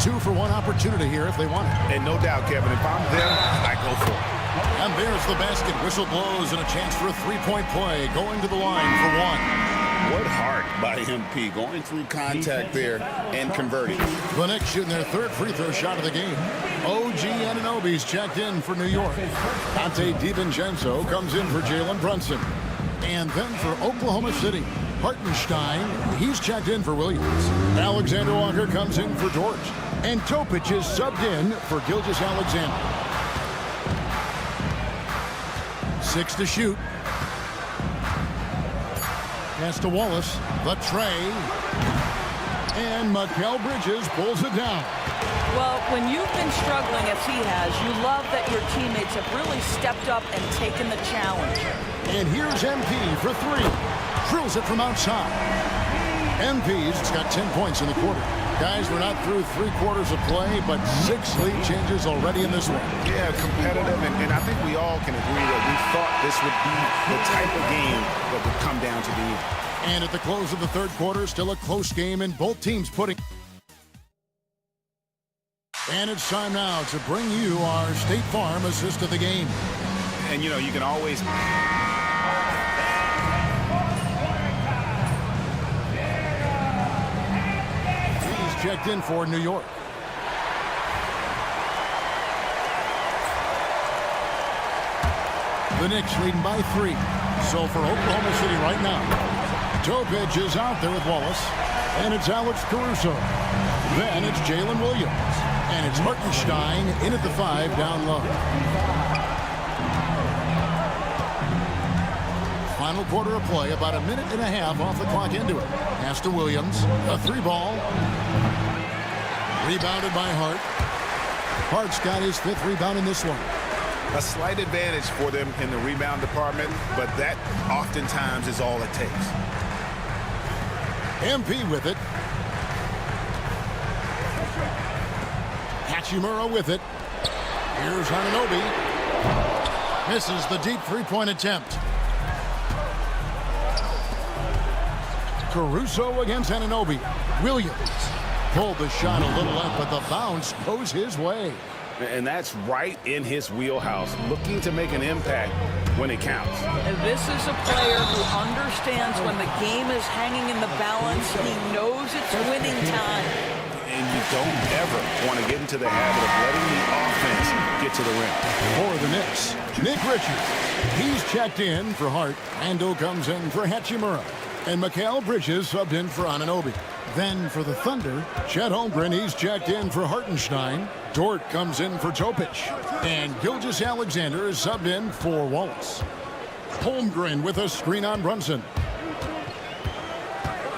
2 for 1 opportunity here if they want it. And no doubt, Kevin, if I'm them, I go for it. And there's the basket. Whistle blows and a chance for a three-point play. Going to the line for one. What heart by MP, going through contact there and converting. The Knicks shooting their third free throw shot of the game. OG Anunoby's checked in for New York. Dante DiVincenzo comes in for Jalen Brunson. And then for Oklahoma City, Hartenstein, he's checked in for Williams. Alexander Walker comes in for Dort. And Topic is subbed in for Gilgeous-Alexander. 6 to shoot. Pass to Wallace. The tray. And Mikal Bridges pulls it down. Well, when you've been struggling as he has, you love that your teammates have really stepped up and taken the challenge. And here's MP for three. Drills it from outside. MP's got 10 points in the quarter. Guys, we're not through 3 quarters of play, but 6 lead changes already in this one. Yeah, competitive, and I think we all can agree that we thought this would be the type of game that would come down to the end. And at the close of the third quarter, still a close game, and both teams putting... And it's time now to bring you our State Farm assist of the game. And, you know, you can always... Checked in for New York. The Knicks leading by 3. So for Oklahoma City right now, Topic is out there with Wallace, and it's Alex Caruso. Then it's Jalen Williams, and it's Hartenstein in at the 5 down low. Final quarter of play, about a minute and a half off the clock into it. Pass to Williams, a 3-ball. Rebounded by Hart. Hart's got his 5th rebound in this one. A slight advantage for them in the rebound department, but that oftentimes is all it takes. MP with it. Hachimura with it. Here's Anunoby. Misses the deep 3-point attempt. Caruso against Anunoby. Williams pulled the shot a little left, but the bounce goes his way. And that's right in his wheelhouse, looking to make an impact when it counts. And this is a player who understands when the game is hanging in the balance. He knows it's winning time. And you don't ever want to get into the habit of letting the offense get to the rim. For the Knicks, Nick Richards. He's checked in for Hart. Ando comes in for Hachimura. And Mikal Bridges subbed in for Anunoby. Then for the Thunder, Chet Holmgren, he's checked in for Hartenstein. Dort comes in for Topic. And Gilgeous-Alexander is subbed in for Wallace. Holmgren with a screen on Brunson.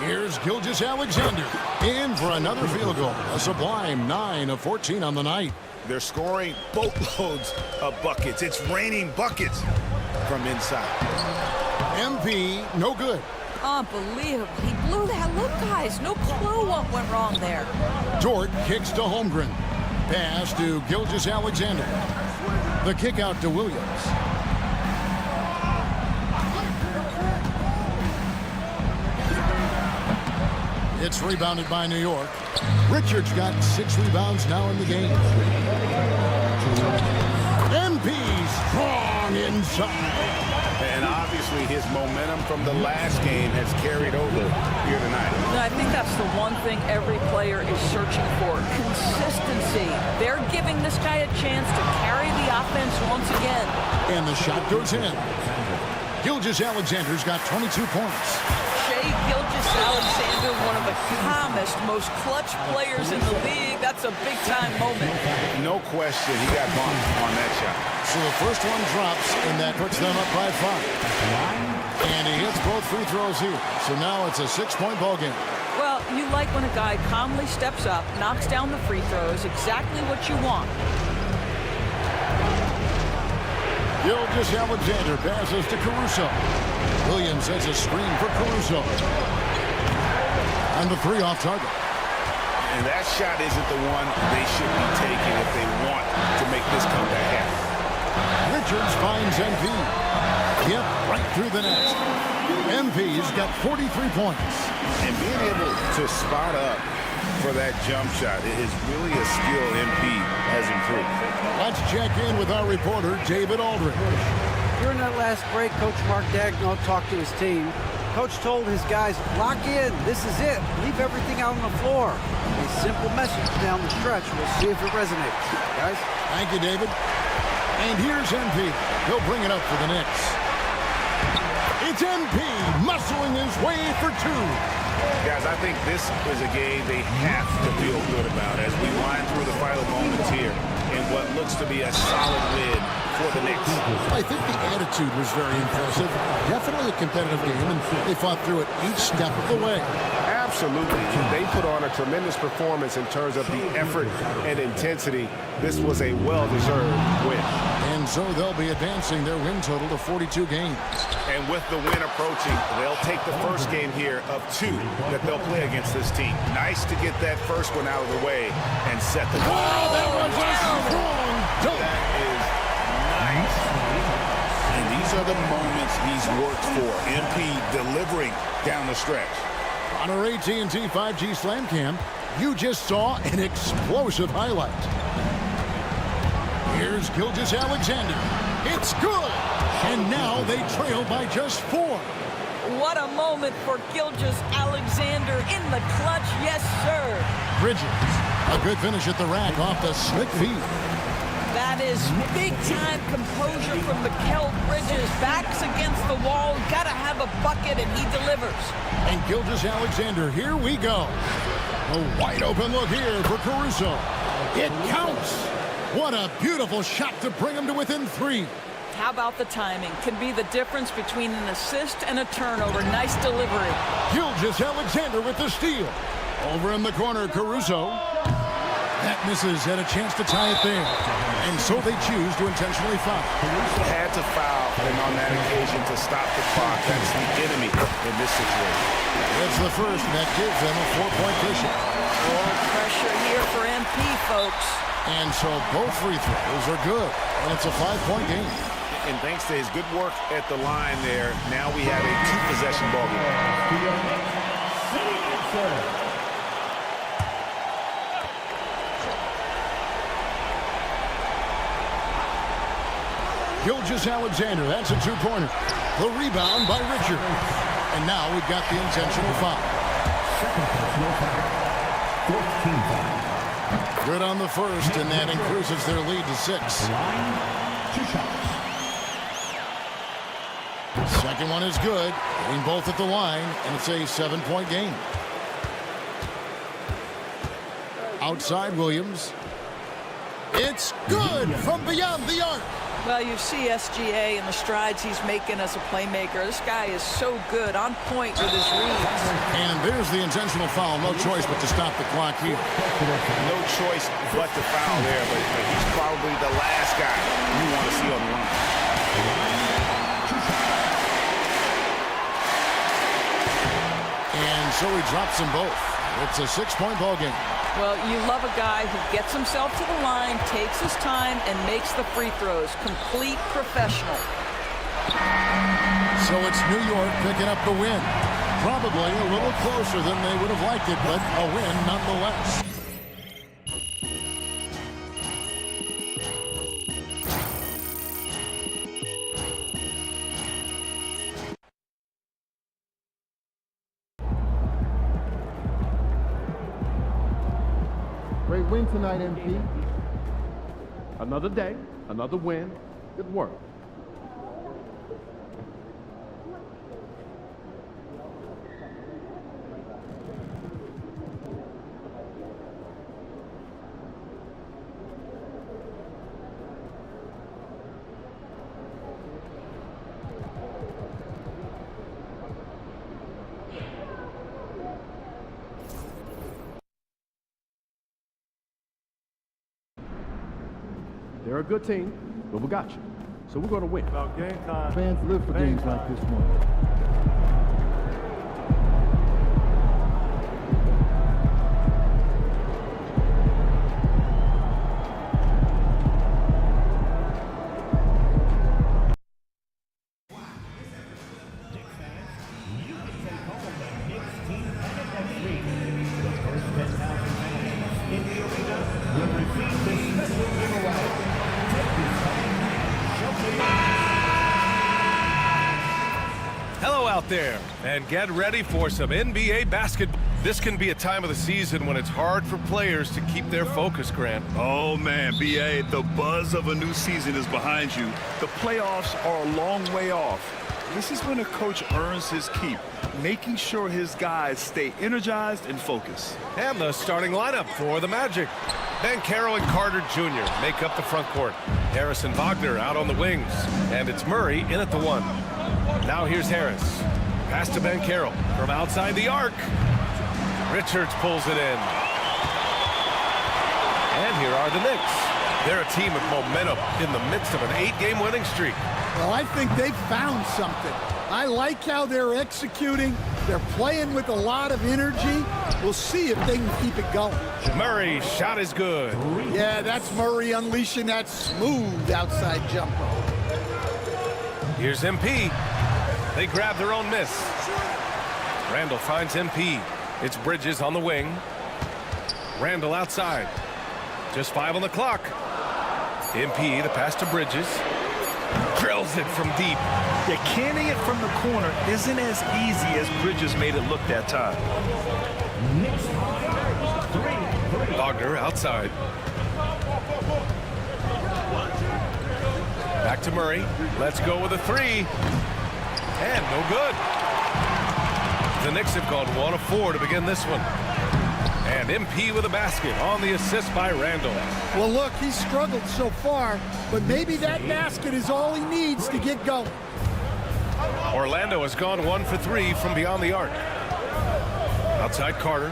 Here's Gilgeous-Alexander in for another field goal. A sublime 9 of 14 on the night. They're scoring boatloads of buckets. It's raining buckets from inside. MP, no good. Unbelievable. He blew that. Look, guys, no clue what went wrong there. Dort kicks to Holmgren. Pass to Gilgeous-Alexander. The kick out to Williams. It's rebounded by New York. Richards got 6 rebounds now in the game. MP strong inside. And obviously his momentum from the last game has carried over here tonight. I think that's the one thing every player is searching for. Consistency. They're giving this guy a chance to carry the offense once again. And the shot goes in. Gilgeous-Alexander's got 22 points. Shai Gilgeous-Alexander, one of the calmest, most clutch players in the league. That's a big-time moment. No question, he got bumped on that shot. So the first one drops, and that puts them up by 5. And he hits both free throws here. So now it's a 6-point ball game. Well, you like when a guy calmly steps up, knocks down the free throws, exactly what you want. Gilgeous-Alexander passes to Caruso. Williams has a screen for Caruso. And the 3 off target. And that shot isn't the one they should be taking if they want to make this comeback happen. Richards finds MP. Yep, right through the net. MP's got 43 points. And being able to spot up for that jump shot. It is really a skill MP has improved. Let's check in with our reporter, David Aldridge. During that last break, Coach Mark Daigneault talked to his team. Coach told his guys, lock in, this is it. Leave everything out on the floor. A simple message down the stretch. We'll see if it resonates. Guys? Thank you, David. And here's MP. He'll bring it up for the Knicks. It's MP muscling his way for two. Guys, I think this is a game they have to feel good about as we wind through the final moments here in what looks to be a solid win for the Knicks. I think the attitude was very impressive. Definitely a competitive game, and they fought through it each step of the way. Absolutely. They put on a tremendous performance in terms of the effort and intensity. This was a well-deserved win. And so they'll be advancing their win total to 42 games. And with the win approaching, they'll take the first game here of 2 that they'll play against this team. Nice to get that first one out of the way and set the goal. Oh, that was a strong dunk. That is nice. And these are the moments he's worked for. MP delivering down the stretch. On our AT&T 5G Slam Cam, you just saw an explosive highlight. Here's Gilgeous-Alexander. It's good! And now they trail by just 4. What a moment for Gilgeous-Alexander in the clutch. Yes, sir. Bridges. A good finish at the rack off the slick feed. That is big-time composure from Mikal Bridges. Backs against the wall. Got to have a bucket, and he delivers. And Gilgeous-Alexander, here we go. A wide-open look here for Caruso. It counts. What a beautiful shot to bring him to within 3. How about the timing? Can be the difference between an assist and a turnover. Nice delivery. Gilgeous-Alexander with the steal. Over in the corner, Caruso. That misses, had a chance to tie it there. And so they choose to intentionally foul. Had to foul, and on that occasion to stop the clock. That's the enemy in this situation. It's the first, and that gives them a 4-point cushion. More pressure here for MP, folks. And so both free throws are good, and it's a 5-point game. And thanks to his good work at the line there, now we have a 2-possession ball game. Gilgeous-Alexander, that's a 2-pointer. The rebound by Richard. And now we've got the intentional foul. Good on the first, and that increases their lead to 6. Second one is good. Getting both at the line, and it's a 7-point game. Outside Williams. It's good from beyond the arc. Well, you see SGA and the strides he's making as a playmaker. This guy is so good, on point with his reads. And there's the intentional foul. No choice but to stop the clock here. No choice but to foul there, but he's probably the last guy you want to see on the line. And so he drops them both. It's a 6-point ball game. Well, you love a guy who gets himself to the line, takes his time, and makes the free throws. Complete professional. So it's New York picking up the win. Probably a little closer than they would have liked it, but a win nonetheless. Great win tonight, MP. Another day, another win. Good work. They're a good team, but we got you. So we're going to win. About game time. Fans live for games like this one. The first 10,000 Hello out there, and get ready for some NBA basketball. This can be a time of the season when it's hard for players to keep their focus, Grant. Oh, man, B.A., the buzz of a new season is behind you. The playoffs are a long way off. This is when a coach earns his keep, making sure his guys stay energized and focused. And the starting lineup for the Magic. Banchero and Carter Jr. make up the front court. Harris and Wagner out on the wings. And it's Murray in at the 1. Now here's Harris. Pass to Banchero from outside the arc. Richards pulls it in. And here are the Knicks. They're a team of momentum in the midst of an 8-game winning streak. Well, I think they've found something. I like how they're executing. They're playing with a lot of energy. We'll see if they can keep it going. Murray's shot is good. Yeah, that's Murray unleashing that smooth outside jumper. Here's MP. They grab their own miss. Randall finds MP. It's Bridges on the wing. Randall outside. Just 5 on the clock. MP, the pass to Bridges. Drills it from deep. Yeah, canning it from the corner isn't as easy as Bridges made it look that time. Wagner outside. Back to Murray. Let's go with a 3. And no good. The Knicks have gone 1 of 4 to begin this one. And MP with a basket on the assist by Randall. Well, look, he's struggled so far, but maybe that basket is all he needs to get going. Orlando has gone 1 for 3 from beyond the arc. Outside Carter.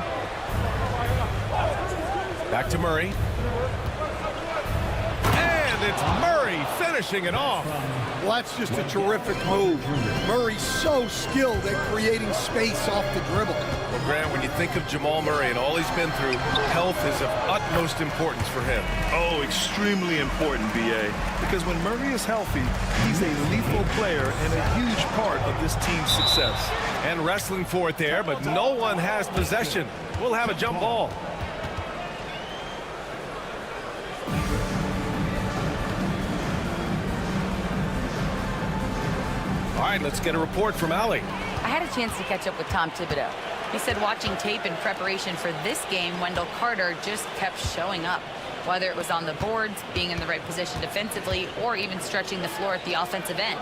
Back to Murray. And it's Murray finishing it off. Well, that's just a terrific move. Murray's so skilled at creating space off the dribble. Well, Grant, when you think of Jamal Murray and all he's been through, health is of utmost importance for him. Oh, extremely important, B.A., because when Murray is healthy, he's a lethal player and a huge part of this team's success. And wrestling for it there, but no one has possession. We'll have a jump ball. All right, let's get a report from Allie. I had a chance to catch up with Tom Thibodeau. He said watching tape in preparation for this game, Wendell Carter just kept showing up. Whether it was on the boards, being in the right position defensively, or even stretching the floor at the offensive end.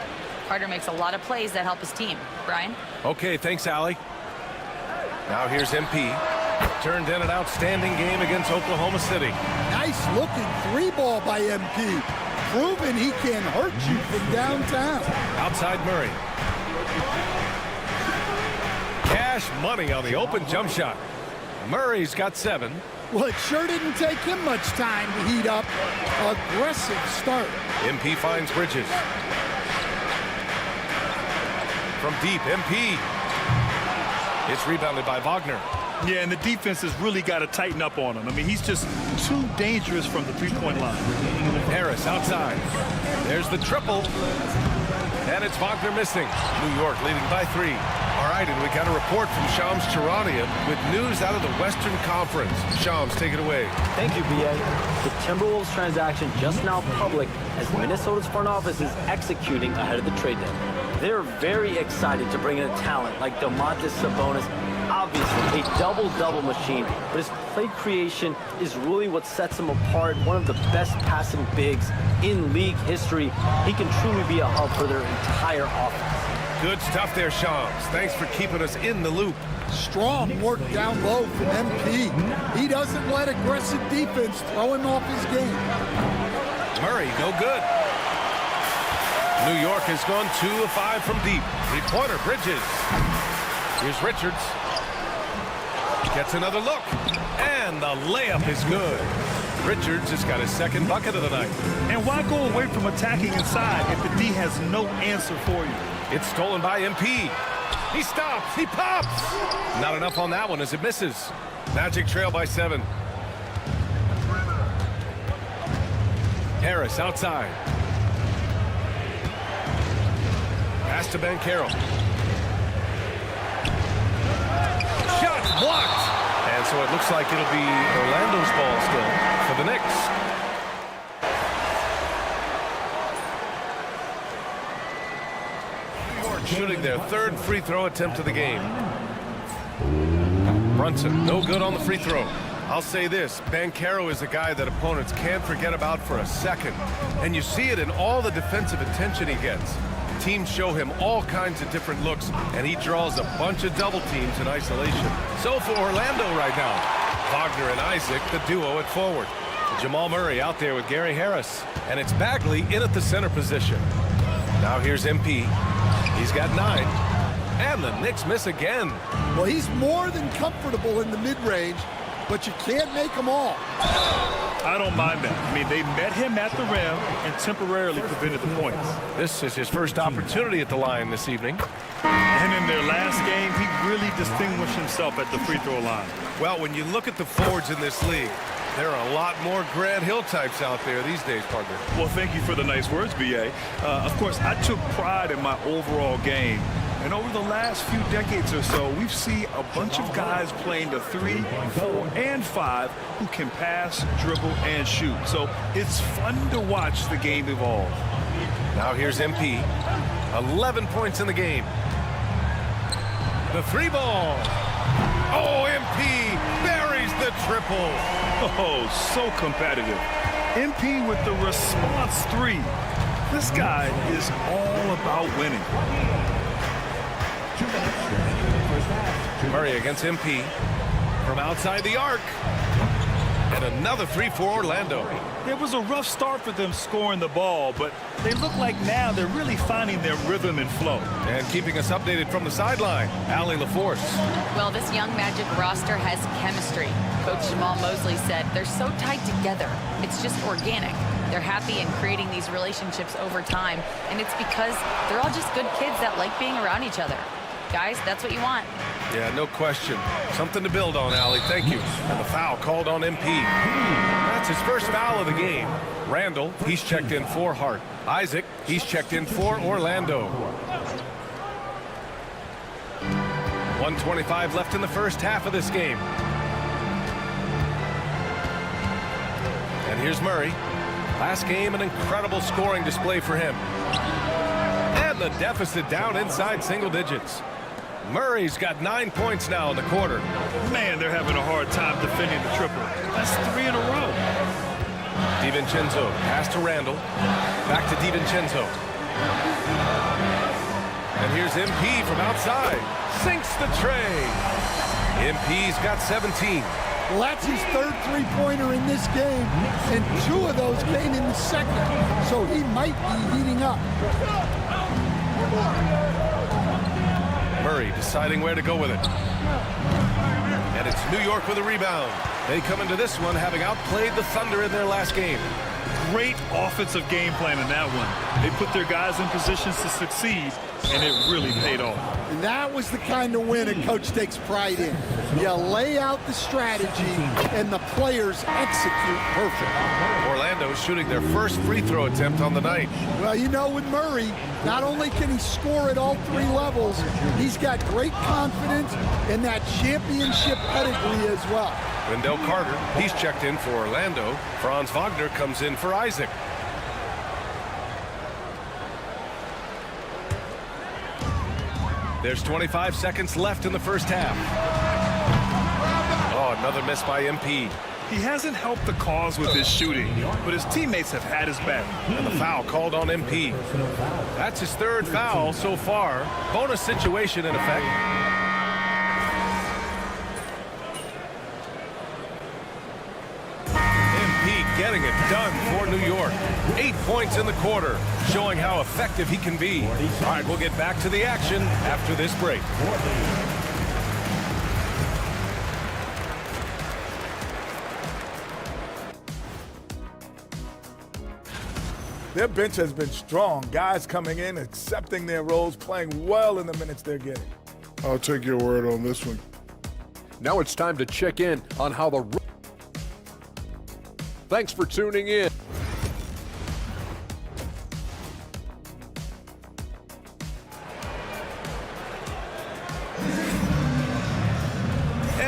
Carter makes a lot of plays that help his team. Brian? Okay, thanks, Allie. Now here's MP. Turned in an outstanding game against Oklahoma City. Nice looking 3-ball by MP. Proving he can hurt you from downtown. Outside Murray. Cash money on the open jump shot. Murray's got 7. Well, it sure didn't take him much time to heat up. Aggressive start. MP finds Bridges. From deep, MP. It's rebounded by Wagner. Yeah, and the defense has really got to tighten up on him. I mean, he's just too dangerous from the three-point line. Harris outside. There's the triple. And it's Wagner missing. New York leading by 3. All right, and we got a report from Shams Charania with news out of the Western Conference. Shams, take it away. Thank you, B.A. The Timberwolves transaction just now public as Minnesota's front office is executing ahead of the trade deadline. They're very excited to bring in a talent like Domantas Sabonis. Obviously, a double-double machine, but his play creation is really what sets him apart. One of the best passing bigs in league history. He can truly be a hub for their entire offense. Good stuff there, Shams. Thanks for keeping us in the loop. Strong work down low from MP. He doesn't let aggressive defense throw him off his game. Murray, no good. New York has gone 2 of 5 from deep. 3-pointer, Bridges. Here's Richards. Gets another look. And the layup is good. Richards has got his 2nd bucket of the night. And why go away from attacking inside if the D has no answer for you? It's stolen by MP. He stops. He pops. Not enough on that one as it misses. Magic trail by 7. Harris outside. Pass to Banchero. Shots blocked. And so so it looks like it'll be Orlando's ball still for the Knicks. New York shooting their third free throw attempt of the game. Brunson, no good on the free throw. I'll say this, Banchero is a guy that opponents can't forget about for a second. And you see it in all the defensive attention he gets. Teams show him all kinds of different looks, and he draws a bunch of double teams in isolation. So for Orlando right now, Wagner and Isaac, the duo at forward. Jamal Murray out there with Gary Harris, and it's Bagley in at the center position. Now here's MP. He's got 9, and the Knicks miss again. Well, he's more than comfortable in the mid-range, but you can't make them all. I don't mind that. I mean, they met him at the rim and temporarily prevented the points. This is his first opportunity at the line this evening. And in their last game, he really distinguished himself at the free throw line. Well, when you look at the forwards in this league, there are a lot more Grant Hill types out there these days, partner. Well, thank you for the nice words, B.A. Of course, I took pride in my overall game. And over the last few decades or so, we've seen a bunch of guys playing the 3, 4, and 5 who can pass, dribble, and shoot. So it's fun to watch the game evolve. Now here's MP. 11 points in the game. The 3 ball. Oh, MP buries the triple. Oh, so competitive. MP with the response 3. This guy is all about winning. Murray against MP from outside the arc. And another 3 for Orlando. It was a rough start for them scoring the ball, but they look like now they're really finding their rhythm and flow. And keeping us updated from the sideline, Allie LaForce. Well, this young Magic roster has chemistry. Coach Jamal Mosley said they're so tied together. It's just organic. They're happy in creating these relationships over time, and it's because they're all just good kids that like being around each other. Guys, that's what you want. Yeah, no question. Something to build on, Allie. Thank you. And the foul called on MP. That's his first foul of the game. Randall, he's checked in for Hart. Isaac, he's checked in for Orlando. 1:25 left in the first half of this game. And here's Murray. Last game, an incredible scoring display for him. And the deficit down inside single digits. Murray's got 9 points now in the quarter. Man, they're having a hard time defending the triple. That's 3 in a row. DiVincenzo, pass to Randall. Back to DiVincenzo. And here's MP from outside. Sinks the tray. MP's got 17. Well, that's his third three-pointer in this game, and 2 of those came in the second, so he might be heating up. Murray deciding where to go with it. And it's New York with a rebound. They come into this one having outplayed the Thunder in their last game. Great offensive game plan in that one. They put their guys in positions to succeed, and it really paid off. And that was the kind of win a coach takes pride in. You lay out the strategy, and the players execute perfect. Orlando shooting their first free throw attempt on the night. Well, you know, with Murray, not only can he score at all 3 levels, he's got great confidence and that championship pedigree as well. Wendell Carter, he's checked in for Orlando. Franz Wagner comes in for Isaac. There's 25 seconds left in the first half. Oh, another miss by MP. He hasn't helped the cause with his shooting, but his teammates have had his back. And the foul called on MP. That's his 3rd foul so far. Bonus situation in effect. MP getting it done for New York. 8 points in the quarter, showing how effective he can be. All right, we'll get back to the action after this break. Their bench has been strong. Guys coming in, accepting their roles, playing well in the minutes they're getting. I'll take your word on this one. Now it's time to check in on how the... Thanks for tuning in.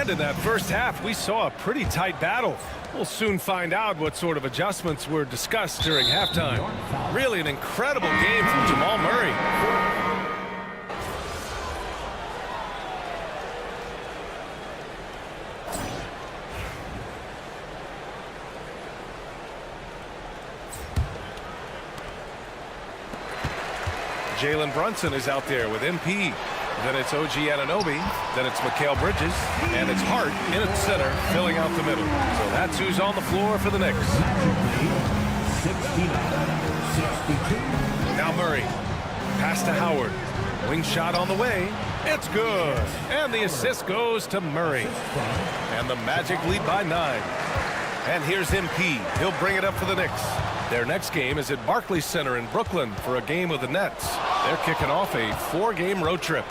end in that first half, we saw a pretty tight battle. We'll soon find out what sort of adjustments were discussed during halftime. Really an incredible game from Jamal Murray. Jalen Brunson is out there with MP. Then it's OG Anunoby. Then it's Mikal Bridges. And it's Hart in at center, filling out the middle. So that's who's on the floor for the Knicks. Now Murray. Pass to Howard. Wing shot on the way. It's good. And the assist goes to Murray. And the Magic lead by 9. And here's MP. He'll bring it up for the Knicks. Their next game is at Barclays Center in Brooklyn for a game of the Nets. They're kicking off a 4-game road trip.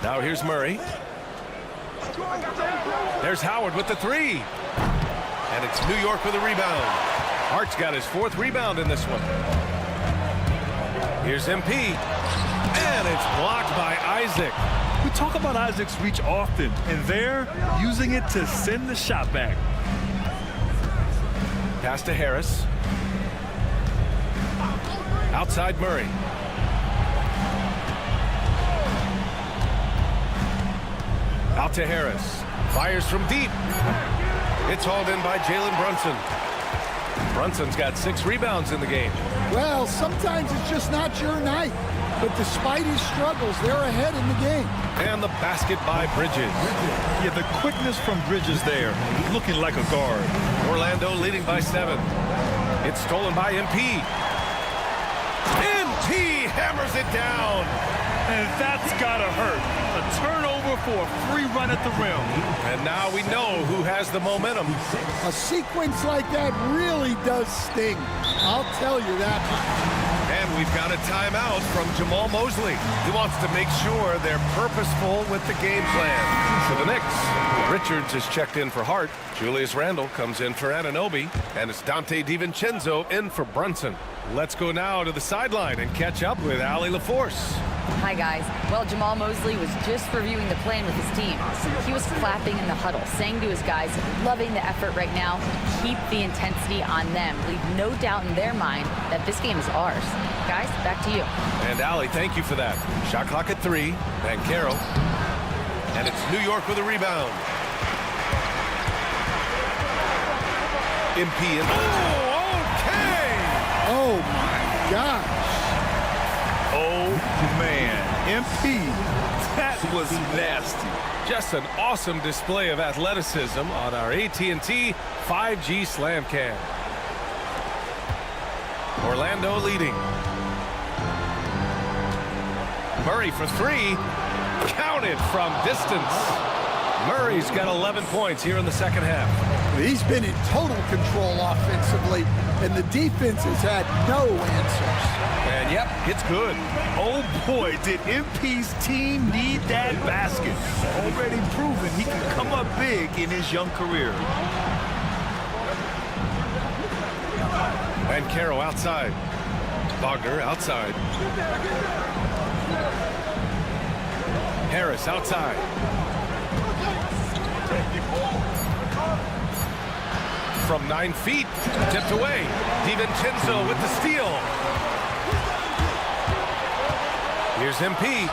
Now here's Murray. There's Howard with the 3. And it's New York with a rebound. Hart's got his 4th rebound in this one. Here's MP. And it's blocked by Isaac. We talk about Isaac's reach often, and they're using it to send the shot back. Pass to Harris. Outside Murray. Out to Harris. Fires from deep. It's hauled in by Jalen Brunson. Brunson's got 6 rebounds in the game. Well, sometimes it's just not your night. But despite his struggles, they're ahead in the game. And the basket by Bridges. Yeah, the quickness from Bridges there, looking like a guard. Orlando leading by 7. It's stolen by MP. MP hammers it down. And that's gotta hurt. A turnover for a free run at the rim. And now we know who has the momentum. A sequence like that really does sting. I'll tell you that. And we've got a timeout from Jamal Mosley. He wants to make sure they're purposeful with the game plan. For the Knicks, Richards is checked in for Hart. Julius Randle comes in for Anunoby. And it's Dante DiVincenzo in for Brunson. Let's go now to the sideline and catch up with Allie LaForce. Hi, guys. Well, Jamal Mosley was just reviewing the plan with his team. He was clapping in the huddle, saying to his guys, loving the effort right now. Keep the intensity on them. Leave no doubt in their mind that this game is ours. Guys, back to you. And Allie, thank you for that. Shot clock at 3. Banchero. And it's New York with a rebound. MP in. Oh, okay! Oh, my gosh. Oh, man. MP, that was nasty. Just an awesome display of athleticism on our AT&T 5G Slam Cam. Orlando leading. Murray for 3. Counted from distance. Murray's got 11 points here in the second half. He's been in total control offensively, and the defense has had no answers. And yep, it's good. Oh boy, did MP's team need that basket. Already proven he can come up big in his young career. Banchero outside. Wagner outside. Harris outside. From 9 feet, tipped away. DiVincenzo with the steal. Here's MP.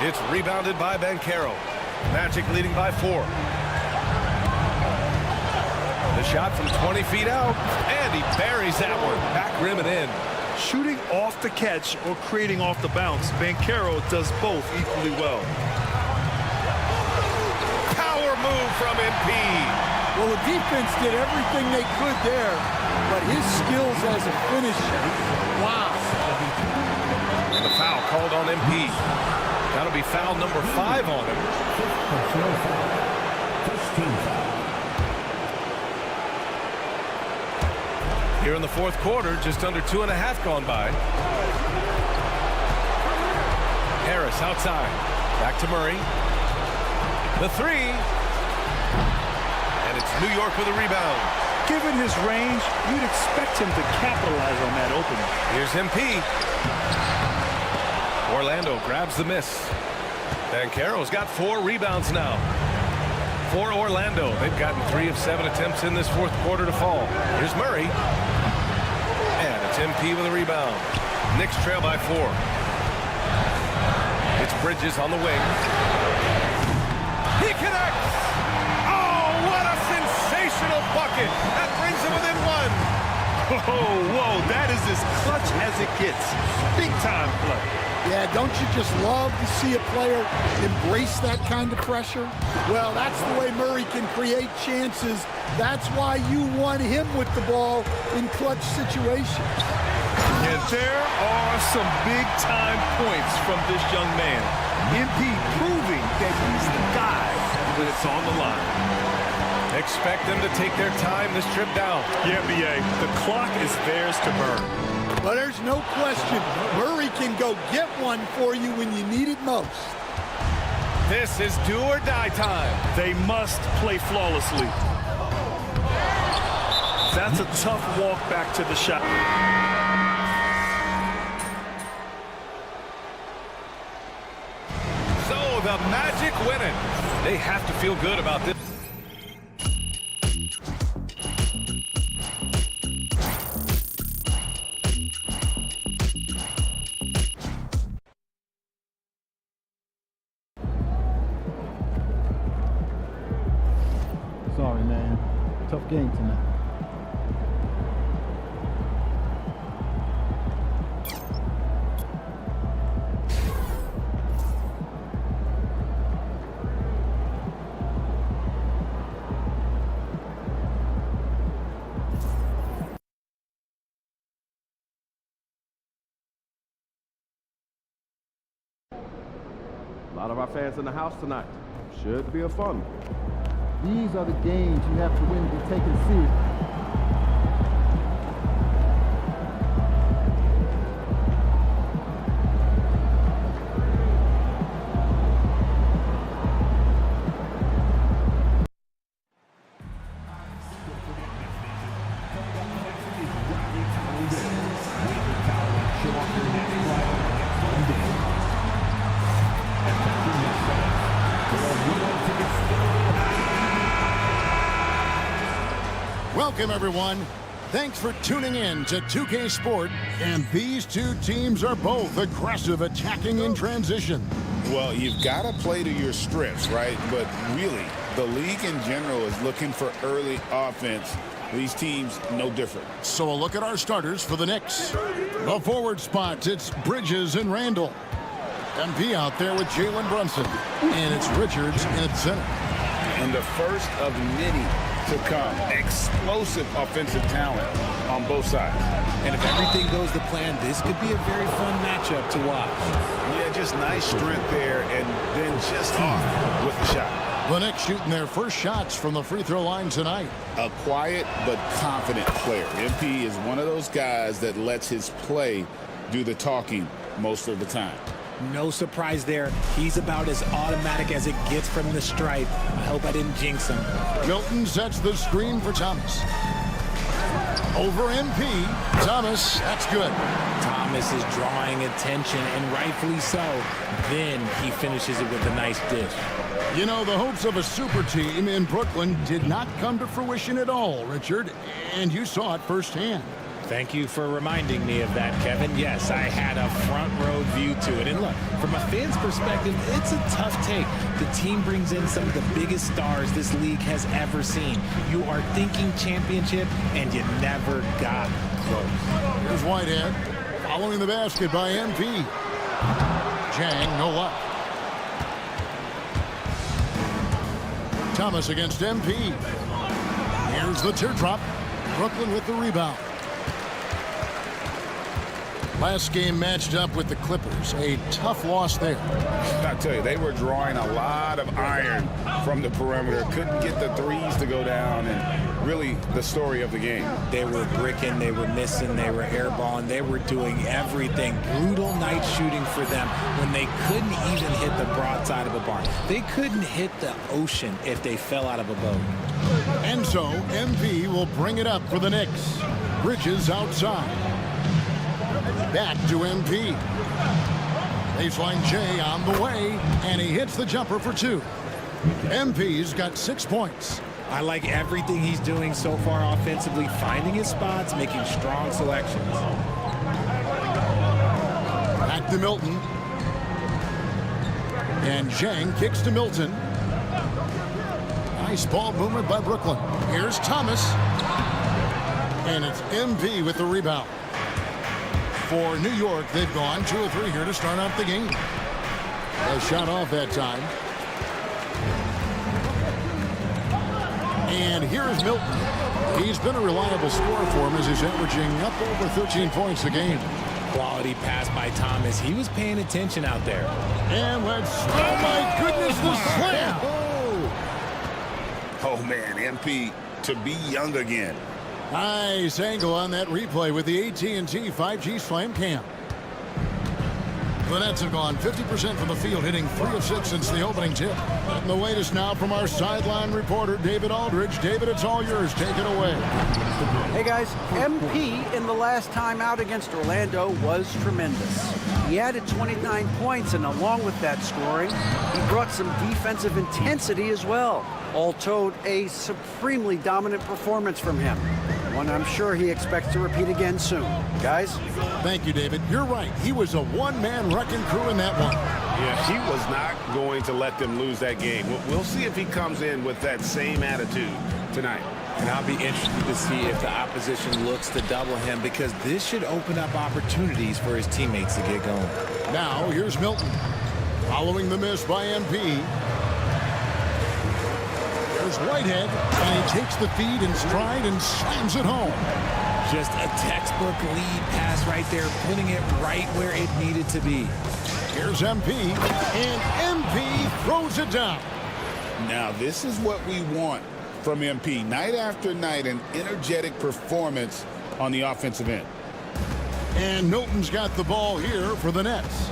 It's rebounded by Banchero. Magic leading by 4. The shot from 20 feet out, and he buries that one. Back rim and in. Shooting off the catch or creating off the bounce, Banchero does both equally well. Power move from MP. Well, the defense did everything they could there, but his skills as a finisher, wow. And the foul called on MP. That'll be foul number 5 on him. Here in the fourth quarter, just under 2.5 gone by. Harris outside. Back to Murray. The 3. And it's New York with a rebound. Given his range, you'd expect him to capitalize on that opening. Here's MP. Orlando Orlando grabs the miss. Banchero's got 4 rebounds now. For Orlando, they've gotten 3 of 7 attempts in this fourth quarter to fall. Here's Murray. And it's MP with a rebound. Knicks trail by 4. It's Bridges on the wing. He connects! Oh, what a sensational bucket! That brings him within 1. Whoa, that is as clutch as it gets. Big time play. Yeah, don't you just love to see a player embrace that kind of pressure? Well, that's the way Murray can create chances. That's why you want him with the ball in clutch situations. And there are some big-time points from this young man. MP proving that he's the guy when it's on the line. Expect them to take their time this trip down. Yeah, B.A., the clock is theirs to burn. But there's no question, Murray can go get one for you when you need it most. This is do or die time. They must play flawlessly. That's a tough walk back to the shot. So the Magic win it. They have to feel good about this. Sorry, man. Tough game tonight. A lot of our fans in the house tonight. Should be a fun. These are the games you have to win to be taken serious. Welcome, everyone. Thanks for tuning in to 2K Sport, and these two teams are both aggressive, attacking in transition. Well, you've got to play to your strengths, right? But really, the league in general is looking for early offense. These teams, no different. So a look at our starters for the Knicks. The forward spots, it's Bridges and Randall. MP out there with Jalen Brunson. And it's Richards in center. And the first of many to come. Explosive offensive talent on both sides. And if everything goes to plan, this could be a very fun matchup to watch. Yeah, just nice strength there, and then just off with the shot. The Knicks shooting their first shots from the free throw line tonight. A quiet but confident player. MP is one of those guys that lets his play do the talking most of the time. No surprise there. He's about as automatic as it gets from the stripe. I hope I didn't jinx him. Milton sets the screen for Thomas. Over MP. Thomas, that's good. Thomas is drawing attention, and rightfully so. Then he finishes it with a nice dish. You know, the hopes of a super team in Brooklyn did not come to fruition at all, Richard, and you saw it firsthand. Thank you for reminding me of that, Kevin. Yes, I had a front row view to it. And look, from a fan's perspective, it's a tough take. The team brings in some of the biggest stars this league has ever seen. You are thinking championship, and you never got close. Here's Whitehead, following the basket by MP. Jang, no luck. Thomas against MP. Here's the teardrop. Brooklyn with the rebound. Last game matched up with the Clippers. A tough loss there. I tell you, they were drawing a lot of iron from the perimeter. Couldn't get the threes to go down, and really the story of the game. They were bricking, they were missing, they were airballing, they were doing everything. Brutal night shooting for them when they couldn't even hit the broadside of a barn. They couldn't hit the ocean if they fell out of a boat. And so, MP will bring it up for the Knicks. Bridges outside. Back to MP. Baseline J on the way, and he hits the jumper for 2. MP's got 6 points. I like everything he's doing so far offensively, finding his spots, making strong selections. Back to Milton. And Zhang kicks to Milton. Nice ball movement by Brooklyn. Here's Thomas. And it's MP with the rebound. For New York, they've gone 2 of 3 here to start out the game. A shot off that time. And here's Milton. He's been a reliable scorer for him as he's averaging up over 13 points a game. Quality pass by Thomas. He was paying attention out there. And let's, oh my goodness, the slam. Oh man, MP to be young again. Nice angle on that replay with the AT&T 5G Slam Cam. The Nets have gone 50% from the field, hitting 3 of 6 since the opening tip. And the latest now from our sideline reporter, David Aldridge. David, it's all yours. Take it away. Hey, guys. MP in the last time out against Orlando was tremendous. He added 29 points, and along with that scoring, he brought some defensive intensity as well. All told, a supremely dominant performance from him. One I'm sure he expects to repeat again soon. Guys? Thank you, David. You're right. He was a one-man wrecking crew in that one. Yeah, he was not going to let them lose that game. We'll see if he comes in with that same attitude tonight. And I'll be interested to see if the opposition looks to double him, because this should open up opportunities for his teammates to get going. Now, here's Milton. Following the miss by MP. There's Whitehead, and he takes the feed in stride and slams it home. Just a textbook lead pass right there, putting it right where it needed to be. Here's MP, and MP throws it down. Now, this is what we want from MP. Night after night, an energetic performance on the offensive end. And Milton's got the ball here for the Nets.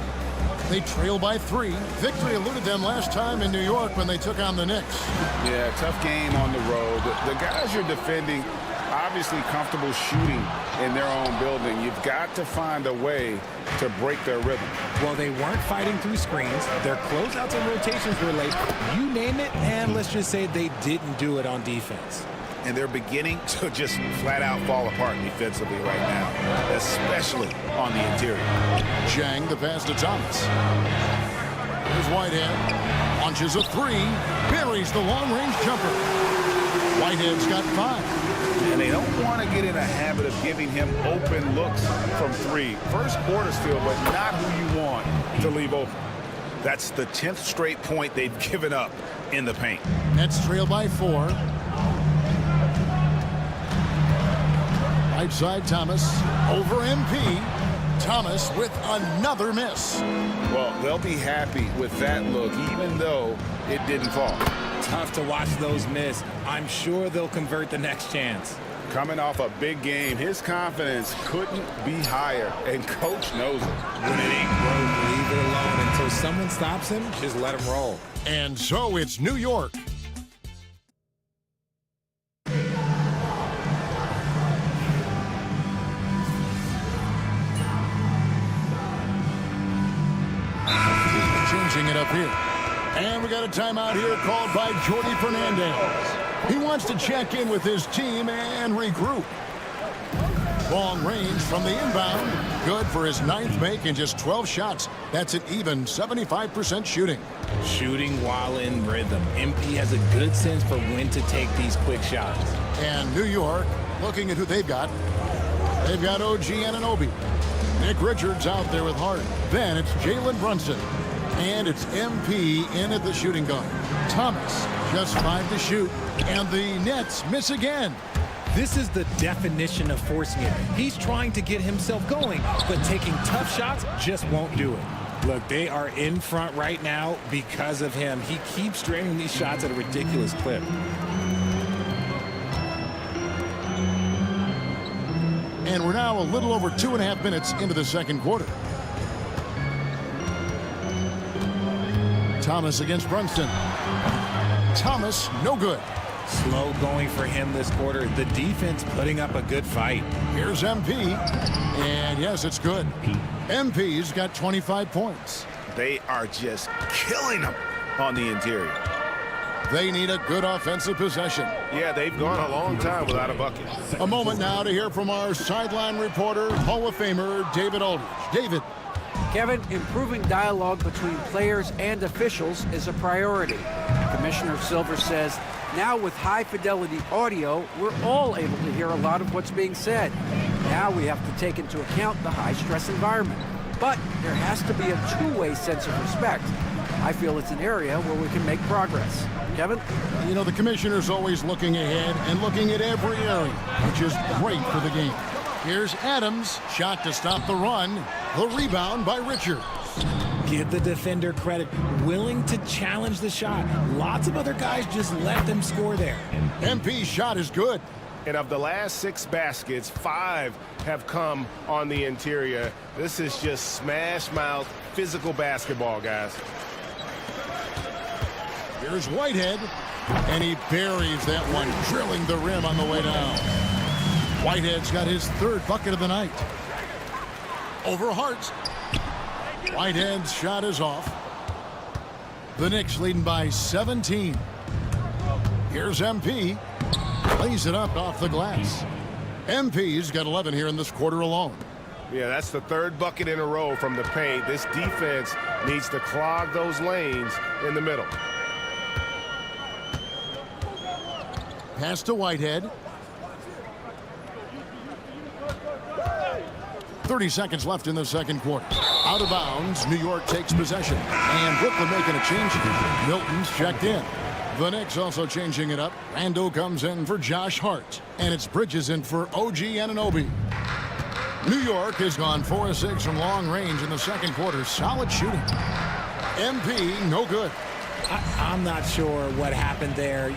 They trail by 3. Victory eluded them last time in New York when they took on the Knicks. Yeah, tough game on the road. The guys you're defending, obviously comfortable shooting in their own building. You've got to find a way to break their rhythm. Well, they weren't fighting through screens. Their closeouts and rotations were late. You name it, and let's just say they didn't do it on defense. And they're beginning to just flat out fall apart defensively right now, especially on the interior. Zhang, the pass to Thomas. Here's Whitehead. Launches a 3. Buries the long-range jumper. Whitehead's got 5. And they don't want to get in a habit of giving him open looks from 3. First quarter still, but not who you want to leave open. That's the 10th straight point they've given up in the paint. Nets trail by 4. Right side, Thomas. Over MP. Thomas with another miss. Well, they'll be happy with that look, even though it didn't fall. Tough to watch those miss. I'm sure they'll convert the next chance. Coming off a big game, his confidence couldn't be higher, and coach knows it. When it ain't broke, leave it alone until someone stops him. Just let him roll. And so it's New York. Changing it up here. And we got a timeout here called by Jordi Fernandez. He wants to check in with his team and regroup. Long range from the inbound. Good for his 9th make in just 12 shots. That's an even 75% shooting. Shooting while in rhythm. MP has a good sense for when to take these quick shots. And New York, looking at who they've got. They've got OG Anunoby. Nick Richards out there with Hart. Then it's Jalen Brunson. And it's MP in at the shooting guard. Thomas, just 5 to shoot. And the Nets miss again. This is the definition of forcing it. He's trying to get himself going, but taking tough shots just won't do it. Look, they are in front right now because of him. He keeps draining these shots at a ridiculous clip. And we're now a little over 2.5 minutes into the second quarter. Thomas against Brunson. Thomas, no good. Slow going for him this quarter. The defense putting up a good fight. Here's MP. And yes, it's good. MP's got 25 points. They are just killing them on the interior. They need a good offensive possession. Yeah, they've gone a long time without a bucket. A moment now to hear from our sideline reporter, Hall of Famer David Aldridge. David. Kevin, improving dialogue between players and officials is a priority. Commissioner Silver says, now with high-fidelity audio, we're all able to hear a lot of what's being said. Now we have to take into account the high-stress environment. But there has to be a two-way sense of respect. I feel it's an area where we can make progress. Kevin? You know, the commissioner's always looking ahead and looking at every area, which is great for the game. Here's Adams, shot to stop the run. The rebound by Richards. Give the defender credit, willing to challenge the shot. Lots of other guys just let them score there. MP's shot is good. And of the last 6 baskets, 5 have come on the interior. This is just smash mouth, physical basketball, guys. Here's Whitehead, and he buries that one, drilling the rim on the way down. Whitehead's got his 3rd bucket of the night. Over Hart. Whitehead's shot is off. The Knicks leading by 17. Here's MP. Lays it up off the glass. MP's got 11 here in this quarter alone. Yeah, that's the 3rd bucket in a row from the paint. This defense needs to clog those lanes in the middle. Pass to Whitehead. 30 seconds left in the second quarter. Out of bounds, New York takes possession. And Brooklyn making a change. Milton's checked in. The Knicks also changing it up. Randall comes in for Josh Hart. And it's Bridges in for OG Anunoby. New York has gone 4 of 6 from long range in the second quarter. Solid shooting. MP, no good. I'm not sure what happened there.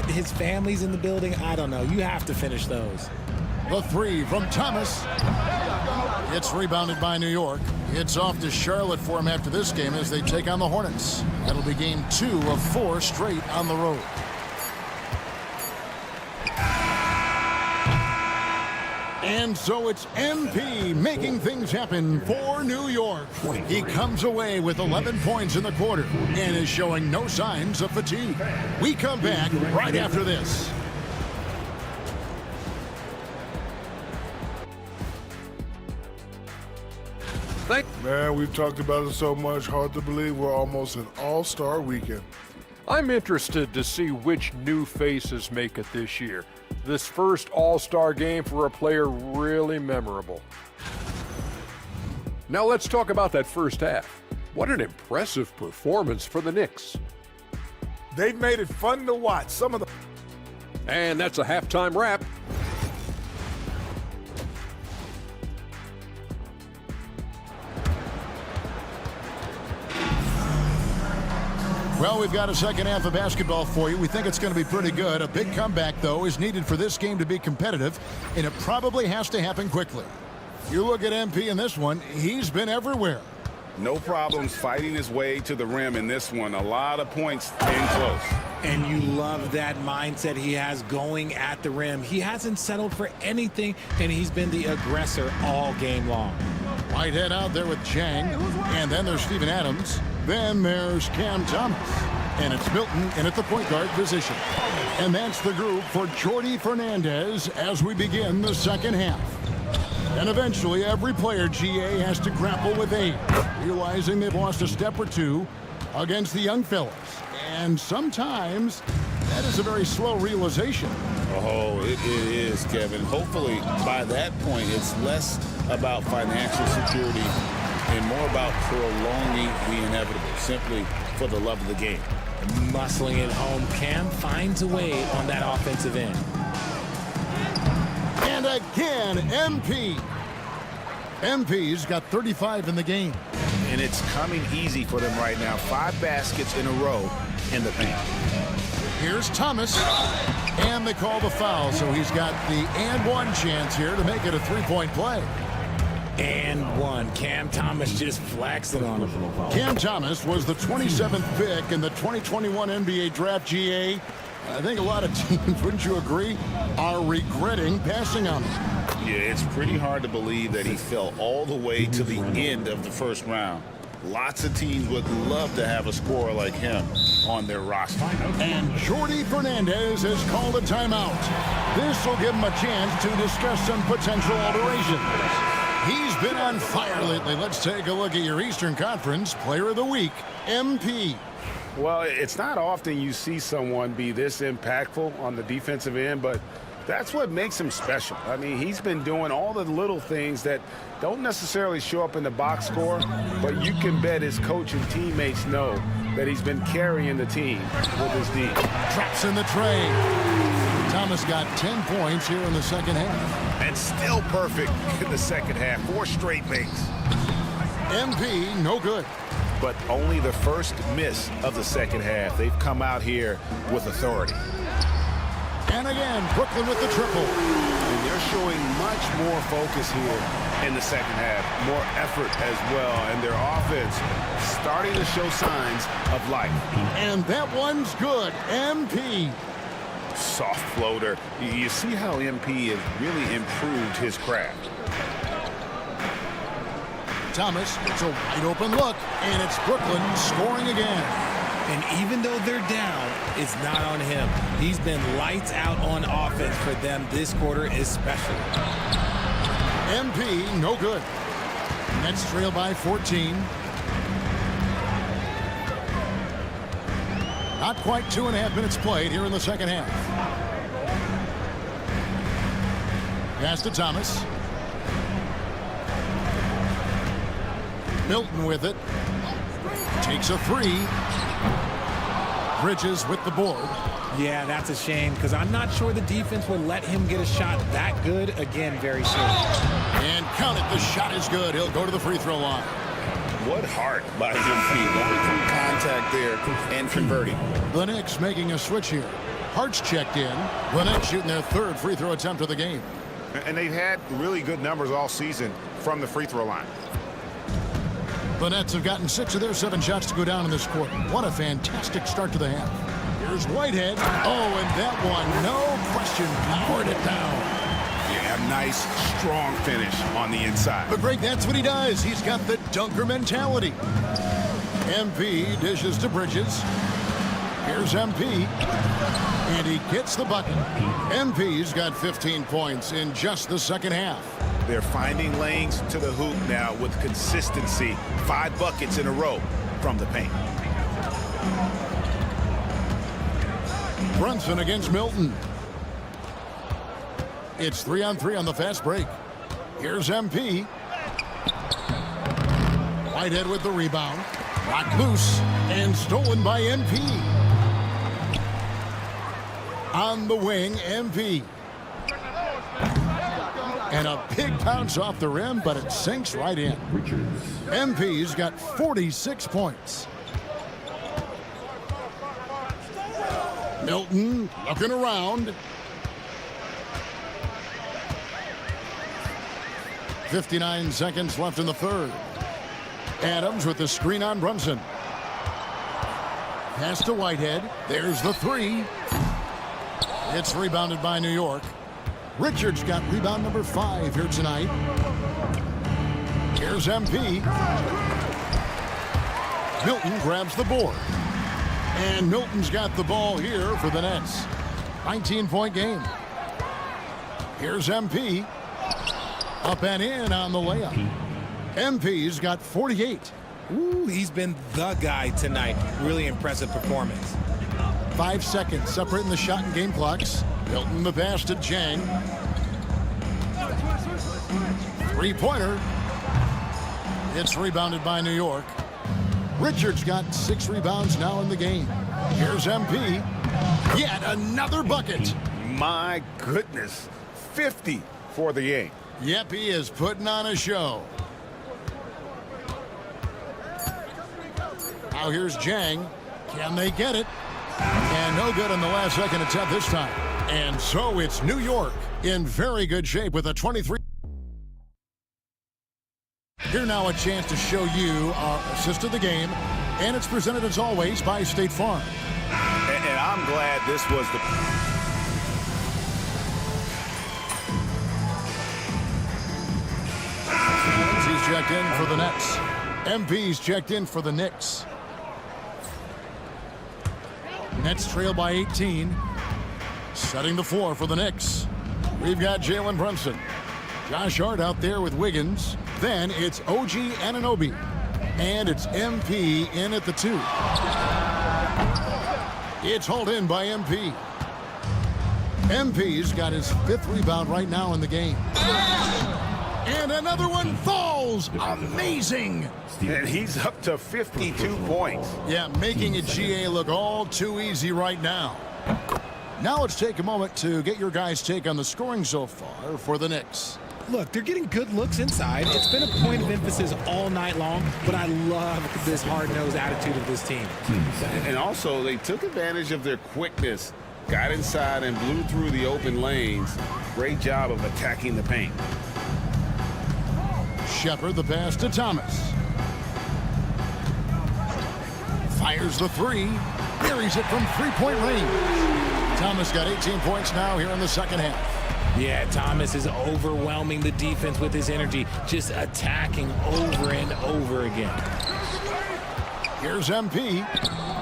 His family's in the building. I don't know. You have to finish those. The 3 from Thomas. It's rebounded by New York. It's off to Charlotte for him after this game as they take on the Hornets. That'll be game 2 of 4 straight on the road. And so it's MP making things happen for New York. He comes away with 11 points in the quarter and is showing no signs of fatigue. We come back right after this. Man, we've talked about it so much. Hard to believe we're almost an all-star weekend. I'm interested to see which new faces make it this year. This first all-star game for a player really memorable. Now let's talk about that first half. What an impressive performance for the Knicks. They've made it fun to watch. And that's a halftime wrap. Well, we've got a second half of basketball for you. We think it's going to be pretty good. A big comeback, though, is needed for this game to be competitive, and it probably has to happen quickly. You look at MP in this one, he's been everywhere. No problems fighting his way to the rim in this one. A lot of points in close. And you love that mindset he has going at the rim. He hasn't settled for anything, and he's been the aggressor all game long. Whitehead out there with Chang, and then there's Steven Adams. Then there's Cam Thomas. And it's Milton in at the point guard position. And that's the group for Jordi Fernandez as we begin the second half. And eventually every player, GA, has to grapple with age, realizing they've lost a step or two against the young fellas. And sometimes that is a very slow realization. Oh, it is, Kevin. Hopefully by that point it's less about financial security and more about prolonging the inevitable, simply for the love of the game. Muscling it home, Cam finds a way on that offensive end. And again, MP. MP's got 35 in the game. And it's coming easy for them right now. 5 baskets in a row in the paint. Here's Thomas. And they call the foul, so he's got the and one chance here to make it a three-point play. And one. Cam Thomas just flexing on him. Cam Thomas was the 27th pick in the 2021 NBA Draft. GA. I think a lot of teams, wouldn't you agree, are regretting passing on him. Yeah, it's pretty hard to believe that he fell all the way to the end of the first round. Lots of teams would love to have a scorer like him on their roster. And Jordi Fernandez has called a timeout. This will give him a chance to discuss some potential alterations. He's been on fire lately. Let's take a look at your Eastern Conference Player of the Week, MP. Well, it's not often you see someone be this impactful on the defensive end, but that's what makes him special. I mean, he's been doing all the little things that don't necessarily show up in the box score, but you can bet his coach and teammates know that he's been carrying the team with his D. Traps in the tray. Thomas got 10 points here in the second half. And still perfect in the second half. 4 straight makes. MP, no good. But only the first miss of the second half. They've come out here with authority. And again, Brooklyn with the triple. And they're showing much more focus here in the second half. More effort as well. And their offense starting to show signs of life. And that one's good. MP. Soft floater. You see how MP has really improved his craft. Thomas, it's a wide open look, and it's Brooklyn scoring again. And even though they're down, it's not on him. He's been lights out on offense for them this quarter especially. MP, no good. Nets trail by 14. Not quite 2.5 minutes played here in the second half. Pass to Thomas. Milton with it. Takes a 3. Bridges with the board. Yeah, that's a shame because I'm not sure the defense will let him get a shot that good again very soon. And count it, the shot is good. He'll go to the free throw line. What heart by MP. Going through contact there and converting. The Knicks making a switch here. Hart's checked in. The Knicks shooting their 3rd free throw attempt of the game. And they've had really good numbers all season from the free throw line. The Nets have gotten 6 of their 7 shots to go down in this quarter. What a fantastic start to the half. Here's Whitehead. Oh, and that one, no question, powered it down. Yeah, nice, strong finish on the inside. But Greg, that's what he does. He's got the dunker mentality. MP dishes to Bridges. Here's MP. And he gets the bucket. MP's got 15 points in just the second half. They're finding lanes to the hoop now with consistency. 5 buckets in a row from the paint. Brunson against Milton. It's 3-on-3 on the fast break. Here's MP. Whitehead with the rebound. Knocked loose and stolen by MP. On the wing, MP. And a big bounce off the rim, but it sinks right in. MP's got 46 points. Milton looking around. 59 seconds left in the third. Adams with the screen on Brunson. Pass to Whitehead. There's the 3. It's rebounded by New York. Richards got rebound number 5 here tonight. Here's MP. Milton grabs the board. And Milton's got the ball here for the Nets. 19-point game. Here's MP. Up and in on the layup. MP's got 48. Ooh, he's been the guy tonight. Really impressive performance. 5 seconds separating the shot and game clocks. Milton the pass to Jang. 3-pointer. It's rebounded by New York. Richards got 6 rebounds now in the game. Here's MP. Yet another bucket. My goodness. 50 for the game. Yep, he is putting on a show. Now here's Jang. Can they get it? And no good on the last second attempt this time. And so it's New York in very good shape with a 23. Here now a chance to show you our assist of the game. And it's presented as always by State Farm. And I'm glad this was the... He's checked in for the Nets. MP's checked in for the Knicks. Nets trail by 18. Setting the floor for the Knicks. We've got Jalen Brunson. Josh Hart out there with Wiggins. Then it's OG Anunoby. And it's MP in at the 2. It's hauled in by MP. MP's got his 5th rebound right now in the game. And another one falls. Amazing. And he's up to 52 points. Yeah, making a GA look all too easy right now. Now let's take a moment to get your guys' take on the scoring so far for the Knicks. Look, they're getting good looks inside. It's been a point of emphasis all night long, but I love this hard-nosed attitude of this team. And also, they took advantage of their quickness, got inside and blew through the open lanes. Great job of attacking the paint. Shepard the pass to Thomas. Fires the 3. Buries it from 3-point range. Thomas got 18 points now here in the second half. Yeah, Thomas is overwhelming the defense with his energy, just attacking over and over again. Here's MP.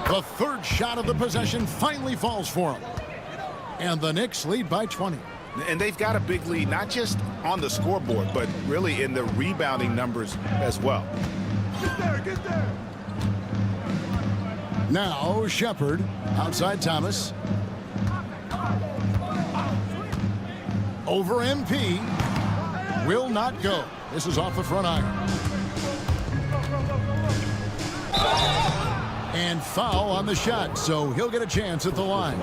The 3rd shot of the possession finally falls for him. And the Knicks lead by 20. And they've got a big lead, not just on the scoreboard, but really in the rebounding numbers as well. Get there, get there. Now Shepard outside Thomas. Over MP. Will not go. This is off the front iron. And foul on the shot, so he'll get a chance at the line.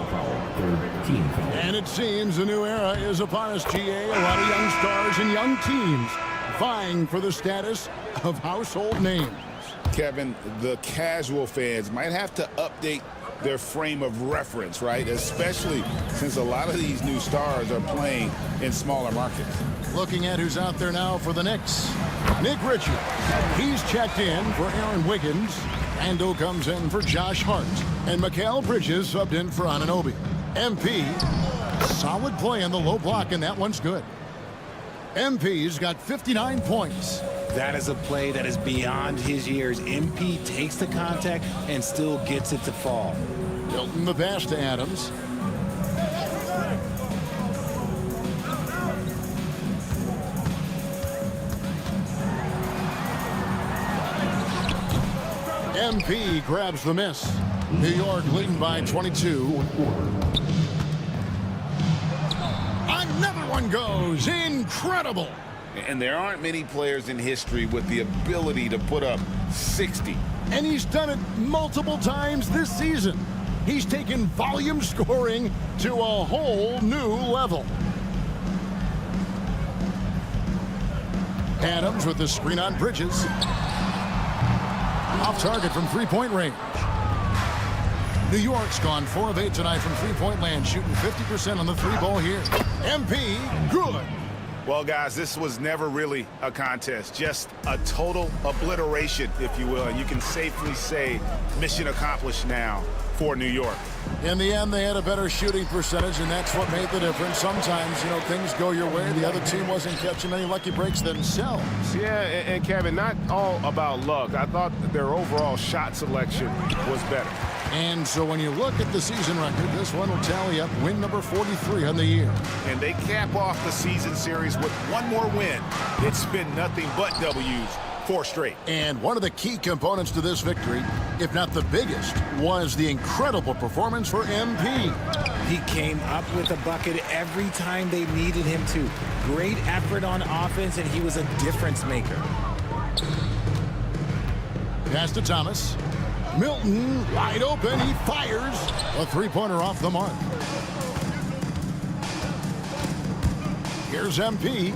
And it seems a new era is upon us, GA. A lot of young stars and young teams vying for the status of household names. Kevin, the casual fans might have to update their frame of reference, right? Especially since a lot of these new stars are playing in smaller markets. Looking at who's out there now for the Knicks. Nick Richards. He's checked in for Aaron Wiggins. Ando comes in for Josh Hart. And Mikal Bridges subbed in for Anunoby. MP, solid play in the low block, and that one's good. MP's got 59 points. That is a play that is beyond his years. MP takes the contact and still gets it to fall. Hilton the pass to Adams. MP grabs the miss. New York leading by 22. Another one goes. Incredible. And there aren't many players in history with the ability to put up 60. And he's done it multiple times this season. He's taken volume scoring to a whole new level. Adams with the screen on Bridges. Off target from 3-point range. New York's gone 4 of 8 tonight from 3-point land, shooting 50% on the 3-ball here. MP, good. Well, guys, this was never really a contest, just a total obliteration, if you will. And you can safely say mission accomplished now for New York. In the end, they had a better shooting percentage, and that's what made the difference. Sometimes, things go your way. The other team wasn't catching any lucky breaks themselves. Yeah, and Kevin, not all about luck. I thought their overall shot selection was better. And so when you look at the season record, this one will tally up win number 43 on the year. And they cap off the season series with one more win. It's been nothing but W's. 4 straight. And one of the key components to this victory, if not the biggest, was the incredible performance for MP. He came up with a bucket every time they needed him to. Great effort on offense, and he was a difference maker. Pass to Thomas. Milton, wide open, he fires. A 3-pointer off the mark. Here's MP.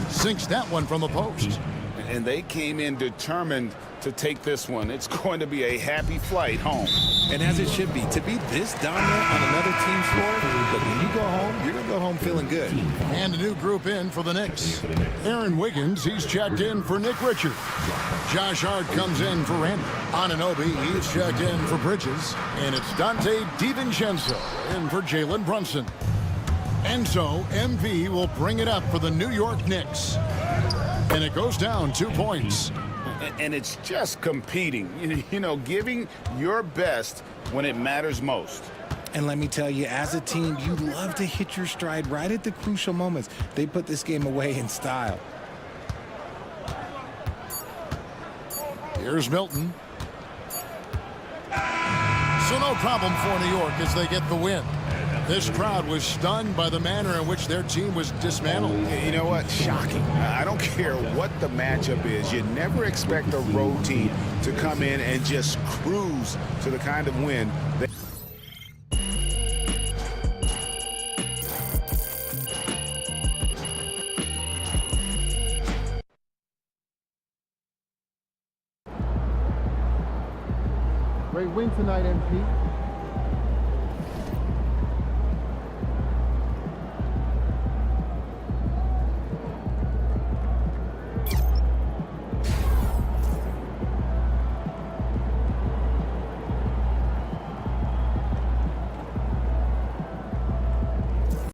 Sinks that one from the post. And they came in determined to take this one. It's going to be a happy flight home. And as it should be, to be this dominant on another team's floor, but when you go home, you're going to go home feeling good. And a new group in for the Knicks. Aaron Wiggins, he's checked in for Nick Richards. Josh Hart comes in for Randall. Anunoby, he's checked in for Bridges. And it's Dante DiVincenzo in for Jalen Brunson. And so, MP will bring it up for the New York Knicks. And it goes down 2 points. And it's just competing, you know, giving your best when it matters most. And let me tell you, as a team, you love to hit your stride right at the crucial moments. They put this game away in style. Here's Milton. So no problem for New York as they get the win. This crowd was stunned by the manner in which their team was dismantled. You know what? Shocking. I don't care what the matchup is. You never expect a road team to come in and just cruise to the kind of win that Great win tonight, MP.